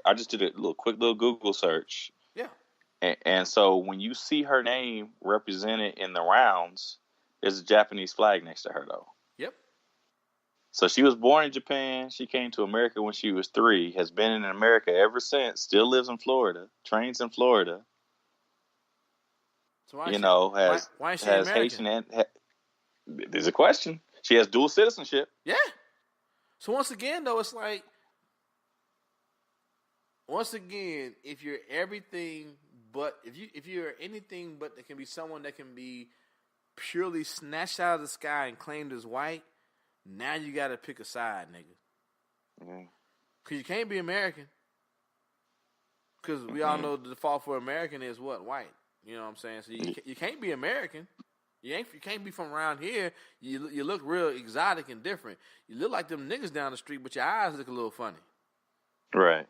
I just did a quick little Google search. Yeah. And so when you see her name represented in the rounds, there's a Japanese flag next to her, though. Yep. So she was born in Japan. She came to America when she was 3, has been in America ever since, still lives in Florida, trains in Florida. So why is she has American? Haitian there's a question. She has dual citizenship. Yeah. So once again, though, it's if you're everything but, if you're anything but, there can be someone that can be purely snatched out of the sky and claimed as white, now you got to pick a side, nigga. Mm. Because you can't be American. Because we all know the default for American is what? White. You know what I'm saying? So you can't be American. You can't be from around here. You look real exotic and different. You look like them niggas down the street, but your eyes look a little funny. Right.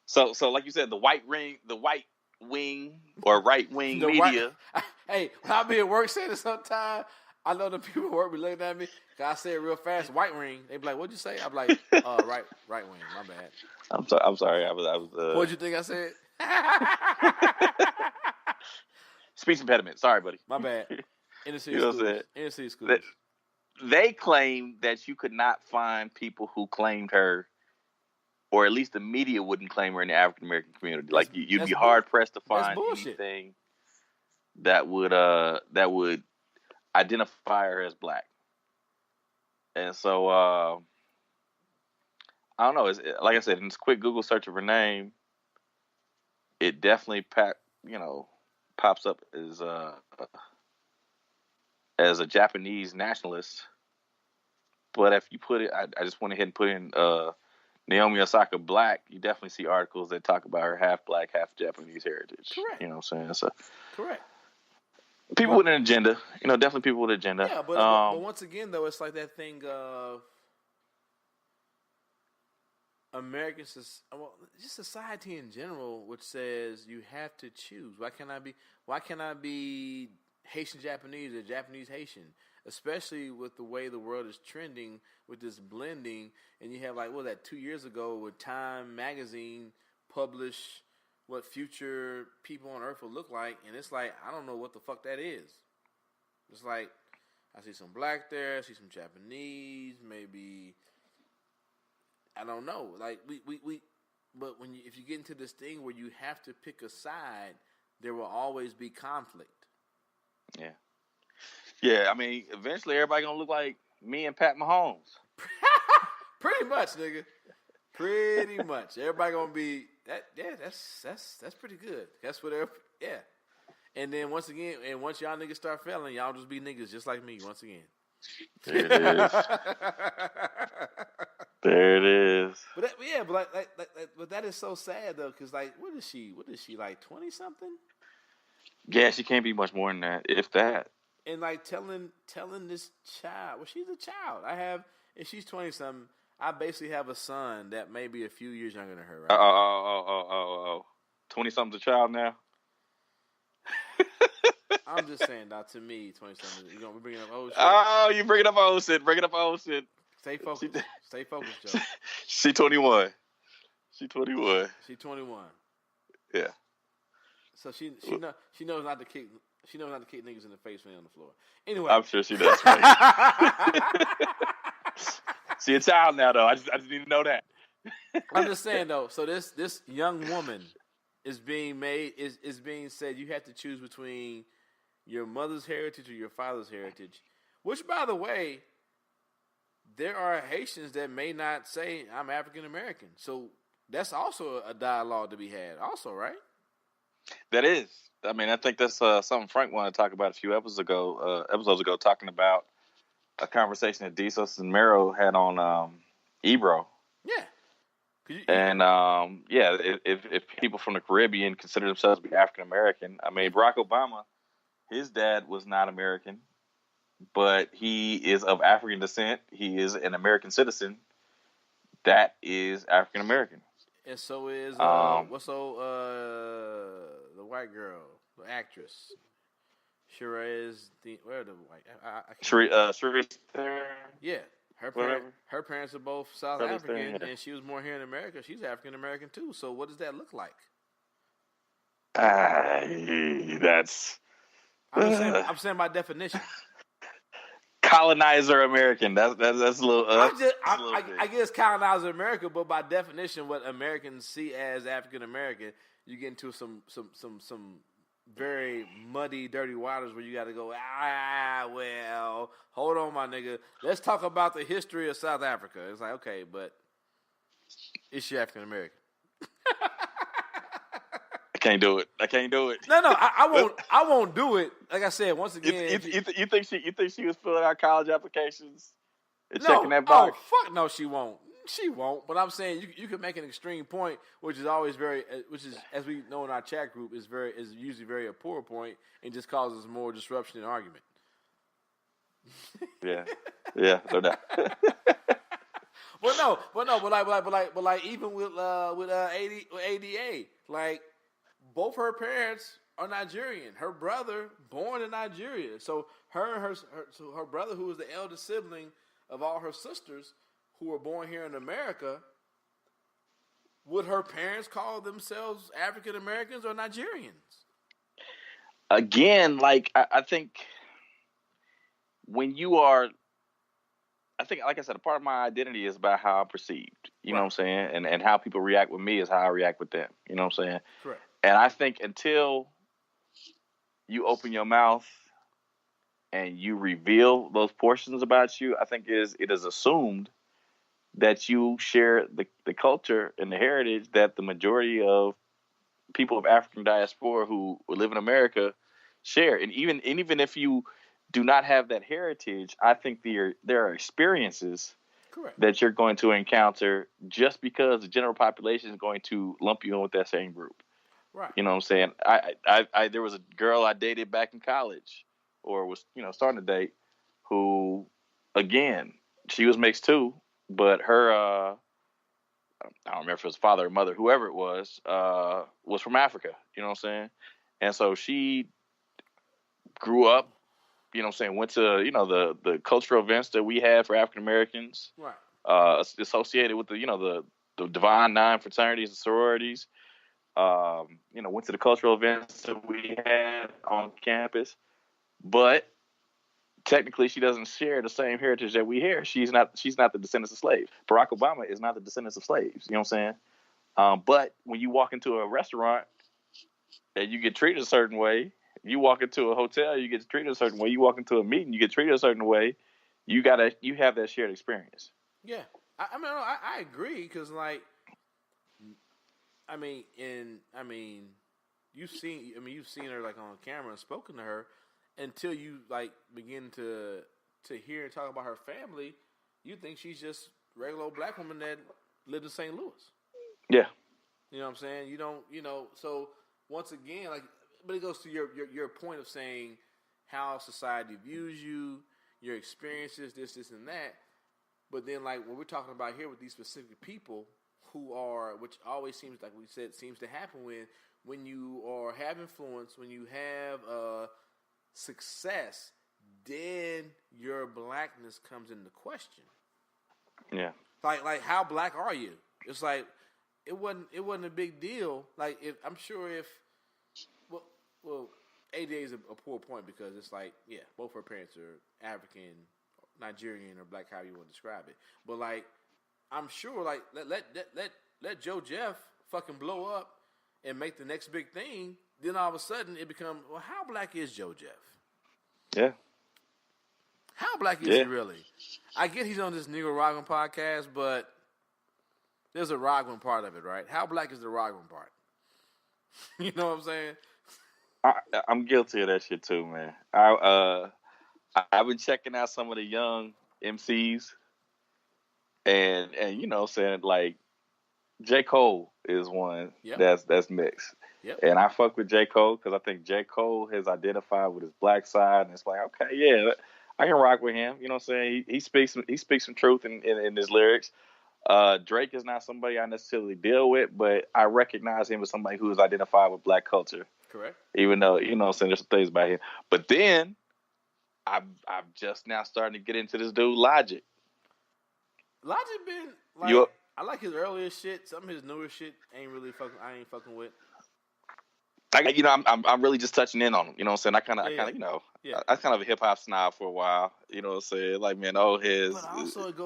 So like you said, the white wing or right wing media. Hey, when I be at work saying it sometimes, I know the people at work be looking at me. Cause I say it real fast, white ring. They be like, "What'd you say?" I'm like, right wing. My bad. I'm sorry. I was. What'd you think I said? Speech impediment. Sorry, buddy. My bad. Inner city You know schools. what I'm saying? Inner city schools. They claim that you could not find people who claimed her, or at least the media wouldn't claim her in the African American community. Like you'd be hard pressed to find anything that would identify her as black. And so I don't know. Like I said, in this quick Google search of her name, it definitely pops up as a Japanese nationalist. But if you put it, I just went ahead and put in Naomi Osaka Black. You definitely see articles that talk about her half Black, half Japanese heritage. Correct. You know what I'm saying? So Correct. people with an agenda. Definitely people with an agenda. Yeah, but once again, though, it's like that thing of just society in general, which says you have to choose. Why can't I be Haitian Japanese or Japanese Haitian? Especially with the way the world is trending with this blending, and you have 2 years ago with Time magazine publish what future people on Earth will look like, and it's like I don't know what the fuck that is. It's like I see some black there, I see some Japanese, maybe. I don't know. But if you get into this thing where you have to pick a side, there will always be conflict. Yeah. Yeah, I mean, eventually everybody gonna look like me and Pat Mahomes. Pretty much, nigga. Pretty much. Everybody gonna be that. Yeah, that's pretty good. That's what. Yeah. And then once y'all niggas start failing, y'all just be niggas just like me once again. There it is. There it is. But that is so sad though, because what is she? 20 something? Yeah, she can't be much more than that, if that. And telling this child, well, she's a child. If she's 20 something, I basically have a son that may be a few years younger than her. Right? 20 something's a child now. I'm just saying, now to me, 20 something. You know, we're bringing up old shit. Oh, you bringing up old shit. Bringing up old shit. Stay focused. Stay focused, Joe. She 21. She 21. Yeah. So she knows not to kick. She knows not to kick niggas in the face when they're on the floor. Anyway, I'm sure she does. She a child now, though. I just need to know that. I'm just saying though. So this young woman is being said you have to choose between your mother's heritage or your father's heritage. Which, by the way, there are Haitians that may not say I'm African American. So that's also a dialogue to be had. Also, right? That is. I mean, I think that's something Frank wanted to talk about a few episodes ago, talking about a conversation that Desos and Mero had on Ebro. Yeah. If people from the Caribbean consider themselves to be African American, I mean, Barack Obama, his dad was not American, but he is of African descent. He is an American citizen. That is African American. And so is the white girl, the actress, Charisse Theron. Yeah, her parents are both South African, and she was born here in America. She's African American too. So what does that look like? I'm saying by definition. Colonizer American. That's a little. I guess colonizer America, but by definition, what Americans see as African American, you get into some very muddy, dirty waters where you got to go. Well, hold on, my nigga. Let's talk about the history of South Africa. It's like, okay, but is she African American? I can't do it. No, I won't do it. Like I said, once again, you think she was filling out college applications and checking that box? Oh, fuck no, she won't. She won't. But I'm saying you can make an extreme point, which is always as we know in our chat group, is usually very a poor point and just causes more disruption in argument. Yeah, no doubt. But even with ADA, like both her parents are Nigerian. Her brother born in Nigeria, so her brother, who was the eldest sibling of all her sisters who were born here in America, would her parents call themselves African Americans or Nigerians? Again, I think when you are, like I said, a part of my identity is about how I'm perceived. You know what I'm saying? And how people react with me is how I react with them. You know what I'm saying? Correct. And I think until you open your mouth and you reveal those portions about you, I think it is assumed that you share the culture and the heritage that the majority of people of African diaspora who live in America share. And even if you do not have that heritage, I think there are experiences Correct. that you're going to encounter just because the general population is going to lump you in with that same group. Right. You know what I'm saying? I there was a girl I dated back in college, or was starting to date, who, again, she was mixed too, but her I don't remember if it was father or mother, whoever it was from Africa. You know what I'm saying? And so she grew up, went to the cultural events that we had for African Americans, right? Associated with the Divine Nine fraternities and sororities. Went to the cultural events that we had on campus, but technically she doesn't share the same heritage that we share. She's not the descendants of slaves. Barack Obama is not the descendants of slaves. You know what I'm saying? But when you walk into a restaurant and you get treated a certain way, you walk into a hotel, you get treated a certain way. You walk into a meeting, you get treated a certain way. You have that shared experience. Yeah, I agree because you've seen her like on camera and spoken to her. Until you begin to hear and talk about her family, you think she's just a regular old black woman that lived in St. Louis. Yeah. You know what I'm saying? You don't, so once again, but it goes to your point of saying how society views you, your experiences, this and that. But then what we're talking about here with these specific people who are, which always seems like we said, seems to happen when you have influence, when you have success, then your blackness comes into question. Yeah. Like how black are you? It's like it wasn't a big deal. Well, ADA is a poor point because it's both her parents are African, Nigerian, or black, however you want to describe it. But I'm sure let Joe Jeff fucking blow up and make the next big thing. Then all of a sudden it becomes, well, how black is Joe Jeff? Yeah. How black is he really? I get he's on this Negro Rogan podcast, but there's a Rogan part of it, right? How black is the Rogan part? You know what I'm saying? I'm guilty of that shit too, man. I've been checking out some of the young MCs, and saying J. Cole is one that's mixed. Yep. And I fuck with J. Cole because I think J. Cole has identified with his black side, and it's okay, yeah, I can rock with him. You know what I'm saying? He speaks some truth in his lyrics. Drake is not somebody I necessarily deal with, but I recognize him as somebody who is identified with black culture. Correct. Even though, what I'm saying, there's some things about him. But then I'm just now starting to get into this dude Logic. Logic been I like his earlier shit. Some of his newer shit I ain't fucking with. I'm really just touching in on him. You know what I'm saying? I kind of I kind of a hip hop snob for a while. You know what I'm saying? His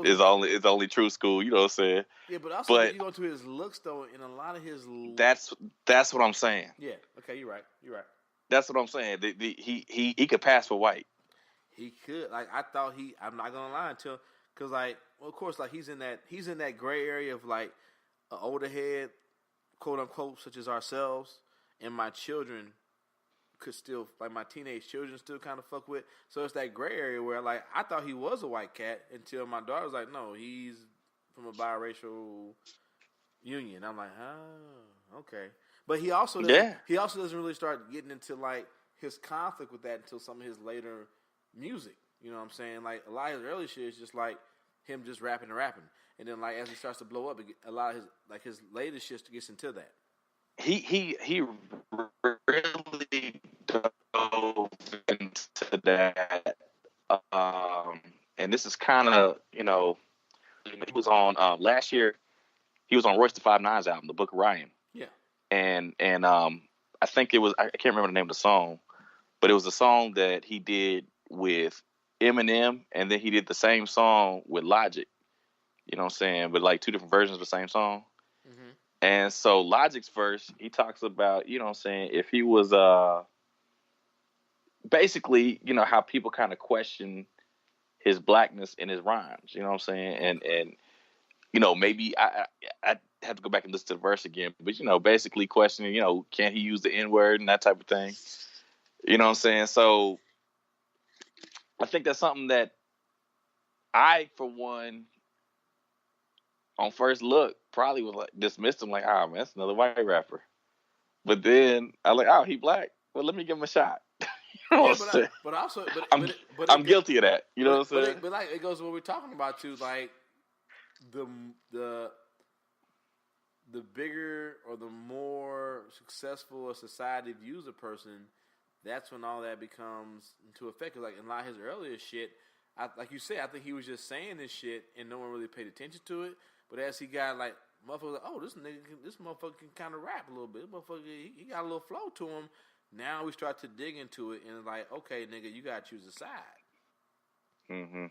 is only true school. You know what I'm saying? Yeah, but also you go to his looks though, and a lot of his. That's what I'm saying. Yeah. Okay, you're right. That's what I'm saying. He could pass for white. He could. I thought I'm not gonna lie because of course he's in that gray area of an older head, quote unquote, such as ourselves. And my children could still, my teenage children still kind of fuck with. So it's that gray area where, I thought he was a white cat until my daughter was like, no, he's from a biracial union. I'm like, oh, okay. But he also doesn't really start getting into, his conflict with that until some of his later music. You know what I'm saying? A lot of his early shit is just, him just rapping. And then, as he starts to blow up, a lot of his latest shit gets into that. He really dove into that, and this is kind of he was on last year. He was on Royce the 5'9's album, The Book of Ryan. Yeah, and I think it was, I can't remember the name of the song, but it was a song that he did with Eminem, and then he did the same song with Logic. You know what I'm saying? But two different versions of the same song. Mm-hmm. And so Logic's verse, he talks about, you know what I'm saying, if he was basically, how people kind of question his blackness in his rhymes, you know what I'm saying? And maybe I have to go back and listen to the verse again. But basically questioning, can he use the N-word and that type of thing. You know what I'm saying? So I think that's something that I, for one, on first look, probably would like dismissed him like, man, that's another white rapper. But then I like, he black. Well, let me give him a shot. I'm guilty of that. You know what I'm saying? But like it goes to what we're talking about too. Like the bigger or the more successful a society views a person, that's when all that becomes into effect. Like in a lot of his earlier shit, like you said, I think he was just saying this shit and no one really paid attention to it. But as he got like motherfuckers, like, this motherfucker can kind of rap a little bit. This motherfucker, he got a little flow to him. Now we start to dig into it and it's like, okay, nigga, you gotta choose a side. Mm-hmm.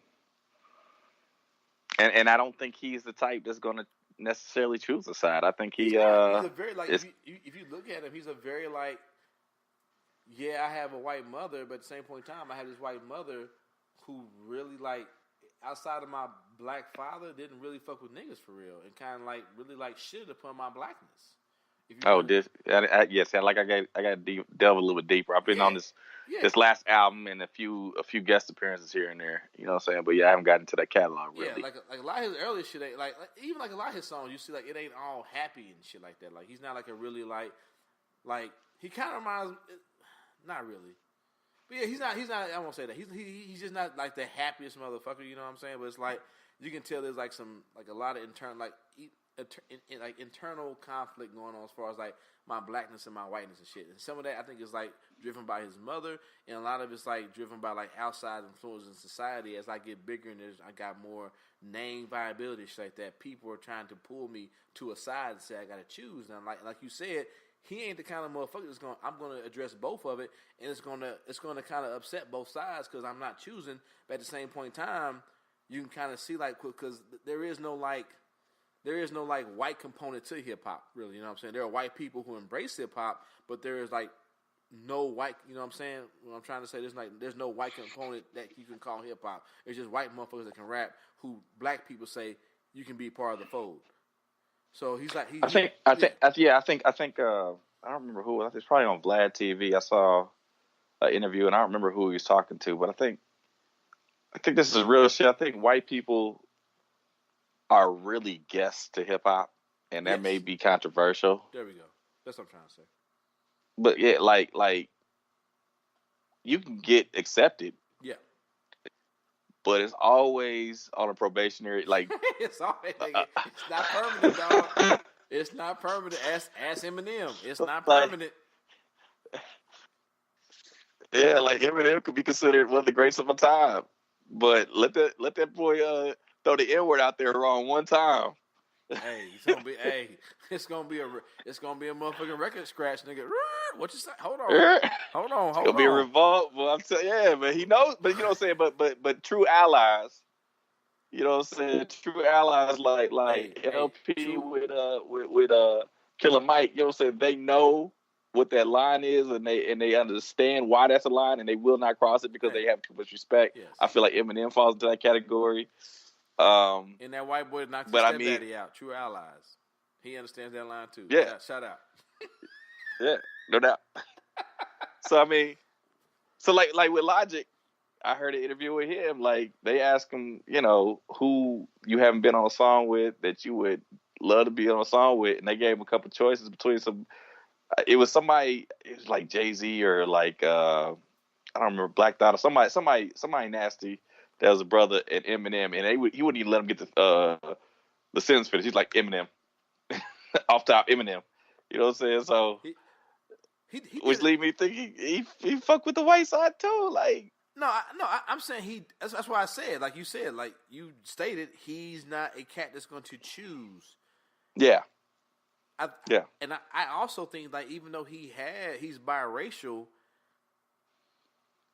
And I don't think he's the type that's gonna necessarily choose a side. I think he's a very like if you look at him, he's a very like, I have a white mother, but at the same point in time, I have this white mother who really like outside of my black father didn't really fuck with niggas for real and kind of like really like shit upon my blackness. Yes, I got to delve a little bit deeper. I've been on this last album and a few guest appearances here and there. You know what I'm saying? But I haven't gotten to that catalog really. Yeah, like a lot of his earlier shit, like even like a lot of his songs, you see like it ain't all happy and shit like that. Like he's not like a really like he kind of reminds, not really. But yeah, he's not. I won't say that. He's just not like the happiest motherfucker. You know what I'm saying? But it's like you can tell there's like some like a lot of internal conflict going on as far as like my blackness and my whiteness and shit. And some of that I think is like driven by his mother, and a lot of it's like driven by like outside influences in society. As I get bigger and I got more name viability, shit like that. People are trying to pull me to a side and say I got to choose. And like you said, he ain't the kind of motherfucker that's I'm gonna address both of it, and it's gonna kind of upset both sides because I'm not choosing. But at the same point in time, you can kind of see like because there is no white component to hip hop, really. You know what I'm saying? There are white people who embrace hip hop, but there is like no white. You know what I'm saying? What I'm trying to say, there's no white component that you can call hip hop. It's just white motherfuckers that can rap. Who black people say you can be part of the fold. So he's like I think I don't remember who. It's probably on Vlad TV. I saw an interview and I don't remember who he was talking to, but I think this is real shit. I think white people are really guests to hip hop, and that may be controversial. There we go. That's what I'm trying to say. But yeah, like you can get accepted. Yeah. But it's always on a probationary, like it's always it's not permanent, dog. It's not permanent. Ask Eminem. It's not permanent. Yeah, like Eminem could be considered one of the greats of all time. But let that boy throw the N-word out there wrong one time. Hey, it's gonna be a motherfucking record scratch, nigga. What you say? Hold on. It's gonna be a revolt. Well, I'm saying, but he knows. But you know what I'm saying. But true allies. You know what I'm saying? True allies like LP with Killer Mike. You know what I'm saying? They know what that line is, and they understand why that's a line, and they will not cross it because they have too much respect. Yes. I feel like Eminem falls into that category. And that white boy knocked his stepdaddy out. True allies. He understands that line too. Yeah. Shout out. Yeah, no doubt. So I mean, like with Logic, I heard an interview with him. Like they asked him, who you haven't been on a song with that you would love to be on a song with, and they gave him a couple choices between some. It was somebody. It was like Jay-Z or like I don't remember, Black Dot or somebody nasty. That was a brother and Eminem, and he wouldn't even let him get the sentence finished. He's like Eminem, off top Eminem. You know what I'm saying? So, which lead me to think he fuck with the white side too. Like, I'm saying that's why I said, like you said, like you stated, he's not a cat that's going to choose. Yeah. And I also think like even though he's biracial.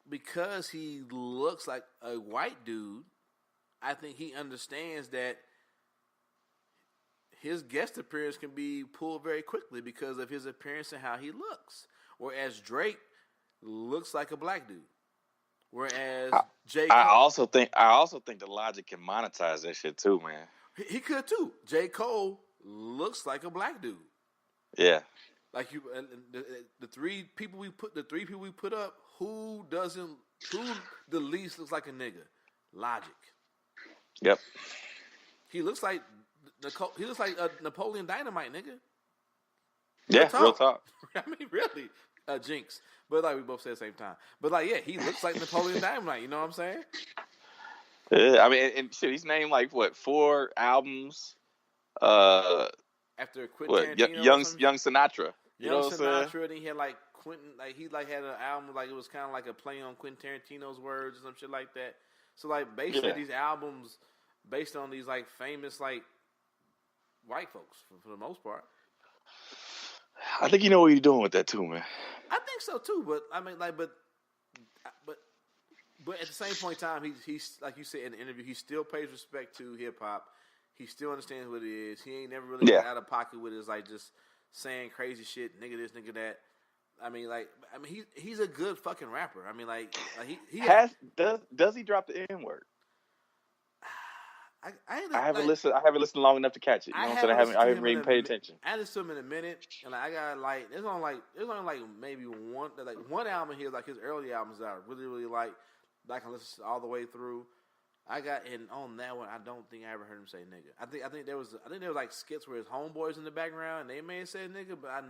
Because he looks like a white dude, I think he understands that his guest appearance can be pulled very quickly because of his appearance and how he looks. Whereas Drake looks like a black dude. Whereas J. Cole, I also think the Logic can monetize that shit too, man. He could too. J. Cole looks like a black dude. Yeah. Like you, the three people we put up, who the least looks like a nigga? Logic. Yep. He looks like Napoleon Dynamite, nigga. Yeah, real talk. I mean, really, Jinx. But like we both said at the same time. But like, yeah, he looks like Napoleon Dynamite. You know what I'm saying? Yeah, I mean, and shit, he's named like what 4 albums. After Quentin Tarantino, Young Sinatra. You know Young what I'm Sinatra, and he had like Quentin, like he like had an album like it was kind of like a play on Quentin Tarantino's words or some shit like that. So like basically these albums based on these like famous like white folks for the most part. I think you know what you're doing with that too, man. I think so too, but I mean like but at the same point in time, he's like you said in the interview, he still pays respect to hip hop. He still understands what it is. He ain't never really got out of pocket with his like just saying crazy shit, nigga this, nigga that. I mean, he's a good fucking rapper. I mean, like does he drop the N word? I haven't listened long enough to catch it. You know what I'm saying? I haven't really paid attention. I listened to him in a minute, and I got like there's only maybe one album here, like his early albums that I really really like. That I can listen all the way through. I got and on that one, I don't think I ever heard him say nigga. I think there was like skits where his homeboys in the background and they may have said nigga, but I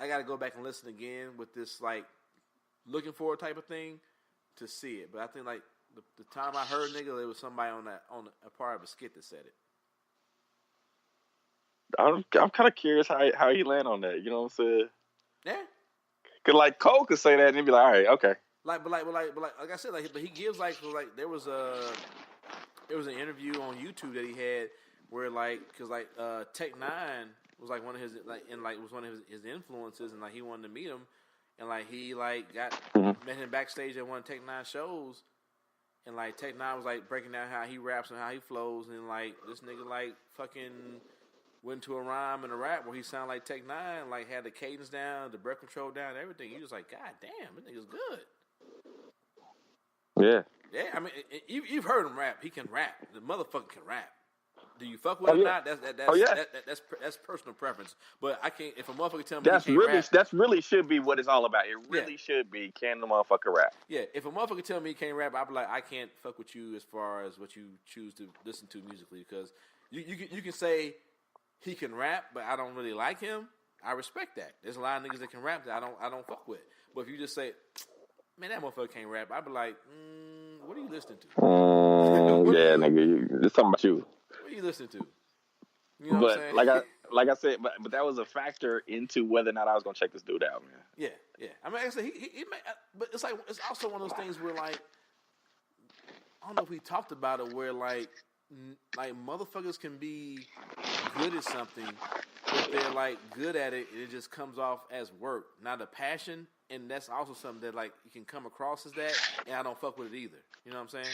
got to go back and listen again with this like looking for type of thing to see it. But I think like the time I heard nigga, there was somebody on a part of a skit that said it. I'm kind of curious how he land on that. You know what I'm saying? Yeah. Cause like Cole could say that and he'd be like, all right, okay. Like I said, but he gives like there was an interview on YouTube that he had where because Tech Nine was like one of his was one of his influences and like he wanted to meet him and like he like met him backstage at one of Tech Nine shows and like Tech Nine was like breaking down how he raps and how he flows and like this nigga like fucking went to a rhyme and a rap where he sounded like Tech Nine, like had the cadence down, the breath control down, and everything. He was like, God damn, this nigga's good. Yeah. Yeah, I mean, you've heard him rap. He can rap. The motherfucker can rap. Do you fuck with him or not? That's personal preference. But I can't. If a motherfucker tell me that's really should be what it's all about. It really should be. Can the motherfucker rap? Yeah. If a motherfucker tell me he can't rap, I'll be like, I can't fuck with you as far as what you choose to listen to musically because you can say he can rap, but I don't really like him. I respect that. There's a lot of niggas that can rap that I don't fuck with. But if you just say, man, that motherfucker can't rap, I'd be like, what are you listening to? Nigga, it's talking about you. What are you listening to? You know what I'm saying? like I said, but that was a factor into whether or not I was gonna check this dude out, man. Yeah. I mean, like I said, he may, but it's like it's also one of those things where like I don't know if we talked about it, where like motherfuckers can be good at something, but they're like good at it, and it just comes off as work, not a passion. And that's also something that like you can come across as that, and I don't fuck with it either. You know what I'm saying?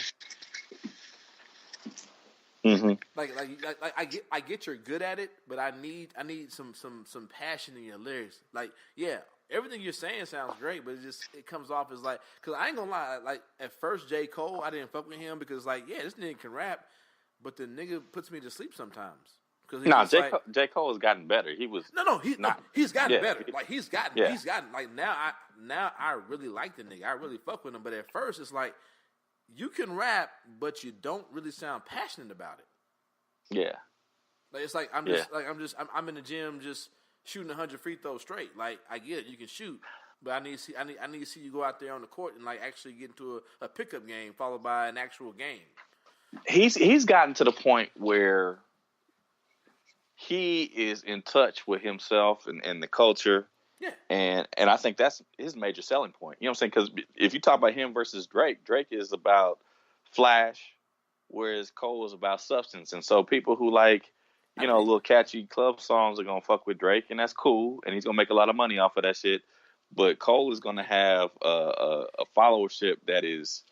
Mm-hmm. Like I get you're good at it, but I need some passion in your lyrics. Like everything you're saying sounds great, but it comes off as like, cause I ain't gonna lie, like at first J. Cole I didn't fuck with him because like this nigga can rap, but the nigga puts me to sleep sometimes. J. Cole has gotten better. He was he's gotten better. Like he's gotten like now I really like the nigga. I really fuck with him. But at first it's like you can rap, but you don't really sound passionate about it. Yeah. Like it's like I'm in the gym just shooting 100 free throws straight. Like I get it, you can shoot, but I need to see you go out there on the court and like actually get into a pickup game followed by an actual game. He's gotten to the point where he is in touch with himself and the culture. Yeah. And I think that's his major selling point. You know what I'm saying? Because if you talk about him versus Drake is about flash, whereas Cole is about substance. And so people who like, little catchy club songs are going to fuck with Drake, and that's cool. And he's going to make a lot of money off of that shit. But Cole is going to have a followership that is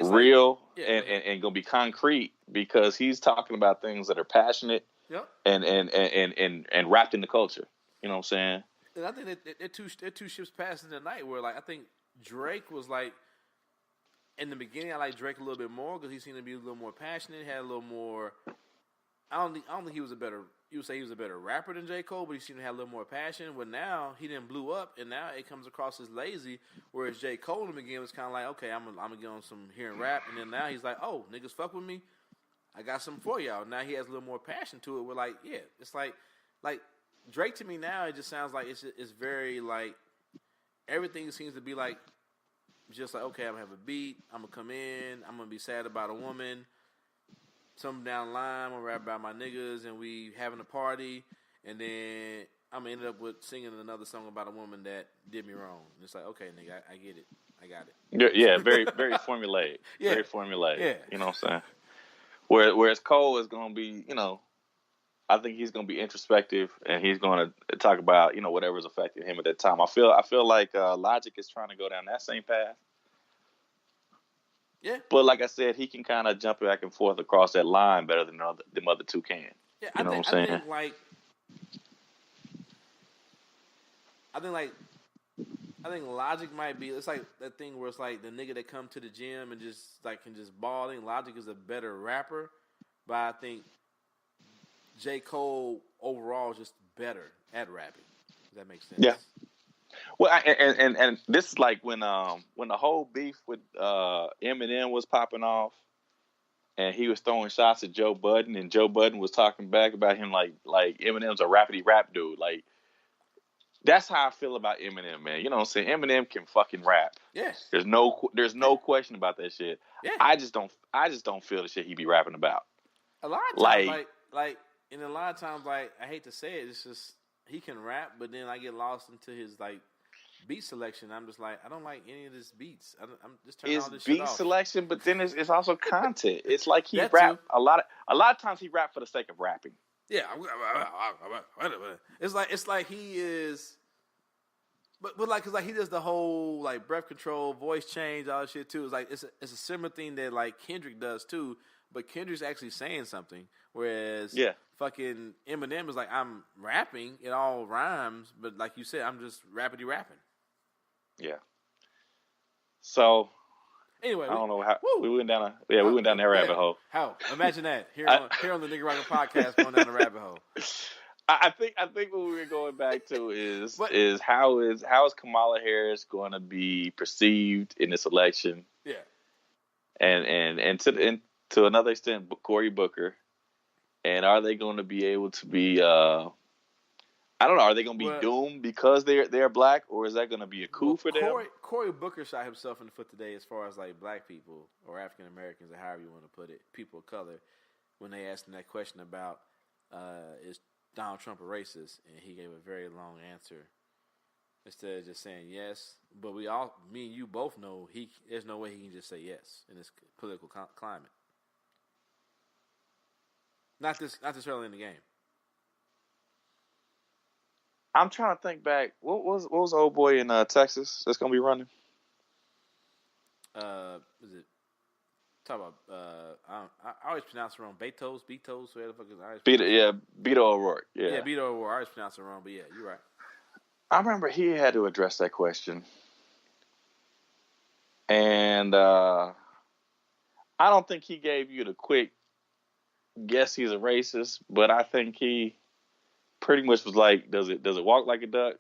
real and going to be concrete because he's talking about things that are passionate. Yep. And wrapped in the culture. You know what I'm saying? And I think they're two ships passing the night where like I think Drake was like in the beginning I like Drake a little bit more because he seemed to be a little more passionate, had a little more. I don't think he was a better you would say he was a better rapper than J. Cole, but he seemed to have a little more passion. But now he didn't blew up, and now it comes across as lazy. Whereas J. Cole in the beginning was kind of like, okay, I'm gonna get on some hearing rap, and then now he's like, oh, niggas fuck with me, I got something for y'all. Now he has a little more passion to it. We're like, yeah, it's like Drake to me now. It just sounds like it's very like everything seems to be like just like, okay, I'm gonna have a beat, I'm gonna come in, I'm gonna be sad about a woman. Something down the line, I'm gonna rap about my niggas, and we having a party, and then I'm gonna end up with singing another song about a woman that did me wrong. And it's like, okay, nigga, I get it, I got it. Yeah, very very formulaic, very formulaic. Yeah. You know what I'm saying? Whereas Cole is gonna be, I think he's gonna be introspective, and he's gonna talk about whatever's affecting him at that time. I feel like Logic is trying to go down that same path. Yeah. But like I said, he can kind of jump back and forth across that line better than the other two can. Yeah, you know what I'm saying? I think Logic might be. It's like that thing where it's like the nigga that come to the gym and just like can just ball. I think Logic is a better rapper, but I think J. Cole overall is just better at rapping. Does that make sense? Yeah. Well, and this is like when the whole beef with Eminem was popping off, and he was throwing shots at Joe Budden, and Joe Budden was talking back about him like Eminem's a rapidy rap dude. Like, that's how I feel about Eminem, man. You know what I'm saying? Eminem can fucking rap. Yeah. There's no question about that shit. Yeah. I just don't feel the shit he be rapping about. A lot of times, a lot of times, I hate to say it, it's just he can rap, but then I get lost into his beat selection. I'm just like, I don't like any of his beats. I'm just turning all this shit off. It's beat selection, but then it's also content. It's like he That rap too. a lot of times he rap for the sake of rapping. Yeah, it's like he is, but cause he does the whole breath control, voice change, all that shit too. It's like it's a similar thing that Kendrick does too, but Kendrick's actually saying something, whereas fucking Eminem is like, I'm rapping, it all rhymes, but like you said, I'm just rapping. Yeah. So anyway, I don't know how we went down that rabbit hole. How? Imagine that here on the Nigga Rockin' Podcast going down the rabbit hole. I think what we were going back to is how is Kamala Harris going to be perceived in this election? Yeah. And to another extent, Cory Booker, and are they going to be able to be? I don't know. Are they going to be doomed because they're black, or is that going to be a coup for them? Cory Booker shot himself in the foot today, as far as black people or African Americans, or however you want to put it, people of color, when they asked him that question about is Donald Trump a racist, and he gave a very long answer instead of just saying yes. But me and you both know there's no way he can just say yes in this political climate. Not this early in the game. I'm trying to think back. What was the old boy in Texas that's gonna be running? Is it talk about? I always pronounce it wrong. Betos, whatever the fuck is it? Beto O'Rourke. Yeah, Beto O'Rourke. I always pronounce it wrong, but yeah, you're right. I remember he had to address that question, and I don't think he gave you the quick guess he's a racist, but I think he pretty much was like, does it walk like a duck?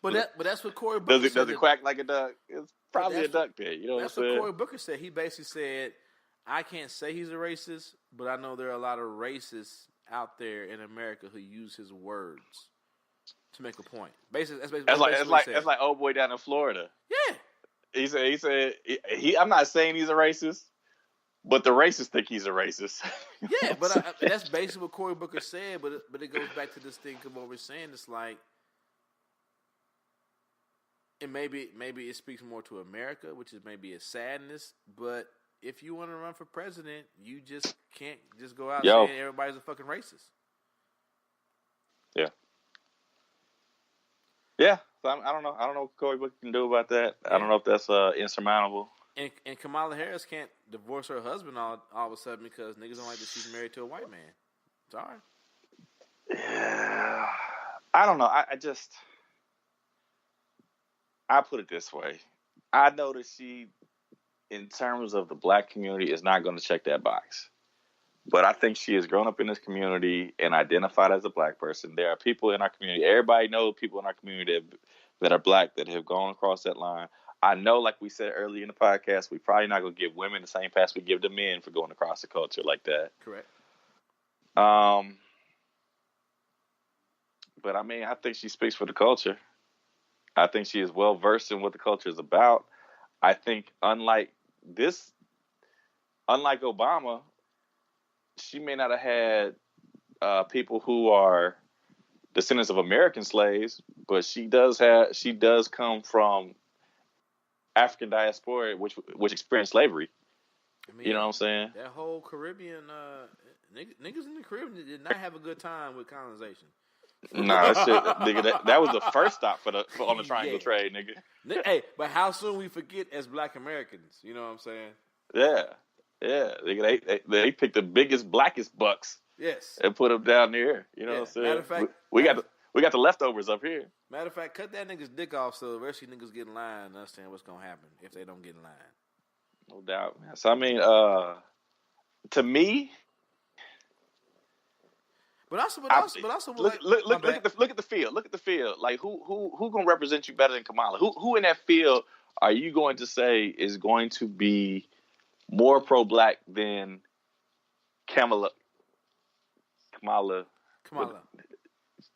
But that's what Cory Booker said. Does it quack like a duck? It's probably a duck pit. You know what I'm saying? That's what Cory Booker said. He basically said, I can't say he's a racist, but I know there are a lot of racists out there in America who use his words to make a point. Basically, that's like old boy down in Florida. Yeah. He said I'm not saying he's a racist, but the racists think he's a racist. Yeah, but that's basically what Cory Booker said. But it goes back to this thing of what we're saying. It's like, and maybe it speaks more to America, which is maybe a sadness. But if you want to run for president, you just can't just go out saying everybody's a fucking racist. Yeah. Yeah. So I don't know. I don't know what Cory Booker can do about that. Yeah. I don't know if that's insurmountable. And Kamala Harris can't divorce her husband all of a sudden because niggas don't like that she's married to a white man. Sorry. Yeah. I don't know. I put it this way. I know that she, in terms of the black community, is not going to check that box. But I think she has grown up in this community and identified as a black person. There are people in our community. Everybody knows people in our community that are black that have gone across that line. I know, like we said earlier in the podcast, we probably not going to give women the same pass we give the men for going across the culture like that. Correct. But I mean, I think she speaks for the culture. I think she is well versed in what the culture is about. I think unlike Obama, she may not have had people who are descendants of American slaves, but she does come from African diaspora, which experienced slavery. I mean, you know what I'm saying? That whole Caribbean niggas in the Caribbean did not have a good time with colonization. Nah, that shit, nigga. That was the first stop on the triangle trade, nigga. Hey, but how soon we forget as Black Americans? You know what I'm saying? Yeah. Nigga, they picked the biggest, blackest bucks. Yes. And put them down there. You know what I'm saying? Matter of fact, we got the leftovers up here. Matter of fact, cut that nigga's dick off so the rest of you niggas get in line and understand what's gonna happen if they don't get in line. No doubt, man. So I mean, to me. But also, look at the field. Look at the field. Like who gonna represent you better than Kamala? Who in that field are you going to say is going to be more pro-black than Kamala?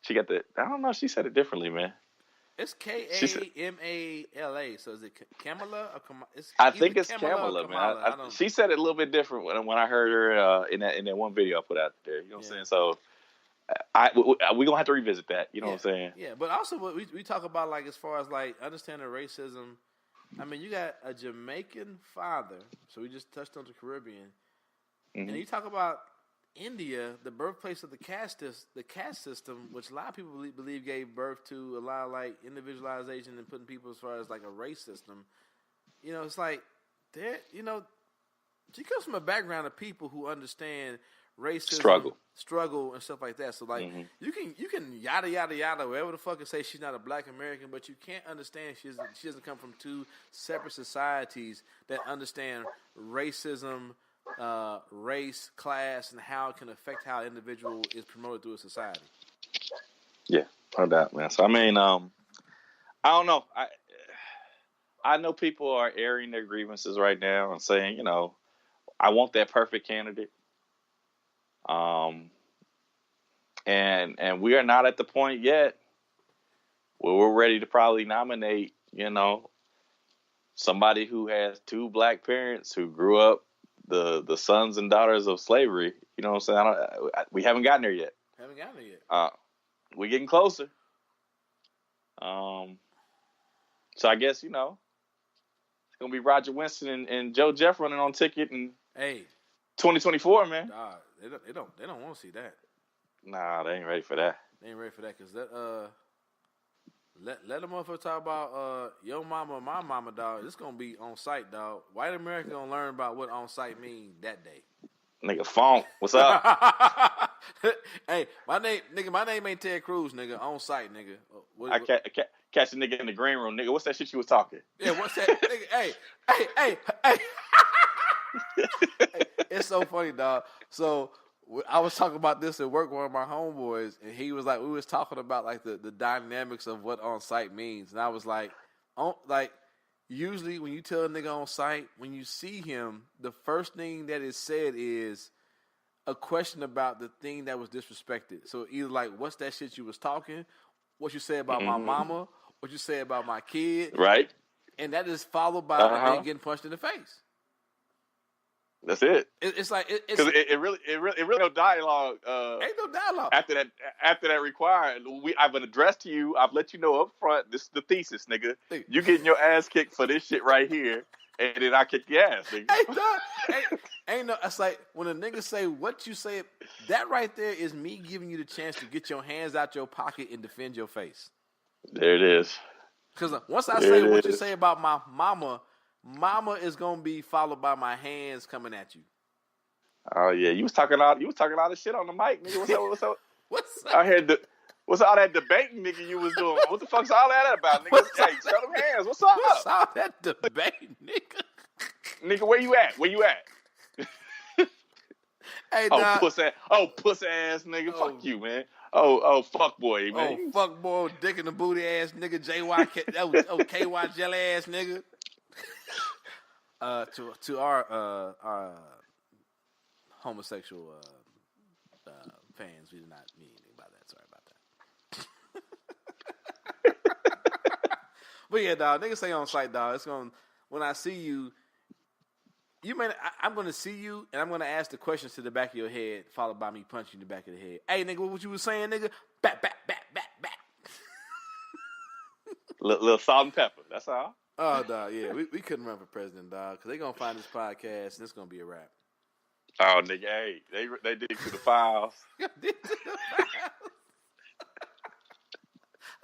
She got the. I don't know. She said it differently, man. It's Kamala. So is it Kamala or Kamala? I think it's Kamala, man. She said it a little bit different when I heard her in that one video I put out there. You know what I'm saying? So. We're gonna have to revisit that. You know what I'm saying? Yeah, but also we talk about, like, as far as like understanding racism. I mean, you got a Jamaican father, so we just touched on the Caribbean, and you talk about India, the birthplace of the caste system, which a lot of people believe gave birth to a lot of like individualization and putting people as far as like a race system. You know, it's like she comes from a background of people who understand racism, struggle, and stuff like that. So like you can yada yada yada whatever the fuck and say she's not a Black American, but you can't understand she doesn't come from two separate societies that understand racism, race, class, and how it can affect how an individual is promoted through a society. Yeah, no doubt, man. So I mean, I don't know. I know people are airing their grievances right now and saying, you know, I want that perfect candidate. And we are not at the point yet where we're ready to probably nominate, you know, somebody who has two black parents who grew up the sons and daughters of slavery. You know what I'm saying? We haven't gotten there yet. We're getting closer. So I guess, you know, it's gonna be Roger Winston and Joe Jeff running on ticket in 2024, man. Nah, they don't want to see that. Nah, they ain't ready for that. They ain't ready for that because that let them motherfuckers talk about your mama, my mama, dog. This gonna be on site, dog. White America gonna learn about what on site mean that day. Nigga, Funk, what's up? Hey, my name ain't Ted Cruz, nigga. On site, nigga. I catch a nigga in the green room, nigga. What's that shit you was talking? Yeah, what's that, nigga? Hey. It's so funny, dog. So I was talking about this at work with one of my homeboys, and he was like, we was talking about like the dynamics of what on site means, and I was like, usually when you tell a nigga on site, when you see him, the first thing that is said is a question about the thing that was disrespected. So either like, what's that shit you was talking? What you say about my mama? What you say about my kid? Right. And that is followed by a nigga getting punched in the face. That's it. It's like because it really no dialogue. Ain't no dialogue after that required. I've been addressed to you. I've let you know up front. This is the thesis, nigga. You getting your ass kicked for this shit right here, and then I kick your ass, nigga. Ain't no. It's like when a nigga say what you say. That right there is me giving you the chance to get your hands out your pocket and defend your face. There it is. Because once I say what you say about my mama is gonna be followed by my hands coming at you. Oh yeah, you was talking all this shit on the mic, nigga. What's up? What's up? I heard what's all that debating, nigga? You was doing. What the fuck's all that about, nigga? Hey, show them hands. What's up? What's all that debate, nigga? Nigga, where you at? Hey, Oh, dog. pussy ass nigga. Fuck you, man. Oh, fuck boy, man. Oh, fuck boy, dick in the booty ass nigga. JY, KY jelly ass nigga. To our homosexual fans, we did not mean anything by that. Sorry about that. But yeah, dog, niggas say on site, dog. It's gonna when I see you. I'm going to see you, and I'm going to ask the questions to the back of your head, followed by me punching you in the back of the head. Hey, nigga, what you was saying, nigga? Back. Little salt and pepper. That's all. Oh, dog, yeah. We couldn't run for president, dog, because they're going to find this podcast, and it's going to be a wrap. Oh, nigga, hey, they dig through the files.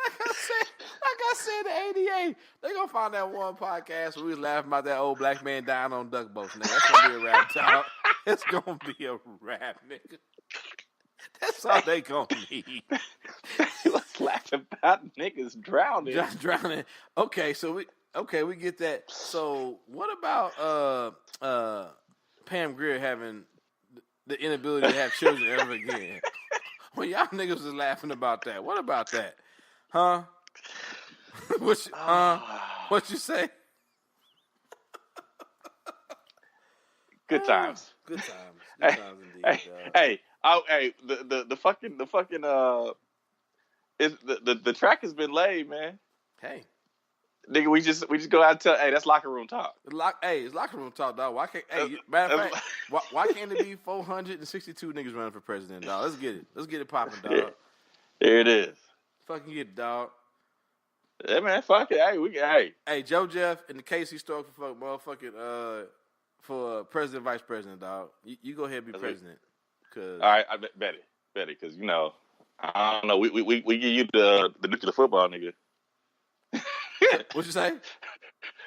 Like I said, the ADA, they gonna find that one podcast where we was laughing about that old black man dying on duck boats, nigga. That's gonna be a rap, dog. It's gonna be a rap, nigga. That's all they gonna need. Let's laugh about niggas drowning. Just drowning. Okay, we get that. So what about Pam Grier having the inability to have children ever again? Well, y'all niggas was laughing about that. What about that? Huh? What you say? Good times. Good times. Good times indeed. Hey, the fucking the track has been laid, man. Hey, nigga, we just go out and tell. Hey, that's locker room talk. It's locker room talk, dog. Why can't? Matter of fact, why can't it be 462 niggas running for president, dog? Let's get it. Let's get it popping, dog. Here it is. Fucking get it, dog. Yeah, man. Fuck it. Hey, Joe Jeff in the KC store for motherfucking for president, vice president, dog. You go ahead and be president. Cause all right, I bet it, because you know, I don't know. We give you the nuclear football, nigga. What you say?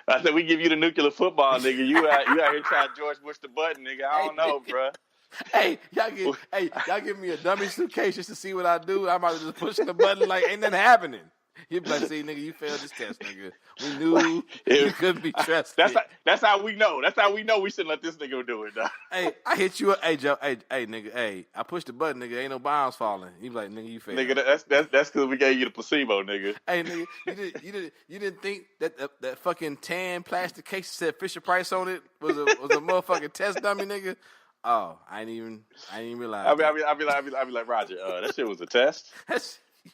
I said we give you the nuclear football, nigga. You out here trying to George Bush the button, nigga. I don't know, bruh. Hey, y'all give me a dummy suitcase just to see what I do. I'm about to just push the button like ain't nothing happening. You be like, see, nigga, you failed this test, nigga. We knew you couldn't be trusted. That's how we know. That's how we know we shouldn't let this nigga do it, dog. Hey, I hit you up. Hey, Joe. Hey, nigga. Hey, I pushed the button, nigga. Ain't no bombs falling. You be like, nigga, you failed. Nigga, that's because we gave you the placebo, nigga. Hey, nigga, you didn't think that fucking tan plastic case that said Fisher Price on it was a motherfucking test dummy, nigga. Oh, I didn't even realize. I'll be like Roger. That shit was a test.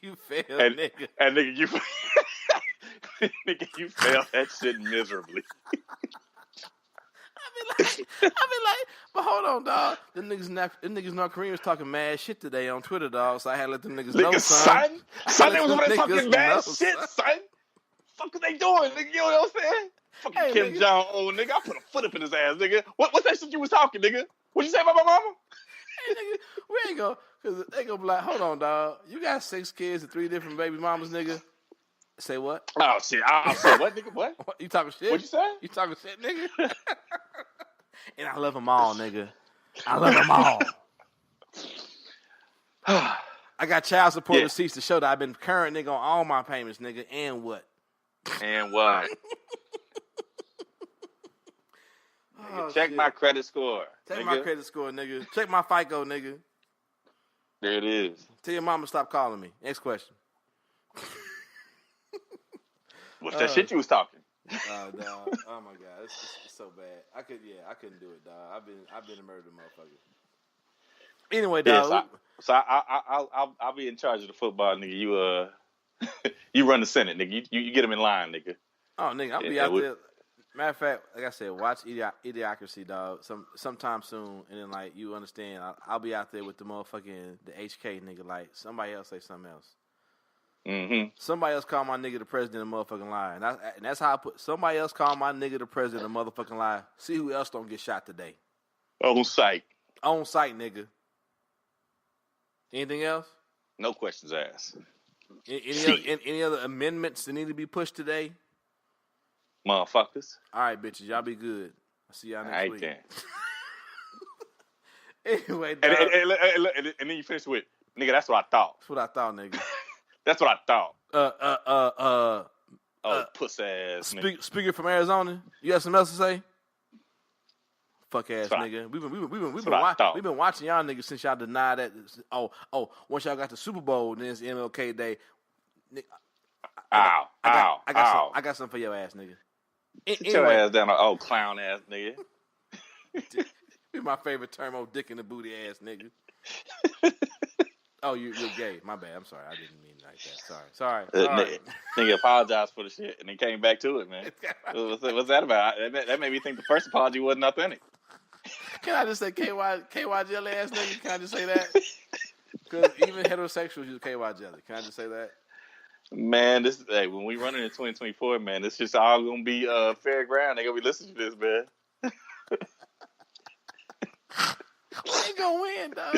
You failed, nigga. And nigga, you failed that shit miserably. I be like, but hold on, dog. Them niggas North Koreans talking mad shit today on Twitter, dog. So I had to let them niggas know, son. Son, they was over there talking mad shit, son. Fuck are they doing, nigga? You know what I'm saying? Fucking Kim Jong-un, nigga. I put a foot up in his ass, nigga. What's that shit you was talking, nigga? What'd you say about my mama? Hey, nigga, we ain't go, because they gonna be like, hold on, dog. You got 6 kids and 3 different baby mamas, nigga. Say what? Oh, shit. What, nigga? What? You talking shit? What you say? You talking shit, nigga? And I love them all, nigga. I love them all. I got child support receipts to show that I've been current, nigga, on all my payments, nigga. And what? And what? Oh, check my credit score. Check my credit score, nigga. Check my FICO, nigga. There it is. Tell your mama stop calling me. Next question. What's that shit you was talking? Oh, dog. Oh my god, it's so bad. I couldn't do it, dog. I've been a murdered motherfucker. Anyway, dog. Yeah, so I'll be in charge of the football, nigga. You run the Senate, nigga. You get them in line, nigga. Oh, nigga, I'll be out there. Matter of fact, like I said, watch Idiocracy, dog. Sometime soon, and then like you understand, I'll be out there with the HK nigga. Like somebody else say something else. Mm-hmm. Somebody else call my nigga the president of motherfucking lie, and that's how I put. Somebody else call my nigga the president of motherfucking lie. See who else don't get shot today. On site, nigga. Anything else? No questions asked. Any other amendments that need to be pushed today? Motherfuckers. All right, bitches. Y'all be good. I'll see y'all next week. Anyway, dog. And then you finish with, nigga, that's what I thought. That's what I thought, nigga. That's what I thought. Oh, puss ass nigga. Speaker from Arizona, you got something else to say? Fuck ass nigga. We've thought. been watching y'all niggas since y'all denied that. Once y'all got the Super Bowl, then it's MLK Day. I got something for your ass, nigga. Sit your ass down, clown ass nigga. Be my favorite term, dick in the booty ass nigga. You're gay. My bad. I'm sorry. I didn't mean it like that. Sorry. Nigga apologized for the shit and then came back to it, man. What's that about? That made me think the first apology wasn't authentic. Can I just say KY jelly ass nigga? Can I just say that? Because even heterosexuals use KY jelly. Can I just say that? Man, when we run into 2024, man, it's just all gonna be fair ground. They gonna be listening to this, man. We ain't gonna win, dog.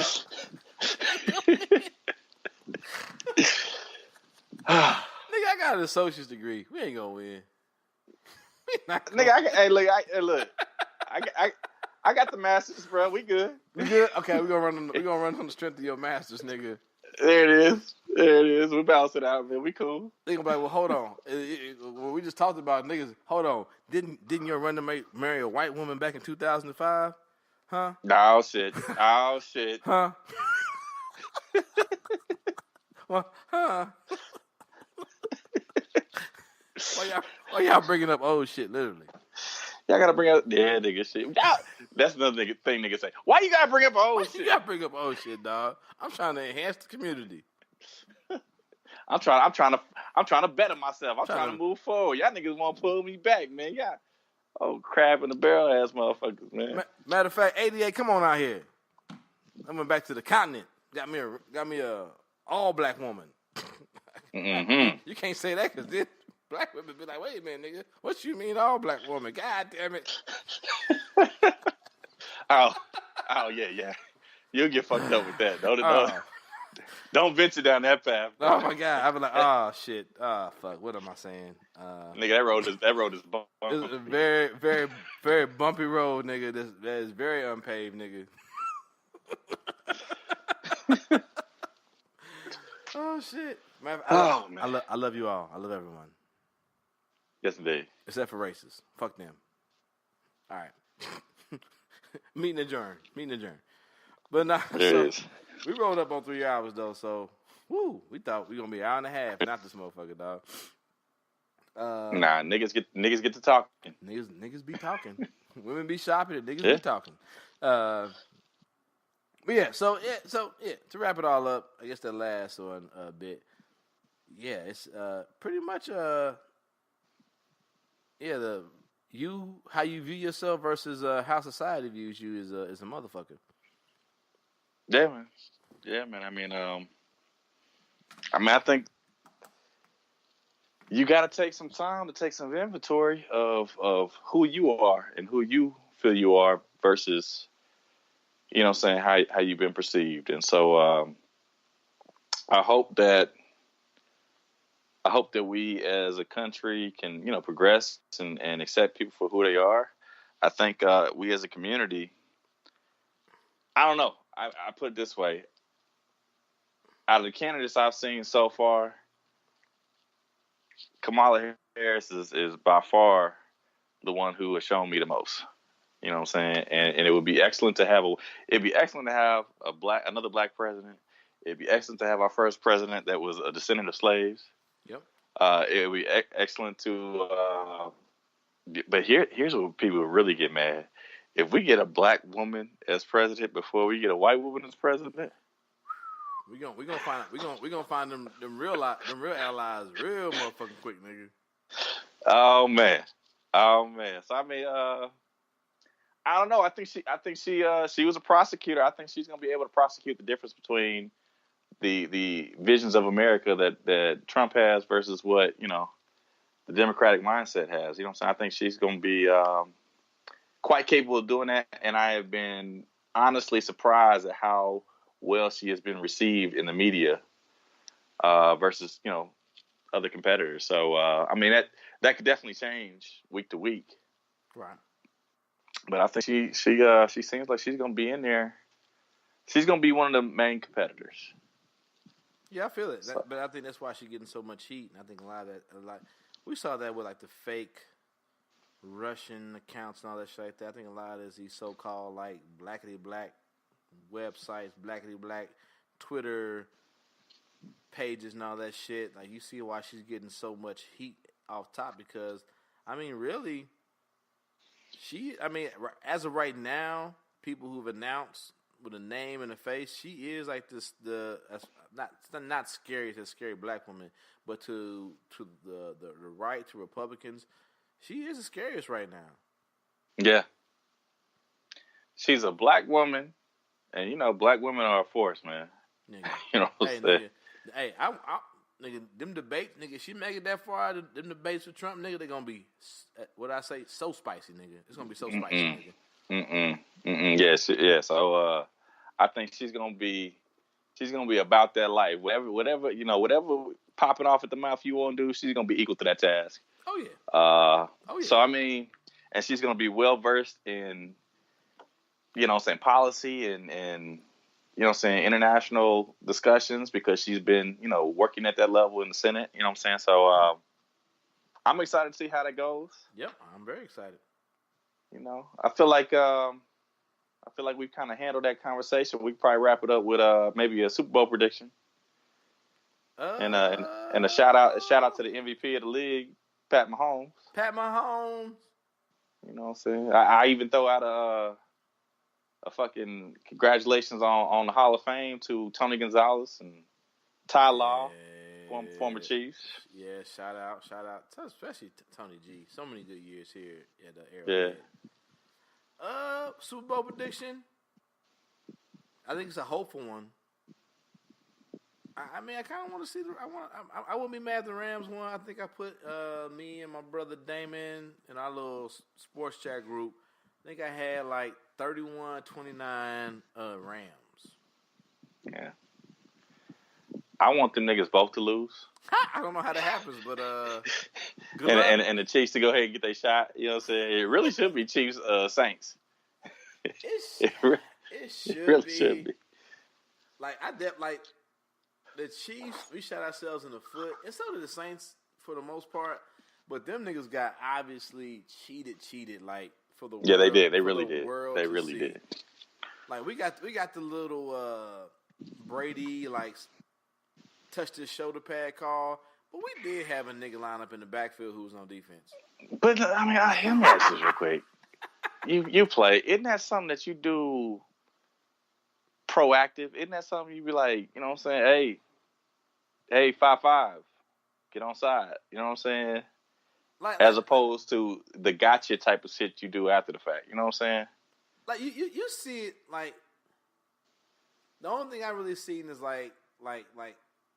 Nigga, I got an associate's degree. We ain't gonna win. Nigga, look. I got the masters, bro. We good. We good? Okay, we gonna run on the strength of your masters, nigga. There it is. We balance it out, man. We cool. They gonna be like, well, hold on. What we just talked about, niggas. Hold on. Didn't you run to marry a white woman back in 2005? Huh? Oh shit. Huh? Well, huh? Why y'all bringing up old shit, literally? Y'all gotta bring up nigga shit. That's another thing niggas say. Why you gotta bring up old shit? You gotta bring up old shit, dog. I'm trying to enhance the community. I'm trying to better myself. I'm trying to move forward. Y'all niggas want to pull me back, man. Crab in the barrel ass motherfuckers, man. Matter of fact, 88, come on out here. I went back to the continent. Got me a all black woman. Mm-hmm. You can't say that because then black women be like, wait a minute, nigga. What you mean all black woman? God damn it. Oh yeah. You'll get fucked up with that. Don't venture down that path. Bro. Oh my God. I'll be like, oh shit. Oh fuck. What am I saying? Nigga, that road is bumpy. It's a very, very, very bumpy road, nigga. That is very unpaved, nigga. Oh shit. Man, I love you all. I love everyone. Yes, indeed. Except for racists. Fuck them. All right. Meeting adjourned. But nah, we rolled up on 3 hours though, so we thought we gonna be an hour and a half, not this motherfucker, dog. Nah, niggas get to talking. Niggas be talking. Women be shopping and niggas be talking. But yeah, so to wrap it all up, I guess the last one a bit. Yeah, it's pretty much how you view yourself versus how society views you is a motherfucker. Yeah, man. I think you got to take some time to take some inventory of who you are and who you feel you are versus, you know what I'm saying, how you've been perceived. And so I hope that we as a country can, progress and accept people for who they are. I think we as a community, I don't know. I put it this way. Out of the candidates I've seen so far, Kamala Harris is by far the one who has shown me the most. You know what I'm saying? And it would be excellent to have another black president. It'd be excellent to have our first president that was a descendant of slaves. Yep. It would be excellent to but here's where people really get mad. If we get a black woman as president before we get a white woman as president, we gonna find them real allies real motherfucking quick, nigga. Oh man. So I don't know. I think she was a prosecutor. I think she's gonna be able to prosecute the difference between the visions of America that Trump has versus what the Democratic mindset has. You know what I'm saying? I think she's gonna be quite capable of doing that, and I have been honestly surprised at how well she has been received in the media versus other competitors. So that could definitely change week to week. Right. But I think she seems like she's gonna be in there. She's gonna be one of the main competitors. Yeah, I feel it. But I think that's why she's getting so much heat. And I think a lot we saw that with like the fake Russian accounts and all that shit like that. I think a lot of this these so-called like blackity black websites, blackity black Twitter pages and all that shit. Like you see why she's getting so much heat off top because I mean really as of right now, people who've announced with a name and a face, she is like this not scary to a scary black woman, but to the right, to Republicans, she is the scariest right now. Yeah. She's a black woman, and you know, black women are a force, man. Nigga. You know what I'm saying? Hey, I nigga, them debates, nigga, she make it that far, them debates with Trump, nigga, they're gonna be, what I say, so spicy, nigga. It's gonna be so spicy, nigga. Yeah. So, I think she's gonna be about that life. Whatever popping off at the mouth you want to do, she's gonna be equal to that task. Oh yeah. So I mean, and she's gonna be well versed in, you know what I'm saying, policy and you know what I'm saying, international discussions because she's been, you know, working at that level in the Senate. You know what I'm saying? So I'm excited to see how that goes. Yep, I'm very excited. You know, I feel like we've kind of handled that conversation. We could probably wrap it up with maybe a Super Bowl prediction. And a shout out to the MVP of the league, Pat Mahomes. You know what I'm saying? I even throw out a fucking congratulations on the Hall of Fame to Tony Gonzalez and Ty Law, former Chiefs. Yeah, shout out, especially Tony G. So many good years here at the Arrowhead. Yeah. Super Bowl prediction. I think it's a hopeful one. I mean, I kind of want to see I wouldn't be mad if the Rams won. I think I put me and my brother Damon in our little sports chat group. I think I had like 31-29 Rams. Yeah. I want them niggas both to lose. I don't know how that happens, but and the Chiefs to go ahead and get their shot. You know what I'm saying? It really should be Chiefs Saints. It should be. Like the Chiefs, we shot ourselves in the foot, and so did the Saints for the most part. But them niggas got obviously cheated. Like for the world, they did. They really did. They really did. Like we got the little Brady like touched his shoulder pad call, but we did have a nigga line up in the backfield who was on defense. But I mean, let me ask this real quick. You play. Isn't that something that you do proactive? Isn't that something you be like, you know what I'm saying? Hey, 5-5, get on side. You know what I'm saying? As opposed to the gotcha type of shit you do after the fact. You know what I'm saying? Like you see it like the only thing I really seen is like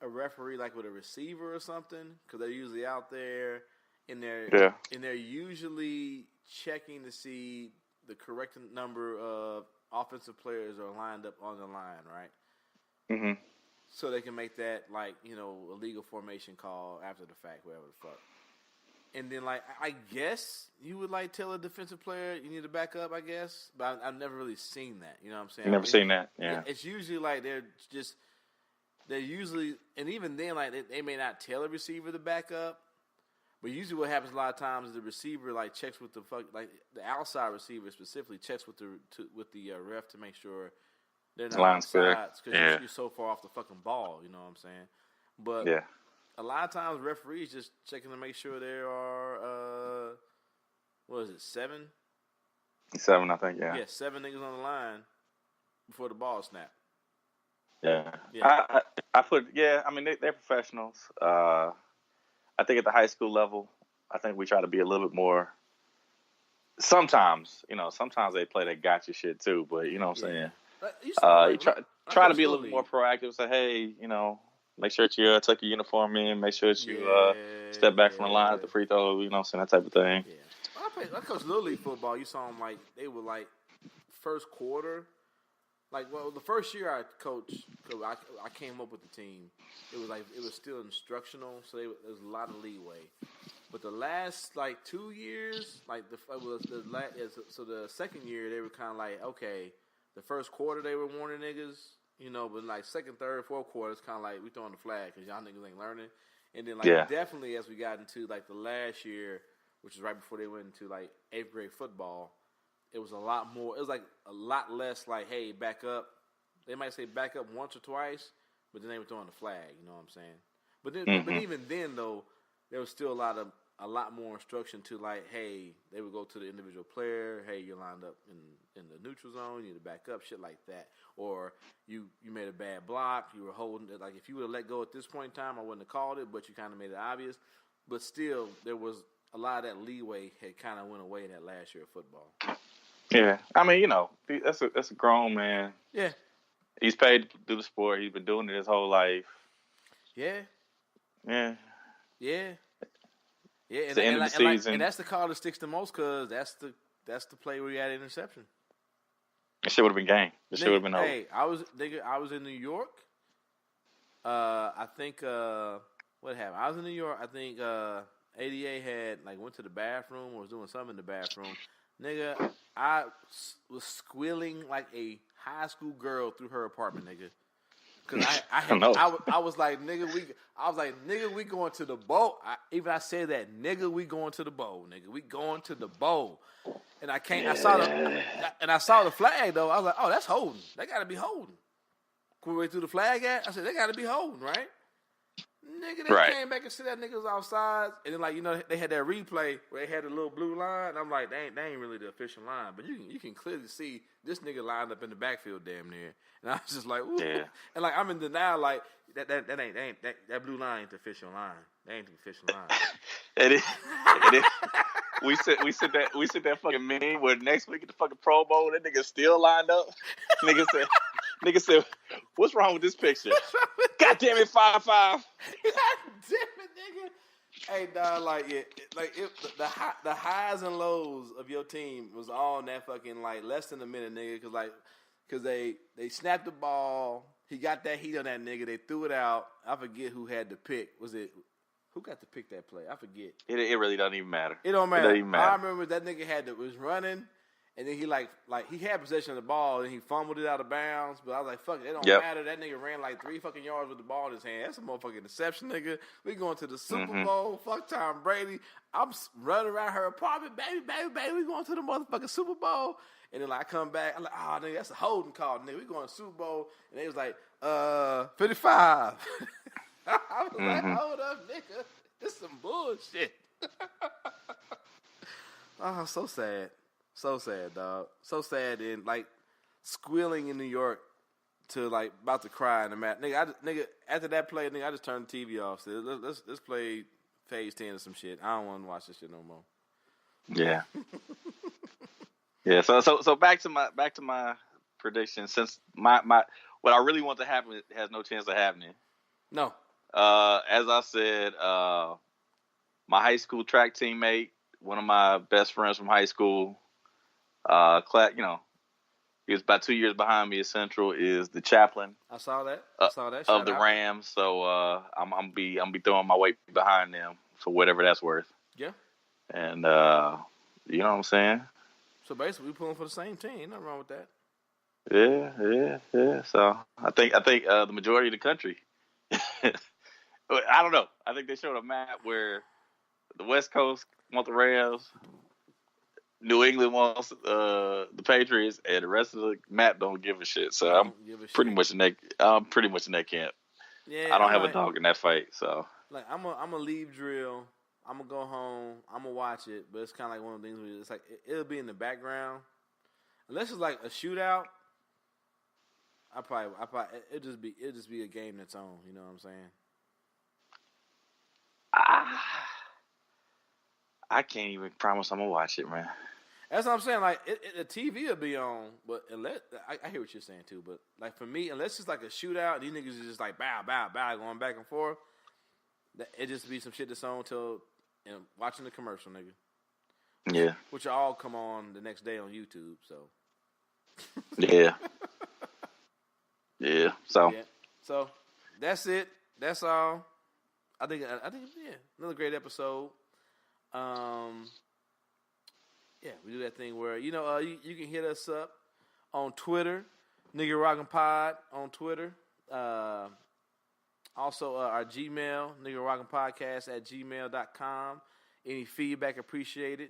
a referee like with a receiver or something because they're usually out there and they're usually checking to see the correct number of offensive players are lined up on the line, right? Mm-hmm. So they can make that like, you know, a legal formation call after the fact, whatever the fuck. And then like I guess you would like tell a defensive player you need to back up, I guess, but I've never really seen that. You know what I'm saying? Never seen that. Yeah. It's usually like they're usually, and even then like they may not tell a receiver to back up. But usually what happens a lot of times is the receiver like checks with the the outside receiver specifically checks with the ref to make sure they're not outside because you're so far off the fucking ball. You know what I'm saying? But a lot of times referees just checking to make sure there are what is it, 7? 7, I think. Yeah. Yeah, 7 niggas on the line before the ball snap. Yeah. I put. Yeah. I mean they're professionals. I think at the high school level, I think we try to be a little bit more. Sometimes they play that gotcha shit too, but you know what I'm saying. You try to be a little more proactive. Say, hey, you know, make sure that you tuck your uniform in. Make sure that you step back from the line at the free throw. You know what I'm saying, that type of thing. Yeah. I coached Little League football. You saw them like they were like first quarter. Like, well, the first year I coached, cause I came up with the team. It was still instructional, so there was a lot of leeway. But the last like 2 years, like so the second year they were kind of like, okay, the first quarter they were warning niggas, you know, but like second, third, fourth quarter, it's kind of like we throwing the flag because y'all niggas ain't learning. And then like definitely as we got into like the last year, which is right before they went into like 8th grade football, it was a lot more. It was like a lot less like, hey, back up. They might say back up once or twice, but then they were throwing the flag. You know what I'm saying? But then, but even then though, there was still a lot more instruction to like, hey, they would go to the individual player. Hey, you're lined up in the neutral zone. You need to back up, shit like that. Or you made a bad block. You were holding it. Like if you would have let go at this point in time, I wouldn't have called it. But you kind of made it obvious. But still, there was a lot of that leeway had kind of went away in that last year of football. Yeah, I mean, that's a grown man. Yeah, he's paid to do the sport. He's been doing it his whole life. Yeah. Yeah. Yeah. Yeah, it's the end of the season. And that's the call that sticks the most because that's the play where you had interception. That shit would have been game. This shit would have been over. Hey, I was in New York. I think what happened? I was in New York. I think ADA had went to the bathroom or was doing something in the bathroom. Nigga, I was squealing like a high school girl through her apartment, nigga. Cause I was like, nigga, we going to the bowl. I said that, nigga, we going to the bowl, nigga, we going to the bowl. And I saw the flag though. I was like, oh, that's holding. They gotta be holding. Where threw the flag at? I said they gotta be holding, right? Nigga, they came back and said that niggas outside, and then they had that replay where they had the little blue line. And I'm like, they ain't really the official line, but you can clearly see this nigga lined up in the backfield damn near. And I was just like, ooh. Yeah. And I'm in denial, like that blue line ain't the official line. That ain't the official line. It is. We said that fucking meme where next week at the fucking Pro Bowl, that nigga still lined up. Nigga said, what's wrong with this picture? God damn it, 5-5. God damn it, nigga. Hey, dog, the highs and lows of your team was all in that fucking less than a minute, nigga. Cause they snapped the ball. He got that heat on that nigga. They threw it out. I forget who had the pick. Who got to pick that play? I forget. It really doesn't even matter. It don't matter. I remember that nigga was running. And then he he had possession of the ball and he fumbled it out of bounds. But I was like, fuck it, it don't matter. That nigga ran 3 fucking yards with the ball in his hand. That's a motherfucking interception, nigga. We going to the Super Bowl. Fuck Tom Brady. I'm running around her apartment, baby. We going to the motherfucking Super Bowl. And then I come back, I'm like, oh nigga, that's a holding call, nigga. We going to Super Bowl. And they was like, 55. I was like, hold up, nigga. This some bullshit. Oh, so sad. So sad, dog. So sad, and squealing in New York to about to cry in the mat. Nigga, after that play, nigga, I just turned the TV off. Said, let's play Phase 10 or some shit. I don't want to watch this shit no more. Yeah. Yeah. So back to my prediction. Since my what I really want to happen has no chance of happening. No. As I said, my high school track teammate, one of my best friends from high school. He was about 2 years behind me at Central. Is the chaplain? I saw that. Of the Rams. So I'm be throwing my weight behind them for whatever that's worth. Yeah. And you know what I'm saying. So basically, we pulling for the same team. Nothing wrong with that. Yeah. So I think the majority of the country. I don't know. I think they showed a map where the West Coast want the Rams. New England wants the Patriots, and the rest of the map don't give a shit. So I'm pretty much in that camp. Yeah, I don't have a dog in that fight. So I'm a leave drill. I'm gonna go home. I'm gonna watch it, but it's kind of one of the things where it's it'll be in the background, unless it's a shootout. I probably it'll just be a game that's on. You know what I'm saying? I can't even promise I'm gonna watch it, man. That's what I'm saying. The TV will be on, but unless I hear what you're saying too. But for me, unless it's a shootout, these niggas is just bow, going back and forth. It just be some shit that's on till watching the commercial, nigga. Yeah. Which all come on the next day on YouTube. So. Yeah. Yeah. So. Yeah. So that's it. That's all. I think another great episode. Yeah, we do that thing where you can hit us up on Twitter, Nigga Rockin' Pod on Twitter. Also our Gmail, Nigga Rockin' Podcast @gmail.com. Any feedback, appreciated.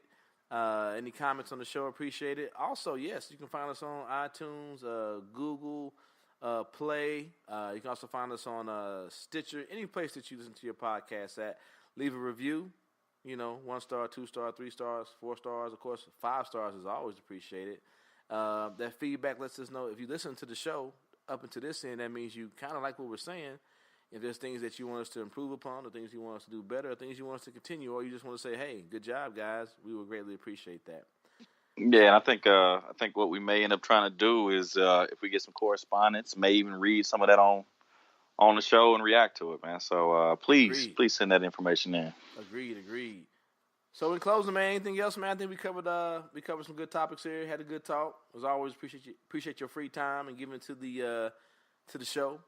Any comments on the show, appreciated. Also, yes, you can find us on iTunes, Google Play. You can also find us on Stitcher, any place that you listen to your podcast at. Leave a review. 1 star, 2 star, 3 stars, 4 stars. Of course, 5 stars is always appreciated. That feedback lets us know if you listen to the show up until this end, that means you kind of like what we're saying. If there's things that you want us to improve upon, or things you want us to do better, or things you want us to continue, or you just want to say, hey, good job, guys, we would greatly appreciate that. Yeah, and I think what we may end up trying to do is if we get some correspondence, may even read some of that on the show and react to it, man. So please send that information in. Agreed. So in closing, man, anything else, man? I think we covered some good topics here. Had a good talk. As always, appreciate your free time and giving it to the show.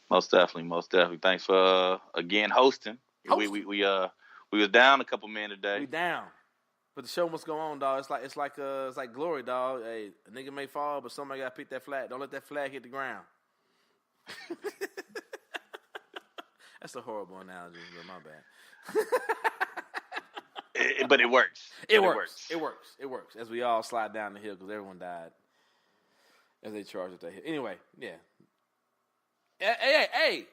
Most definitely. Thanks for again hosting. We was down a couple men today. We down, but the show must go on, dog. It's like glory, dog. Hey, a nigga may fall, but somebody got to pick that flag. Don't let that flag hit the ground. That's a horrible analogy, but my bad. But it works. It works. As we all slide down the hill because everyone died as they charged up that hill. Anyway, yeah. Hey,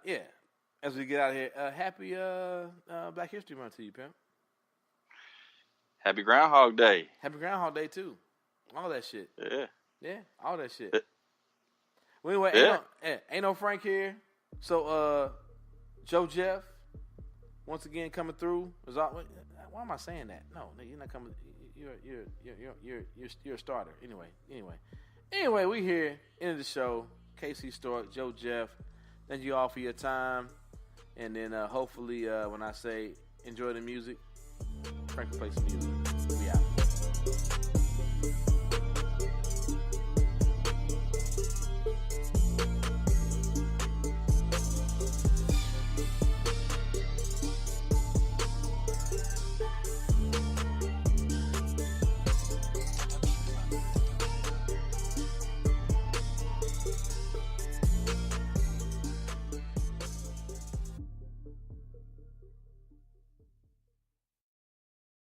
yeah. As we get out of here, happy Black History Month to you, pimp. Happy Groundhog Day. Happy Groundhog Day too. All that shit. Yeah, all that shit. Well, anyway, ain't no Frank here. So, Joe Jeff, once again coming through. Why am I saying that? No, you're not coming. You're a starter. Anyway, we here end of the show. KC Stork, Joe Jeff. Thank you all for your time, and then hopefully when I say enjoy the music, Frank will play some music.